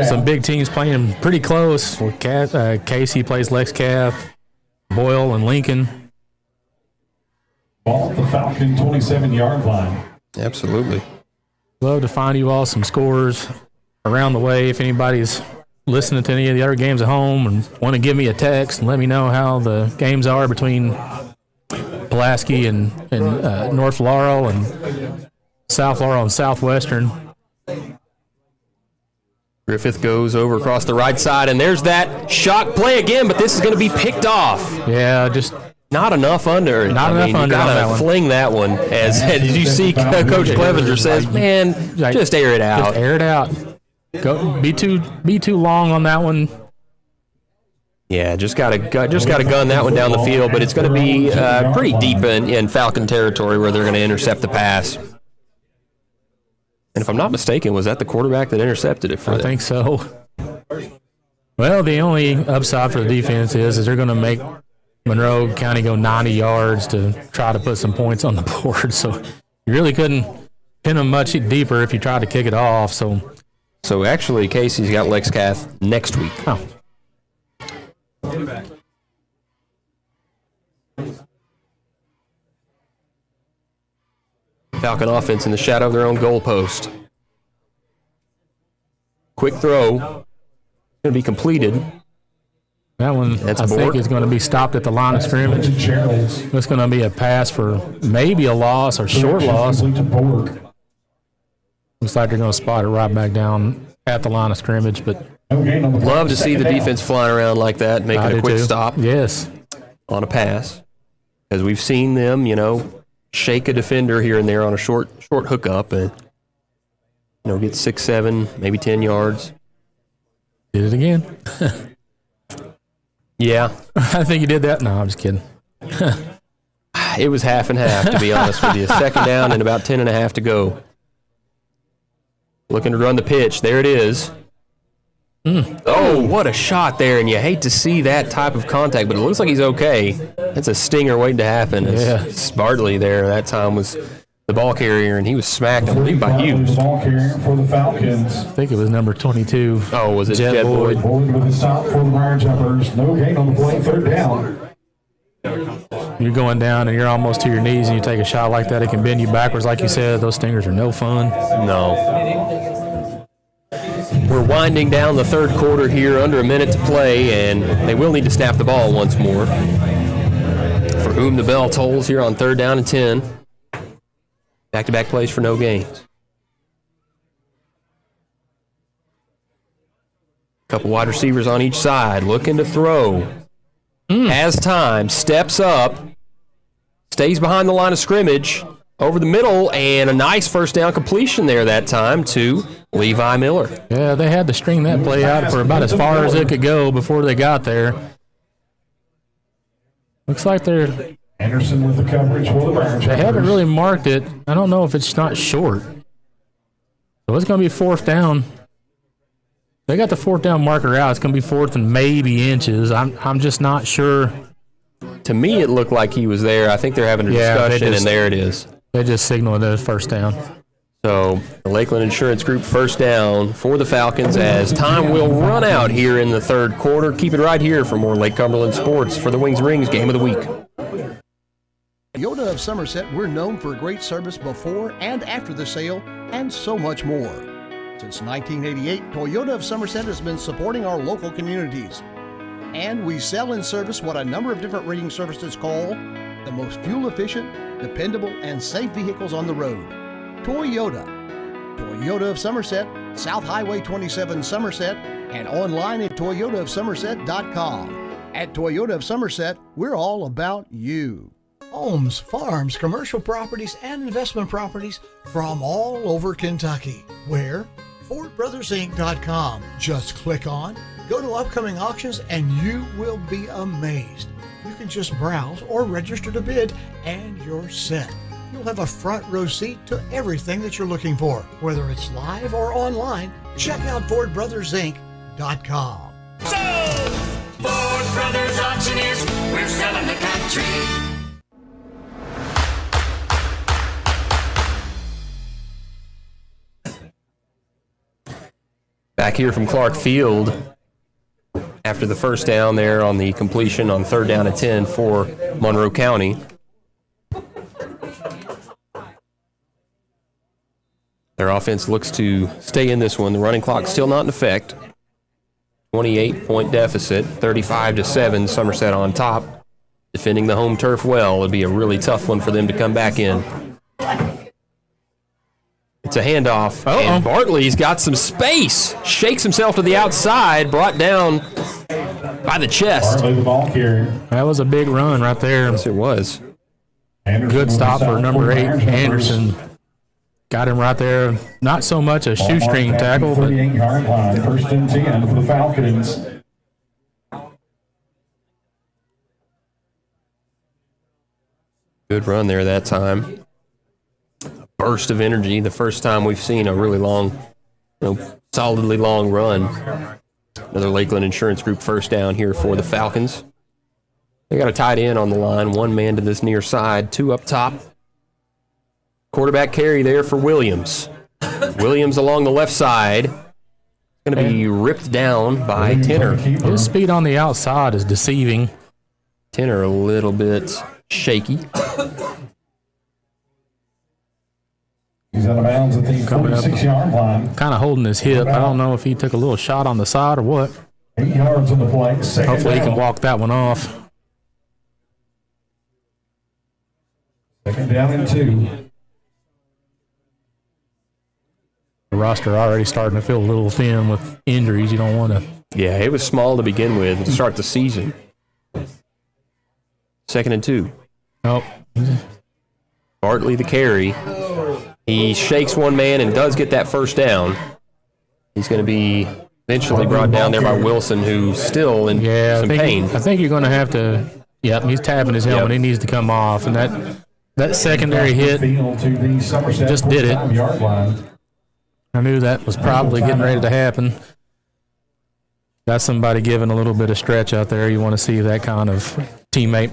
some big teams playing pretty close. Casey plays Lex Cath, Boyle, and Lincoln. Ball at the Falcon 27-yard line. Absolutely. Love to find you all some scores around the way. If anybody's listening to any of the other games at home and want to give me a text and let me know how the games are between Pulaski and North Laurel and South Laurel and Southwestern. Griffith goes over across the right side, and there's that shot play again, but this is going to be picked off. Yeah, just not enough under. Not enough under. You gotta fling that one. As you see, Coach Clevenger says, "Man, just air it out. Just air it out. Go. Be too long on that one." Yeah, just gotta gun that one down the field, but it's going to be pretty deep in Falcon territory where they're going to intercept the pass. And if I'm not mistaken, was that the quarterback that intercepted it for them? I think so. Well, the only upside for the defense is they're going to make Monroe County go 90 yards to try to put some points on the board. So you really couldn't pin them much deeper if you tried to kick it off. So actually, Casey's got Lex Cath next week. Oh. Falcon offense in the shadow of their own goalpost. Quick throw. Going to be completed. That one, I think, is going to be stopped at the line of scrimmage. It's going to be a pass for maybe a loss or short loss. Looks like they're going to spot it right back down at the line of scrimmage. But love to see the defense flying around like that, making a quick stop. Yes. On a pass. Because we've seen them, shake a defender here and there on a short hookup and get 6, 7, maybe 10 yards. Did it again. Yeah. I think you did that. No, I'm just kidding. It was half and half, to be honest with you. Second down and about 10 and a half to go. Looking to run the pitch. There it is. Oh, what a shot there, and you hate to see that type of contact, but it looks like he's okay. That's a stinger waiting to happen. As Bartley there that time was the ball carrier, and he was smacked, I believe, by Hughes. Ball carrier for the Falcons. I think it was number 22. Oh, was it Jed Boyd? Boyd with the stop for the Briar Jumpers. No gain on the play, third down. You're going down, and you're almost to your knees, and you take a shot like that, it can bend you backwards. Like you said, those stingers are no fun. No. We're winding down the third quarter here, under a minute to play, and they will need to snap the ball once more. For whom the bell tolls here on 3rd down and 10. Back-to-back plays for no gains. Couple wide receivers on each side, looking to throw. Has time, steps up, stays behind the line of scrimmage, over the middle, and a nice first down completion there that time to Levi Miller. Yeah, they had to string that play out for about as far as it could go before they got there. Looks like they're... Anderson with the coverage for the Briar. They haven't really marked it. I don't know if it's not short. So it's going to be 4th down. They got the 4th down marker out. It's going to be 4th and maybe inches. I'm just not sure. To me, it looked like he was there. I think they're having a discussion, and there it is. They just signaled it as 1st down. So the Lakeland Insurance Group 1st down for the Falcons as time will run out here in the 3rd quarter. Keep it right here for more Lake Cumberland sports for the Wings Rings Game of the Week. Toyota of Somerset, we're known for great service before and after the sale and so much more. Since 1988, Toyota of Somerset has been supporting our local communities. And we sell and service what a number of different rating services call the most fuel-efficient, dependable, and safe vehicles on the road. Toyota. Toyota of Somerset, South Highway 27 Somerset, and online at toyotaofsomerset.com. At Toyota of Somerset, we're all about you. Homes, farms, commercial properties, and investment properties from all over Kentucky. Where? FordBrothersInc.com. Just click on, go to upcoming auctions, and you will be amazed. You can just browse or register to bid, and you're set. You'll have a front row seat to everything that you're looking for, whether it's live or online. Check out FordBrothersInc.com. So, Ford Brothers Auctioneers, we're selling the country. Back here from Clark Field after the 1st down there on the completion on 3rd down and 10 for Monroe County. Their offense looks to stay in this one. The running clock's still not in effect. 28-point deficit, 35-7, Somerset on top. Defending the home turf well. It'd be a really tough one for them to come back in. It's a handoff, and Bartley's got some space. Shakes himself to the outside, brought down by the chest. Bartley, the ball carrier. That was a big run right there. Yes, it was. Good stop for number 8, Anderson. Got him right there. Not so much a shoestring tackle, but 38-yard line. First and 10 for the Falcons. Good run there that time. Burst of energy. The first time we've seen a really long, solidly long run. Another Lakeland Insurance Group first down here for the Falcons. They got a tight end on the line. One man to this near side, 2 up top. Quarterback carry there for Williams. Williams along the left side. Going to be ripped down by Tenor. His speed on the outside is deceiving. Tenor a little bit shaky. He's out of bounds at the 46-yard line. Kind of holding his hip. I don't know if he took a little shot on the side or what. 8 yards on the play. Hopefully he can walk that one off. Second down and 2. The roster already starting to feel a little thin with injuries. You don't want to. Yeah, it was small to begin with to start the season. Second and 2. Oh. Bartley the carry. He shakes one man and does get that first down. He's going to be eventually brought down there by Wilson, who's still in some pain. I think you're going to have to. Yep, he's tapping his helmet. He needs to come off, and that secondary hit just did it. I knew that was probably getting ready to happen. Got somebody giving a little bit of stretch out there. You want to see that kind of teammate.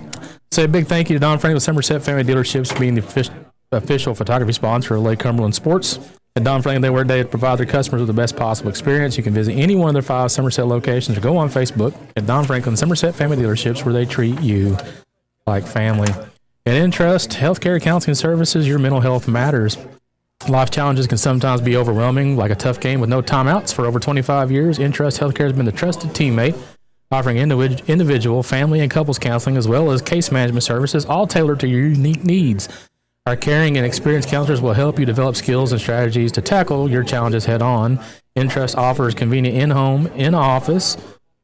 Say a big thank you to Don Franklin Somerset Family Dealerships for being the official photography sponsor of Lake Cumberland Sports. At Don Franklin, they work day to provide their customers with the best possible experience. You can visit any one of their 5 Somerset locations or go on Facebook at Don Franklin Somerset Family Dealerships, where they treat you like family. At Entrust Healthcare Counseling Services, your mental health matters. Life challenges can sometimes be overwhelming, like a tough game with no timeouts. For over 25 years, Entrust Healthcare has been the trusted teammate, offering individual, family, and couples counseling, as well as case management services, all tailored to your unique needs. Our caring and experienced counselors will help you develop skills and strategies to tackle your challenges head-on. Entrust offers convenient in-home, in-office,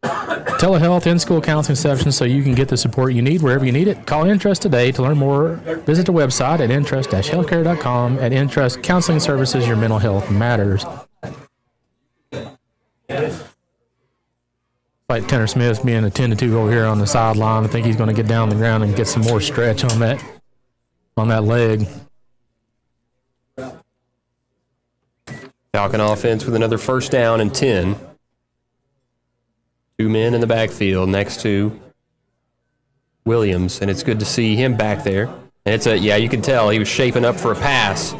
telehealth, in-school counseling sessions so you can get the support you need wherever you need it. Call Entrust today to learn more. Visit the website at entrust-healthcare.com. At Entrust Counseling Services, your mental health matters. Like Tanner Smith being a 10-2 over here on the sideline. I think he's going to get down on the ground and get some more stretch on that leg. Falcon offense with another first down and 10. 2 men in the backfield next to Williams, and it's good to see him back there. And you can tell he was shaping up for a pass,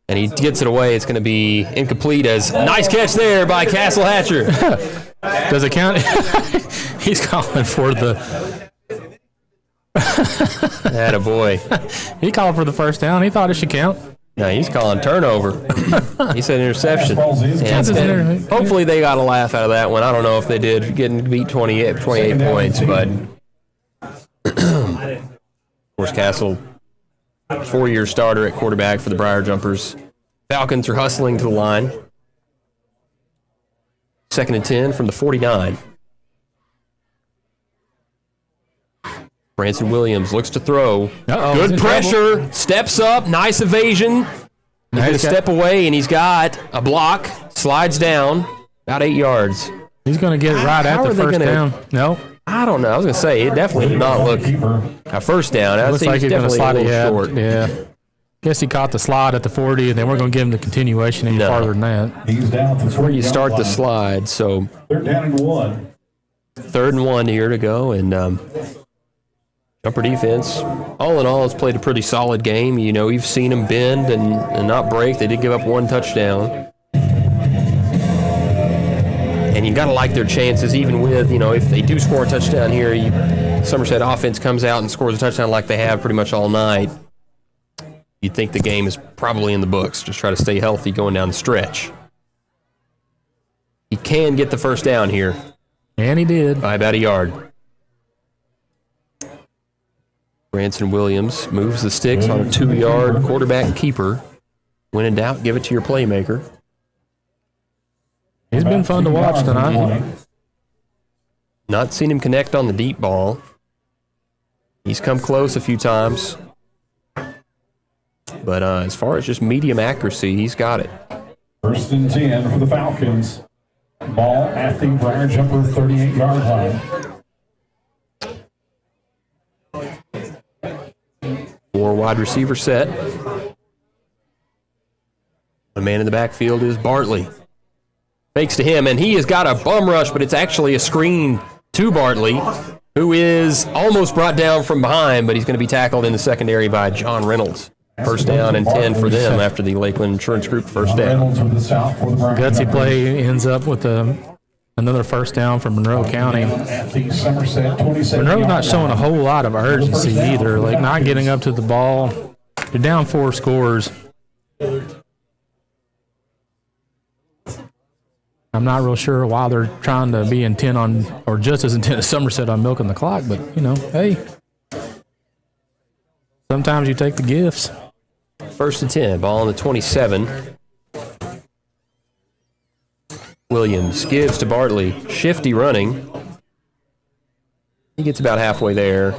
and he gets it away. It's going to be incomplete as nice catch there by Castle Hatcher. Does it count? He's calling for the. Attaboy. He called for the first down. He thought it should count. No, he's calling turnover. He said interception. And hopefully they got a laugh out of that one. I don't know if they did, getting beat 28 points, but of course Castle, 4-year starter at quarterback for the Briar Jumpers. Falcons are hustling to the line. Second and 10 from the 49. Branson Williams looks to throw. Good pressure. Steps up. Nice evasion. He's going to step away, and he's got a block. Slides down. About 8 yards. He's going to get it right at the first down. No. I don't know. I was going to say, it definitely did not look a first down. It looks like he's going to slide it short. Yeah. Guess he caught the slide at the 40, and then we're going to give him the continuation any farther than that. He's down to where you start the slide. So 3rd down and 1. 3rd and 1 here to go, and Jumper defense, all in all, has played a pretty solid game. You know, you've seen them bend and not break. They did give up 1 touchdown. And you got to like their chances, even with, if they do score a touchdown here, Somerset offense comes out and scores a touchdown like they have pretty much all night. you'd think the game is probably in the books. Just try to stay healthy going down the stretch. He can get the first down here. And he did. By about a yard. Branson Williams moves the sticks on a 2-yard quarterback keeper. When in doubt, give it to your playmaker. He's been fun to watch tonight. Not seen him connect on the deep ball. He's come close a few times. But as far as just medium accuracy, he's got it. 1st and 10 for the Falcons. Ball at the Briar Jumper 38-yard line. 4 wide receiver set. The man in the backfield is Bartley. Fakes to him, and he has got a bum rush, but it's actually a screen to Bartley, who is almost brought down from behind, but he's going to be tackled in the secondary by John Reynolds. First down and 10 for them after the Lakeland Insurance Group first down. Gutsy play ends up with another first down for Monroe County. Monroe's not showing a whole lot of urgency either, like not getting up to the ball. They're down 4 scores. I'm not real sure why they're trying to be intent on, or just as intent as Somerset on milking the clock, but, hey, sometimes you take the gifts. 1st and 10, ball on the 27. Williams gives to Bartley. Shifty running. He gets about halfway there.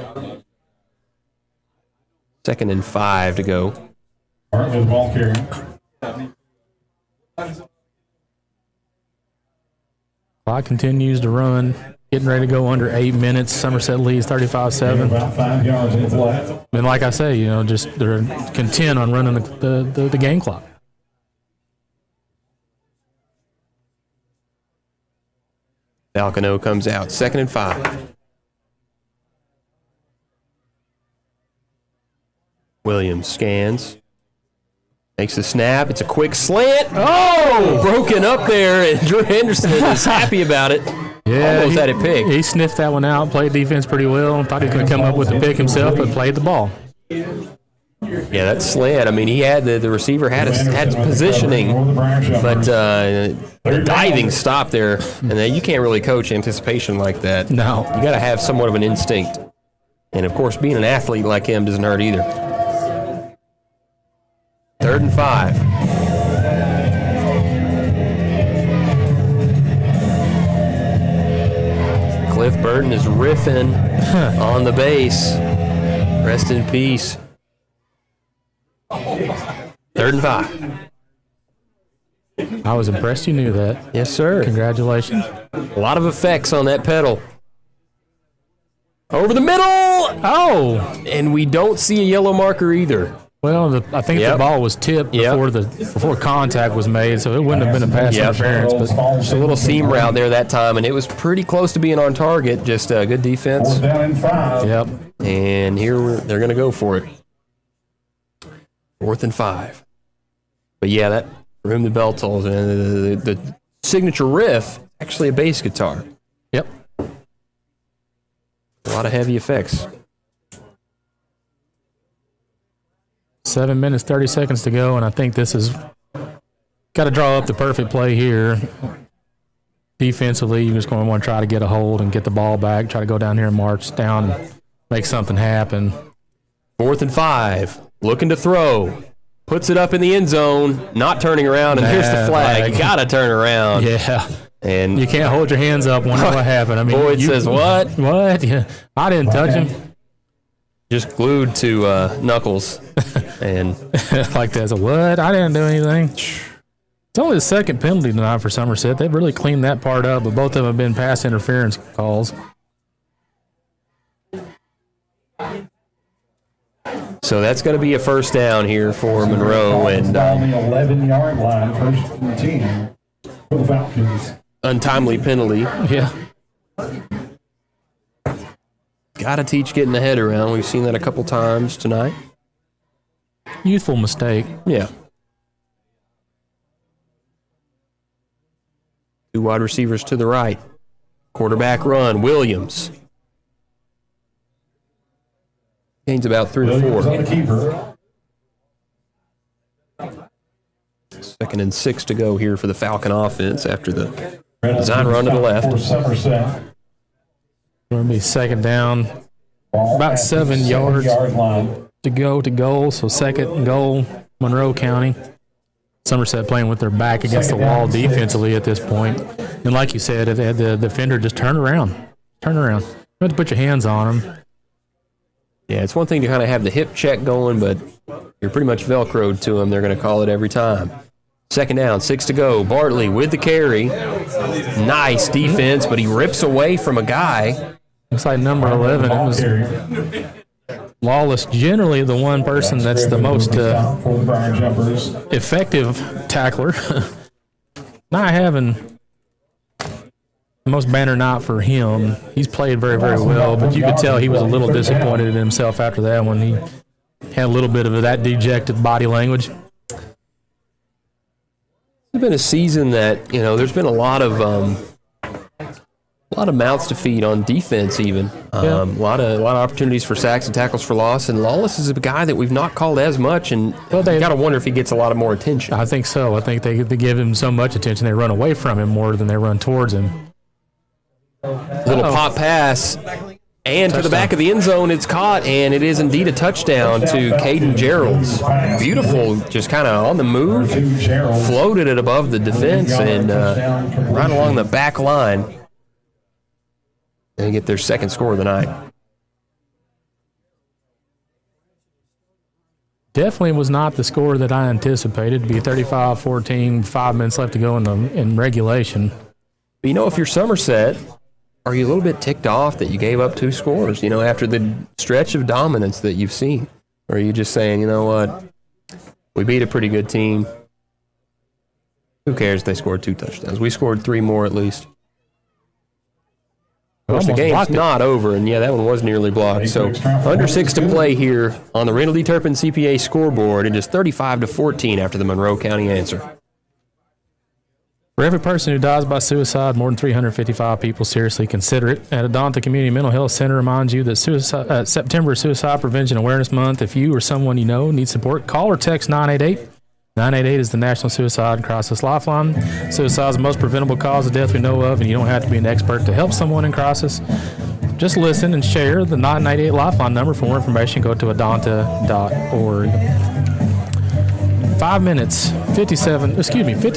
2nd and 5 to go. Bartley with ball carrier. Clock continues to run. Getting ready to go under 8 minutes. Somerset leads 35-7. About 5 yards in the flat. And like I say, just they're content on running the game clock. Falconeau comes out. 2nd and 5. Williams scans. Makes the snap. It's a quick slant. Oh! Broken up there, and Drew Henderson is happy about it. Yeah, almost had it picked. He sniffed that one out, played defense pretty well. Thought he was going to come up with the pick himself, but played the ball. Yeah, that slant. I mean, he had the receiver had his positioning, but the diving stop there, and you can't really coach anticipation like that. No. You got to have somewhat of an instinct. And, of course, being an athlete like him doesn't hurt either. 3rd and 5. Cliff Burton is riffing on the base. Rest in peace. 3rd and 5. I was impressed you knew that. Yes, sir. Congratulations. A lot of effects on that pedal. Over the middle! Oh! And we don't see a yellow marker either. Well, I think the ball was tipped before contact was made, so it wouldn't have been a pass interference. But just a little seam route there that time, and it was pretty close to being on target. Just a good defense. 4th down and 5. Yep. And here they're going to go for it. 4th and 5. But yeah, that for whom the bell tolls, and the signature riff, actually a bass guitar. Yep. A lot of heavy effects. 7 minutes, 30 seconds to go, and I think this is got to draw up the perfect play here. Defensively, you're just going to want to try to get a hold and get the ball back, try to go down here and march down and make something happen. 4th and 5, looking to throw. Puts it up in the end zone, not turning around, and here's the flag. You got to turn around. Yeah. And you can't hold your hands up when what happened. I mean, Boyd says, what? What? Yeah. I didn't touch him. Just glued to Knuckles. And like that's a what? I didn't do anything. It's only the second penalty tonight for Somerset. They've really cleaned that part up, but both of them have been pass interference calls. So that's going to be a first down here for Monroe. And on the 11-yard line, 1st and 10 for the Falcons. Untimely penalty. Yeah. Got to teach getting the head around. We've seen that a couple times tonight. Youthful mistake. Yeah. 2 wide receivers to the right. Quarterback run, Williams. Gains about 3 to 4. On the keeper. Second and 6 to go here for the Falcon offense after the design run to the left. Going to be second down, about 7 yards to go to goal. So second and goal, Monroe County. Somerset playing with their back against the wall defensively at this point. And like you said, if they had the defender just turn around. You have to put your hands on them. Yeah, it's one thing to kind of have the hip check going, but you're pretty much Velcroed to them. They're going to call it every time. Second down, 6 to go. Bartley with the carry. Nice defense, but he rips away from a guy. Looks like number 11. It was Lawless, generally the one person that's the most effective tackler. Not having the most banner not for him. He's played very, very well, but you could tell he was a little disappointed in himself after that one. He had a little bit of that dejected body language. It's been a season that, there's been a lot of mouths to feed on defense even. A lot of opportunities for sacks and tackles for loss, and Lawless is a guy that we've not called as much, and you got to wonder if he gets a lot of more attention. I think so. I think they give him so much attention, they run away from him more than they run towards him. Little pop pass, and touchdown. To the back of the end zone, it's caught, and it is indeed a touchdown to Caden Geralds. Beautiful, just kind of on the move, floated it above the defense, and right along the back line. They get their second score of the night. Definitely was not the score that I anticipated to be 35-14, 5 minutes left to go in regulation. But if you're Somerset, are you a little bit ticked off that you gave up 2 scores, after the stretch of dominance that you've seen? Or are you just saying, you know what, we beat a pretty good team. Who cares if they scored 2 touchdowns? We scored 3 more at least. Of course, the game's not over, and that one was nearly blocked. So under 6 to play here on the Randall D. Turpin CPA scoreboard. It is 35-14 after the Monroe County answer. For every person who dies by suicide, more than 355 people seriously consider it. At Adonta Community Mental Health Center reminds you that September is Suicide Prevention Awareness Month. If you or someone you know needs support, call or text 988. 988 is the National Suicide Crisis Lifeline. Suicide is the most preventable cause of death we know of, and you don't have to be an expert to help someone in crisis. Just listen and share the 988 Lifeline number. For more information, go to adonta.org. 5 minutes, 50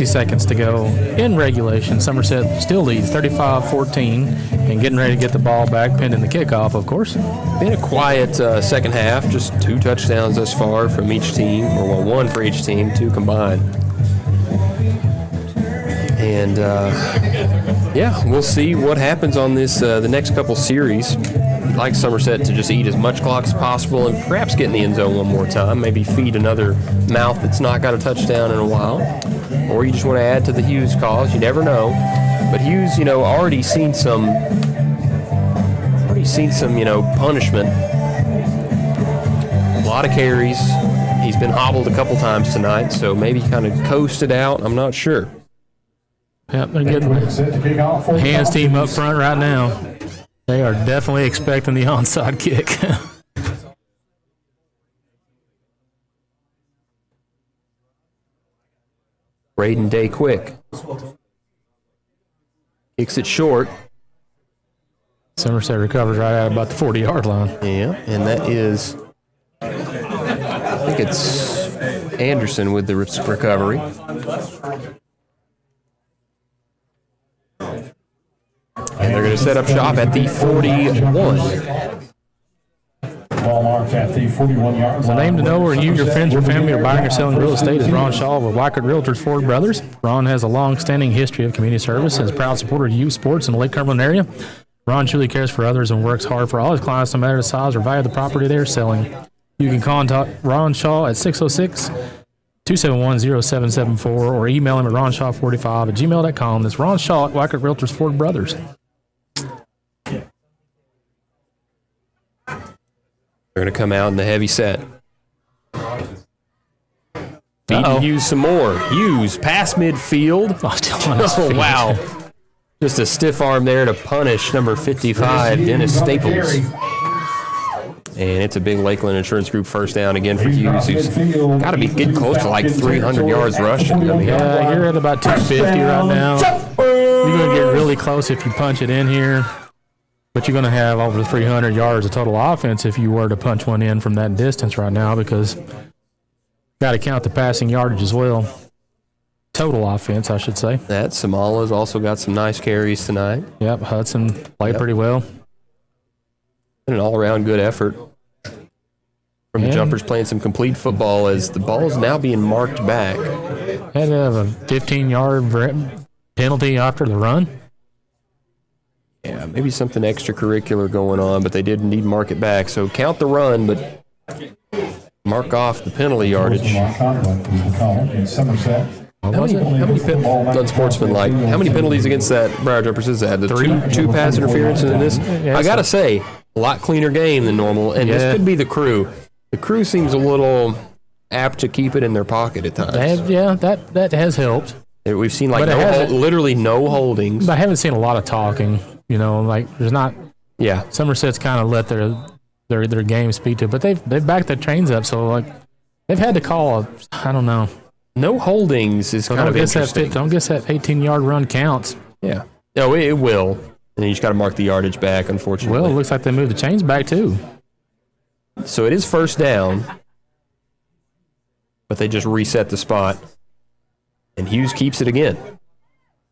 seconds to go in regulation. Somerset still leads 35-14 and getting ready to get the ball back, pending the kickoff, of course. Been a quiet second half, just 2 touchdowns thus far from each team, or 1 for each team, 2 combined. And we'll see what happens on this the next couple series. I'd like Somerset to just eat as much clock as possible and perhaps get in the end zone one more time. Maybe feed another mouth that's not got a touchdown in a while. Or you just want to add to the Hughes cause. You never know. But Hughes, already seen some punishment. A lot of carries. He's been hobbled a couple times tonight, so maybe kind of coasted out. I'm not sure. Yep, they're getting the hands team up front right now. They are definitely expecting the onside kick. Braden Day Quick kicks it short. Somerset recovers right at about the 40-yard line. Yeah, and that is, I think it's Anderson with the recovery. And they're going to set up shop at the 41. Ball marked at the 41-yard line. The name to know where you, your friends, or family are buying or selling real estate is Ron Shaw with Wackert Realtors Ford Brothers. Ron has a long-standing history of community service and is a proud supporter of youth sports in the Lake Cumberland area. Ron truly cares for others and works hard for all his clients, no matter the size or value of the property they're selling. You can contact Ron Shaw at 606-271-0774 or email him at ronshaw45@gmail.com. That's Ron Shaw at Wackert Realtors Ford Brothers. They're going to come out in the heavy set. Feeding Hughes some more. Hughes, past midfield. Oh, wow. Just a stiff arm there to punish number 55, Dennis Staples. And it's a big Lakeland Insurance Group first down again for Hughes, who's got to be getting close to like 300 yards rushing. I mean, yeah, you're at about 250 right now. You're going to get really close if you punch it in here. But you're going to have over 300 yards of total offense if you were to punch one in from that distance right now, because got to count the passing yardage as well. Total offense, I should say. That Samala's also got some nice carries tonight. Yep, Hudson played pretty well. And an all-around good effort from the Jumpers, playing some complete football as the ball is now being marked back. Had to have a 15-yard penalty after the run. Yeah, maybe something extracurricular going on, but they did indeed mark it back. So count the run, but mark off the penalty yardage. How many unsportsmanlike? How many penalties against that Briar Jumpers is that? The two pass interference in this? I got to say, a lot cleaner game than normal, and this could be the crew. The crew seems a little apt to keep it in their pocket at times. That has helped. We've seen literally no holdings. But I haven't seen a lot of talking. You know, like there's not. Yeah. Somerset's kind of let their game speak to it, but they've backed their trains up, so like they've had to call I don't know. No holdings is kind of interesting. Don't guess that 18-yard run counts. Yeah. No, it will. And then you just got to mark the yardage back, unfortunately. Well, it looks like they moved the chains back too. So it is first down, but they just reset the spot. And Hughes keeps it again.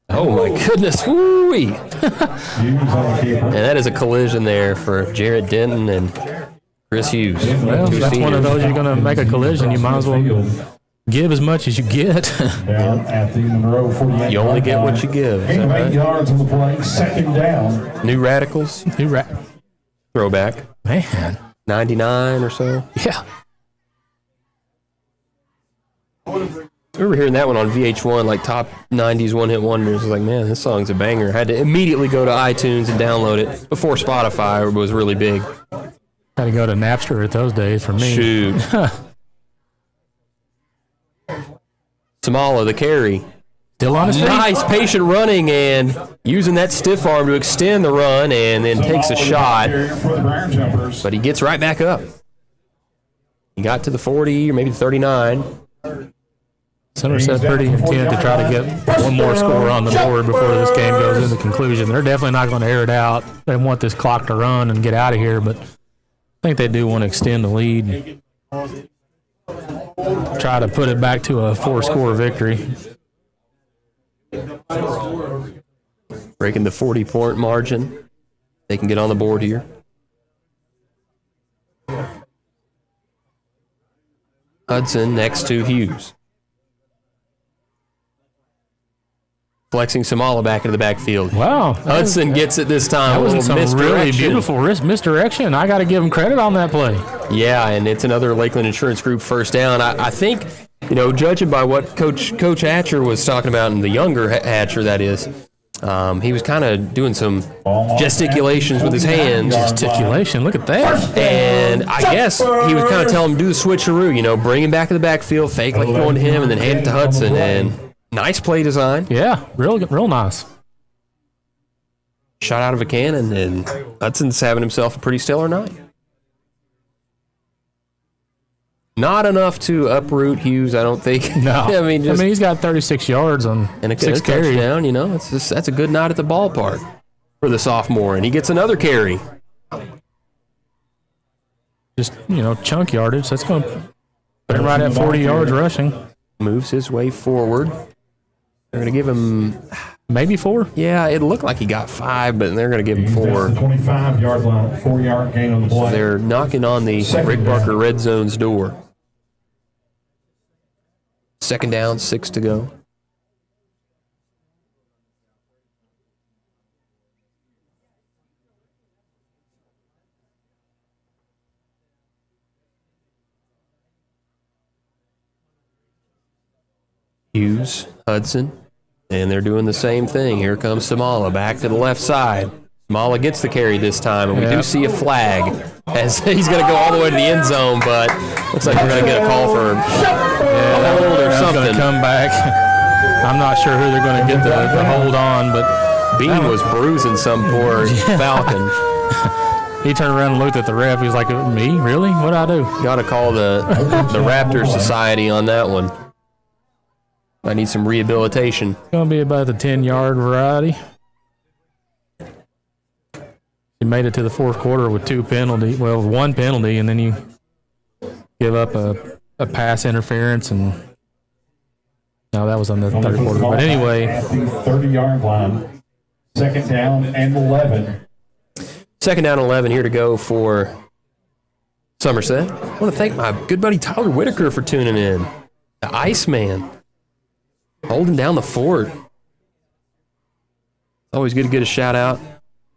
Oh, my goodness. Woo-wee. And that is a collision there for Jarrett Denton and Chris Hughes. Well, that's one of those you're going to make a collision. You might as well give as much as you get. Down at the Monroe 48. You only get what you give. Gain of 8 yards on the play, second down. New Radicals. Throwback. Man. 99 or so. Yeah. I remember hearing that one on VH1, like top 90s one-hit wonders. I was like, man, this song's a banger. I had to immediately go to iTunes and download it before Spotify was really big. Had to go to Napster at those days for me. Shoot. Samala, the carry. Still on his feet. Nice patient running and using that stiff arm to extend the run, and then takes a shot. But he gets right back up. He got to the 40 or maybe the 39. Somerset pretty intent to try to get one more score on the board before this game goes into conclusion. They're definitely not going to air it out. They want this clock to run and get out of here, but I think they do want to extend the lead. Try to put it back to a 4-score victory. Breaking the 40-point margin. They can get on the board here. Hudson next to Hughes. Flexing Samala back into the backfield. Wow. Hudson gets it this time. That was some really beautiful misdirection. I got to give him credit on that play. Yeah, and it's another Lakeland Insurance Group first down. I think, judging by what Coach Hatcher was talking about, and the younger Hatcher, that is, he was kind of doing some gesticulations with his hands. Gesticulation, look at that. And I guess he was kind of telling him to do the switcheroo, bring him back to the backfield, fake like you're going to him, and then hand it to Hudson. And nice play design. Yeah, real nice. Shot out of a cannon, and Hudson's having himself a pretty stellar night. Not enough to uproot Hughes, I don't think. No. I mean, he's got 36 yards on and 6 carries. Touchdown, that's a good night at the ballpark for the sophomore, and he gets another carry. Just, chunk yardage. That's going to put him right at 40 yards rushing. Moves his way forward. They're going to give him maybe 4. Yeah, it looked like he got 5, but they're going to give him 4. 25-yard line, 4-yard gain on the play. So they're knocking on the Rick Barker Red Zone's door. Second down, 6 to go. Hughes, Hudson, and they're doing the same thing. Here comes Samala back to the left side. Samala gets the carry this time, and we do see a flag as he's going to go all the way to the end zone, but looks like we're going to get a call for a hold or something. Going to come back. I'm not sure who they're going to get the hold on, but Bean was bruising some poor Falcon. He turned around and looked at the ref. He was like, me? Really? What'd I do? Got to call the Raptor Society on that one. I need some rehabilitation. It's going to be about the 10-yard variety. You made it to the fourth quarter with one penalty, and then you give up a pass interference, and no, that was on the third quarter. But anyway, at the 30-yard line, second down and 11. Second down and 11 here to go for Somerset. I want to thank my good buddy Tyler Whitaker for tuning in. The Iceman, holding down the fort. Always good to get a shout out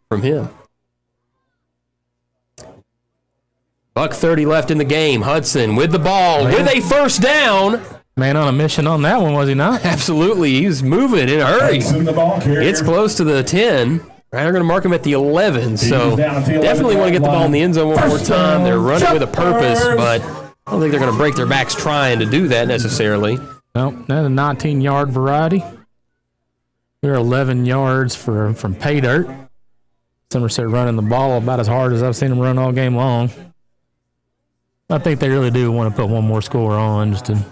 from him. $1:30 left in the game. Hudson with the ball, with a first down. Man on a mission on that one, was he not? Absolutely. He was moving in a hurry. It's close to the 10. Right, they're going to mark him at the 11. So definitely want to get the ball in the end zone one more time. They're running with a purpose, but I don't think they're going to break their backs trying to do that necessarily. No, that's a 19-yard variety. We're 11 yards from pay dirt. Somerset running the ball about as hard as I've seen them run all game long. I think they really do want to put one more score on just to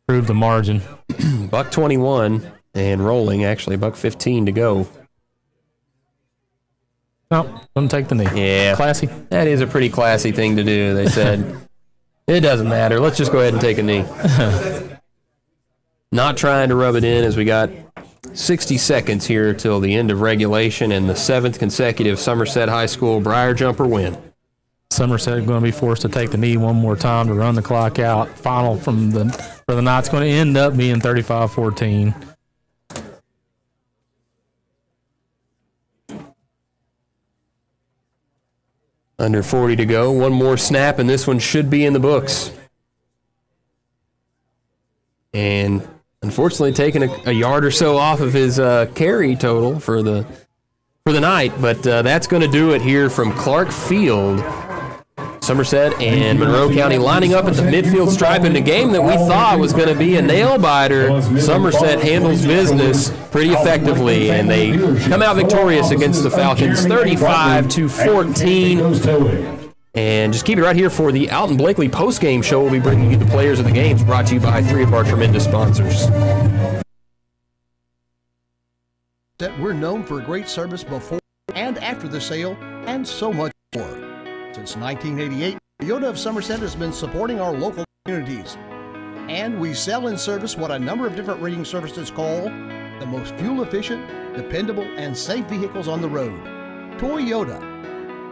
prove the margin. $1:21 and rolling, actually. $1:15 to go. No, don't take the knee. Yeah. Classy. That is a pretty classy thing to do, they said. It doesn't matter. Let's just go ahead and take a knee. Not trying to rub it in as we got 60 seconds here till the end of regulation and the 7th consecutive Somerset High School Briar Jumper win. Somerset going to be forced to take the knee one more time to run the clock out. Final for the night's going to end up being 35-14. Under 40 to go. One more snap, and this one should be in the books. And unfortunately, taking a yard or so off of his carry total for the night, but that's going to do it here from Clark Field. Somerset and Monroe County lining up at the midfield stripe in a game that we thought was going to be a nail-biter. Somerset handles business pretty effectively, and they come out victorious against the Falcons, 35-14. And just keep it right here for the Alton Blakely post-game show. We'll be bringing you the players of the games, brought to you by 3 of our tremendous sponsors. That we're known for great service before and after the sale, and so much more. Since 1988, Toyota of Somerset has been supporting our local communities. And we sell and service what a number of different rating services call the most fuel-efficient, dependable, and safe vehicles on the road. Toyota.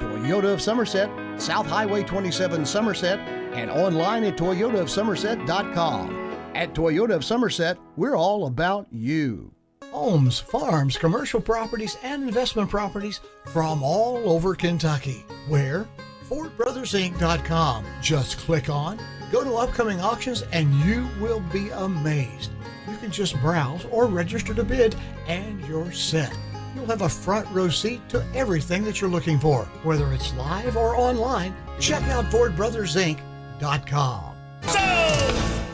Toyota of Somerset, South Highway 27 Somerset, and online at toyotaofsomerset.com. At Toyota of Somerset, we're all about you. Homes, farms, commercial properties, and investment properties from all over Kentucky. Where? FordBrothersInc.com. Just click on, go to upcoming auctions, and you will be amazed. You can just browse or register to bid, and you're set. You'll have a front row seat to everything that you're looking for. Whether it's live or online, check out FordBrothersInc.com. So,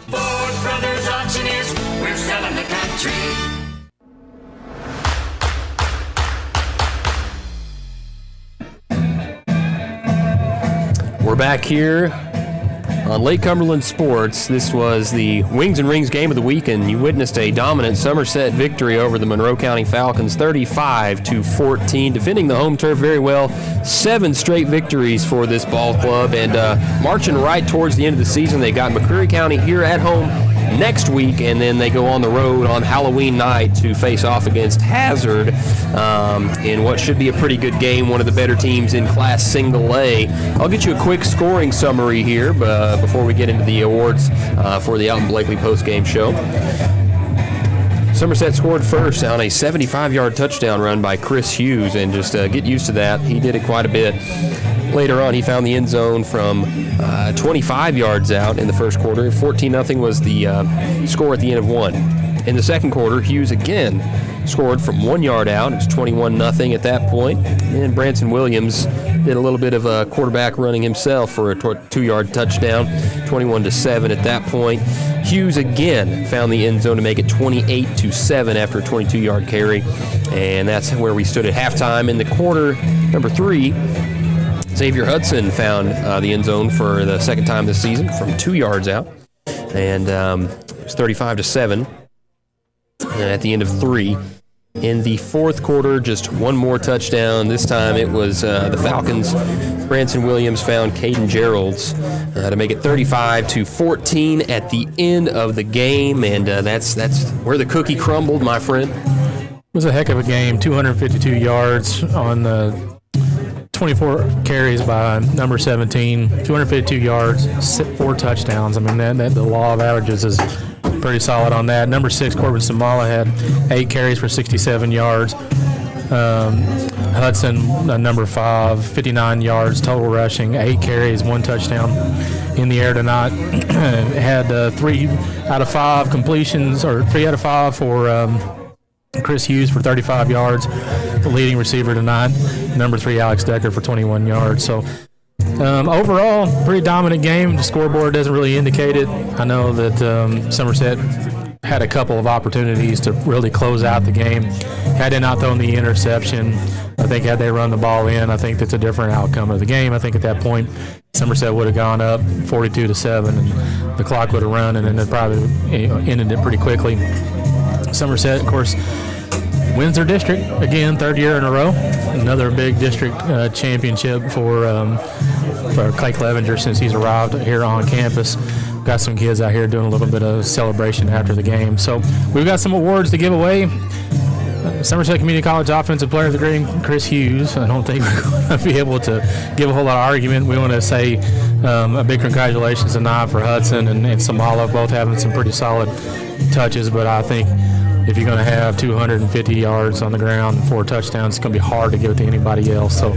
Ford Brothers Auctioneers, we're selling the country. We're back here on Lake Cumberland Sports. This was the Wings and Rings game of the week, and you witnessed a dominant Somerset victory over the Monroe County Falcons, 35-14, defending the home turf very well. 7 straight victories for this ball club, and marching right towards the end of the season. They got McCreary County here at home next week, and then they go on the road on Halloween night to face off against Hazard in what should be a pretty good game, one of the better teams in Class Single A. I'll get you a quick scoring summary here before we get into the awards for the Alton Blakely postgame show. Somerset scored first on a 75-yard touchdown run by Chris Hughes, and just get used to that. He did it quite a bit. Later on, he found the end zone from 25 yards out in the first quarter. 14-0 was the score at the end of one. In the second quarter, Hughes again scored from 1 yard out. It was 21-0 at that point. And Branson Williams did a little bit of quarterback running himself for a 2-yard touchdown, 21-7 at that point. Hughes again found the end zone to make it 28-7 after a 22-yard carry, and that's where we stood at halftime. In the quarter number 3, Xavier Hudson found the end zone for the second time this season from 2 yards out, and it was 35-7 at the end of 3. In the fourth quarter, just one more touchdown. This time it was the Falcons. Branson Williams found Caden Geralds to make it 35-14 at the end of the game, and that's where the cookie crumbled, my friend. It was a heck of a game. 252 yards on the 24 carries by number 17. 252 yards, 4 touchdowns. I mean, that the law of averages is pretty solid on that. Number 6, Corbin Samala had 8 carries for 67 yards. Hudson, number 5, 59 yards total rushing, 8 carries, 1 touchdown in the air tonight. Had 3 out of 5 completions, or 3 out of 5 for Chris Hughes for 35 yards, the leading receiver tonight. Number 3, Alex Decker for 21 yards. So overall, pretty dominant game. The scoreboard doesn't really indicate it. I know that Somerset had a couple of opportunities to really close out the game. Had they not thrown the interception, I think had they run the ball in, I think that's a different outcome of the game. I think at that point, Somerset would have gone up 42-7, and the clock would have run, and then it probably ended it pretty quickly. Somerset, of course, wins their district again, 3rd year in a row. Another big district championship for Clay Clevenger since he's arrived here on campus. Got some kids out here doing a little bit of celebration after the game. So we've got some awards to give away. Somerset Community College Offensive Player of the Game, Chris Hughes. I don't think we're going to be able to give a whole lot of argument. We want to say a big congratulations tonight for Hudson and Samala, both having some pretty solid touches, but I think if you're going to have 250 yards on the ground and 4 touchdowns, it's going to be hard to give it to anybody else. So,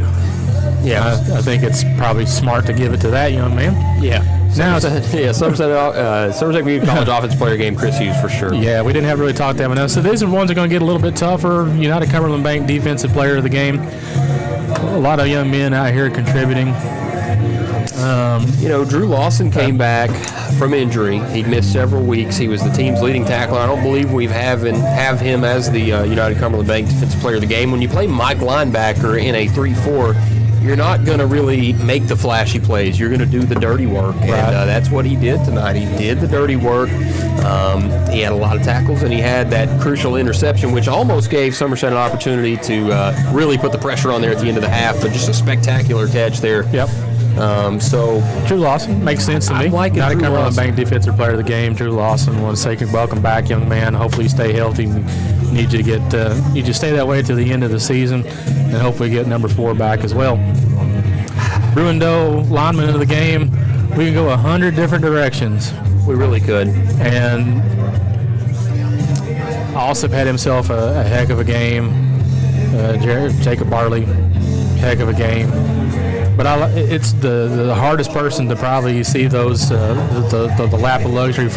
yeah, I think it's probably smart to give it to that young man. Yeah. Somerset Community College Offensive Player Game, Chris Hughes for sure. Yeah, we didn't have really talked that enough. So these are the ones that are going to get a little bit tougher. United Cumberland Bank Defensive Player of the Game. A lot of young men out here contributing. Drew Lawson came back from injury. He'd missed several weeks. He was the team's leading tackler. I don't believe we have him as the United Cumberland Bank Defensive Player of the Game. When you play Mike linebacker in a 3-4, you're not going to really make the flashy plays. You're going to do the dirty work, and that's what he did tonight. He did the dirty work. He had a lot of tackles, and he had that crucial interception, which almost gave Somerset an opportunity to really put the pressure on there at the end of the half, but just a spectacular catch there. Yep. So Drew Lawson makes sense to me. I'm liking United Drew Cumberland Lawson. Bank Defensive Player of the Game, Drew Lawson. I want to say welcome back, young man. Hopefully you stay healthy. Need you to stay that way to the end of the season, and hopefully get number 4 back as well. Bruindoe, lineman of the game. We can go 100 different directions. We really could. And Alsip had himself a heck of a game. Jacob Barley, heck of a game. But it's the hardest person to probably see those the lap of luxury for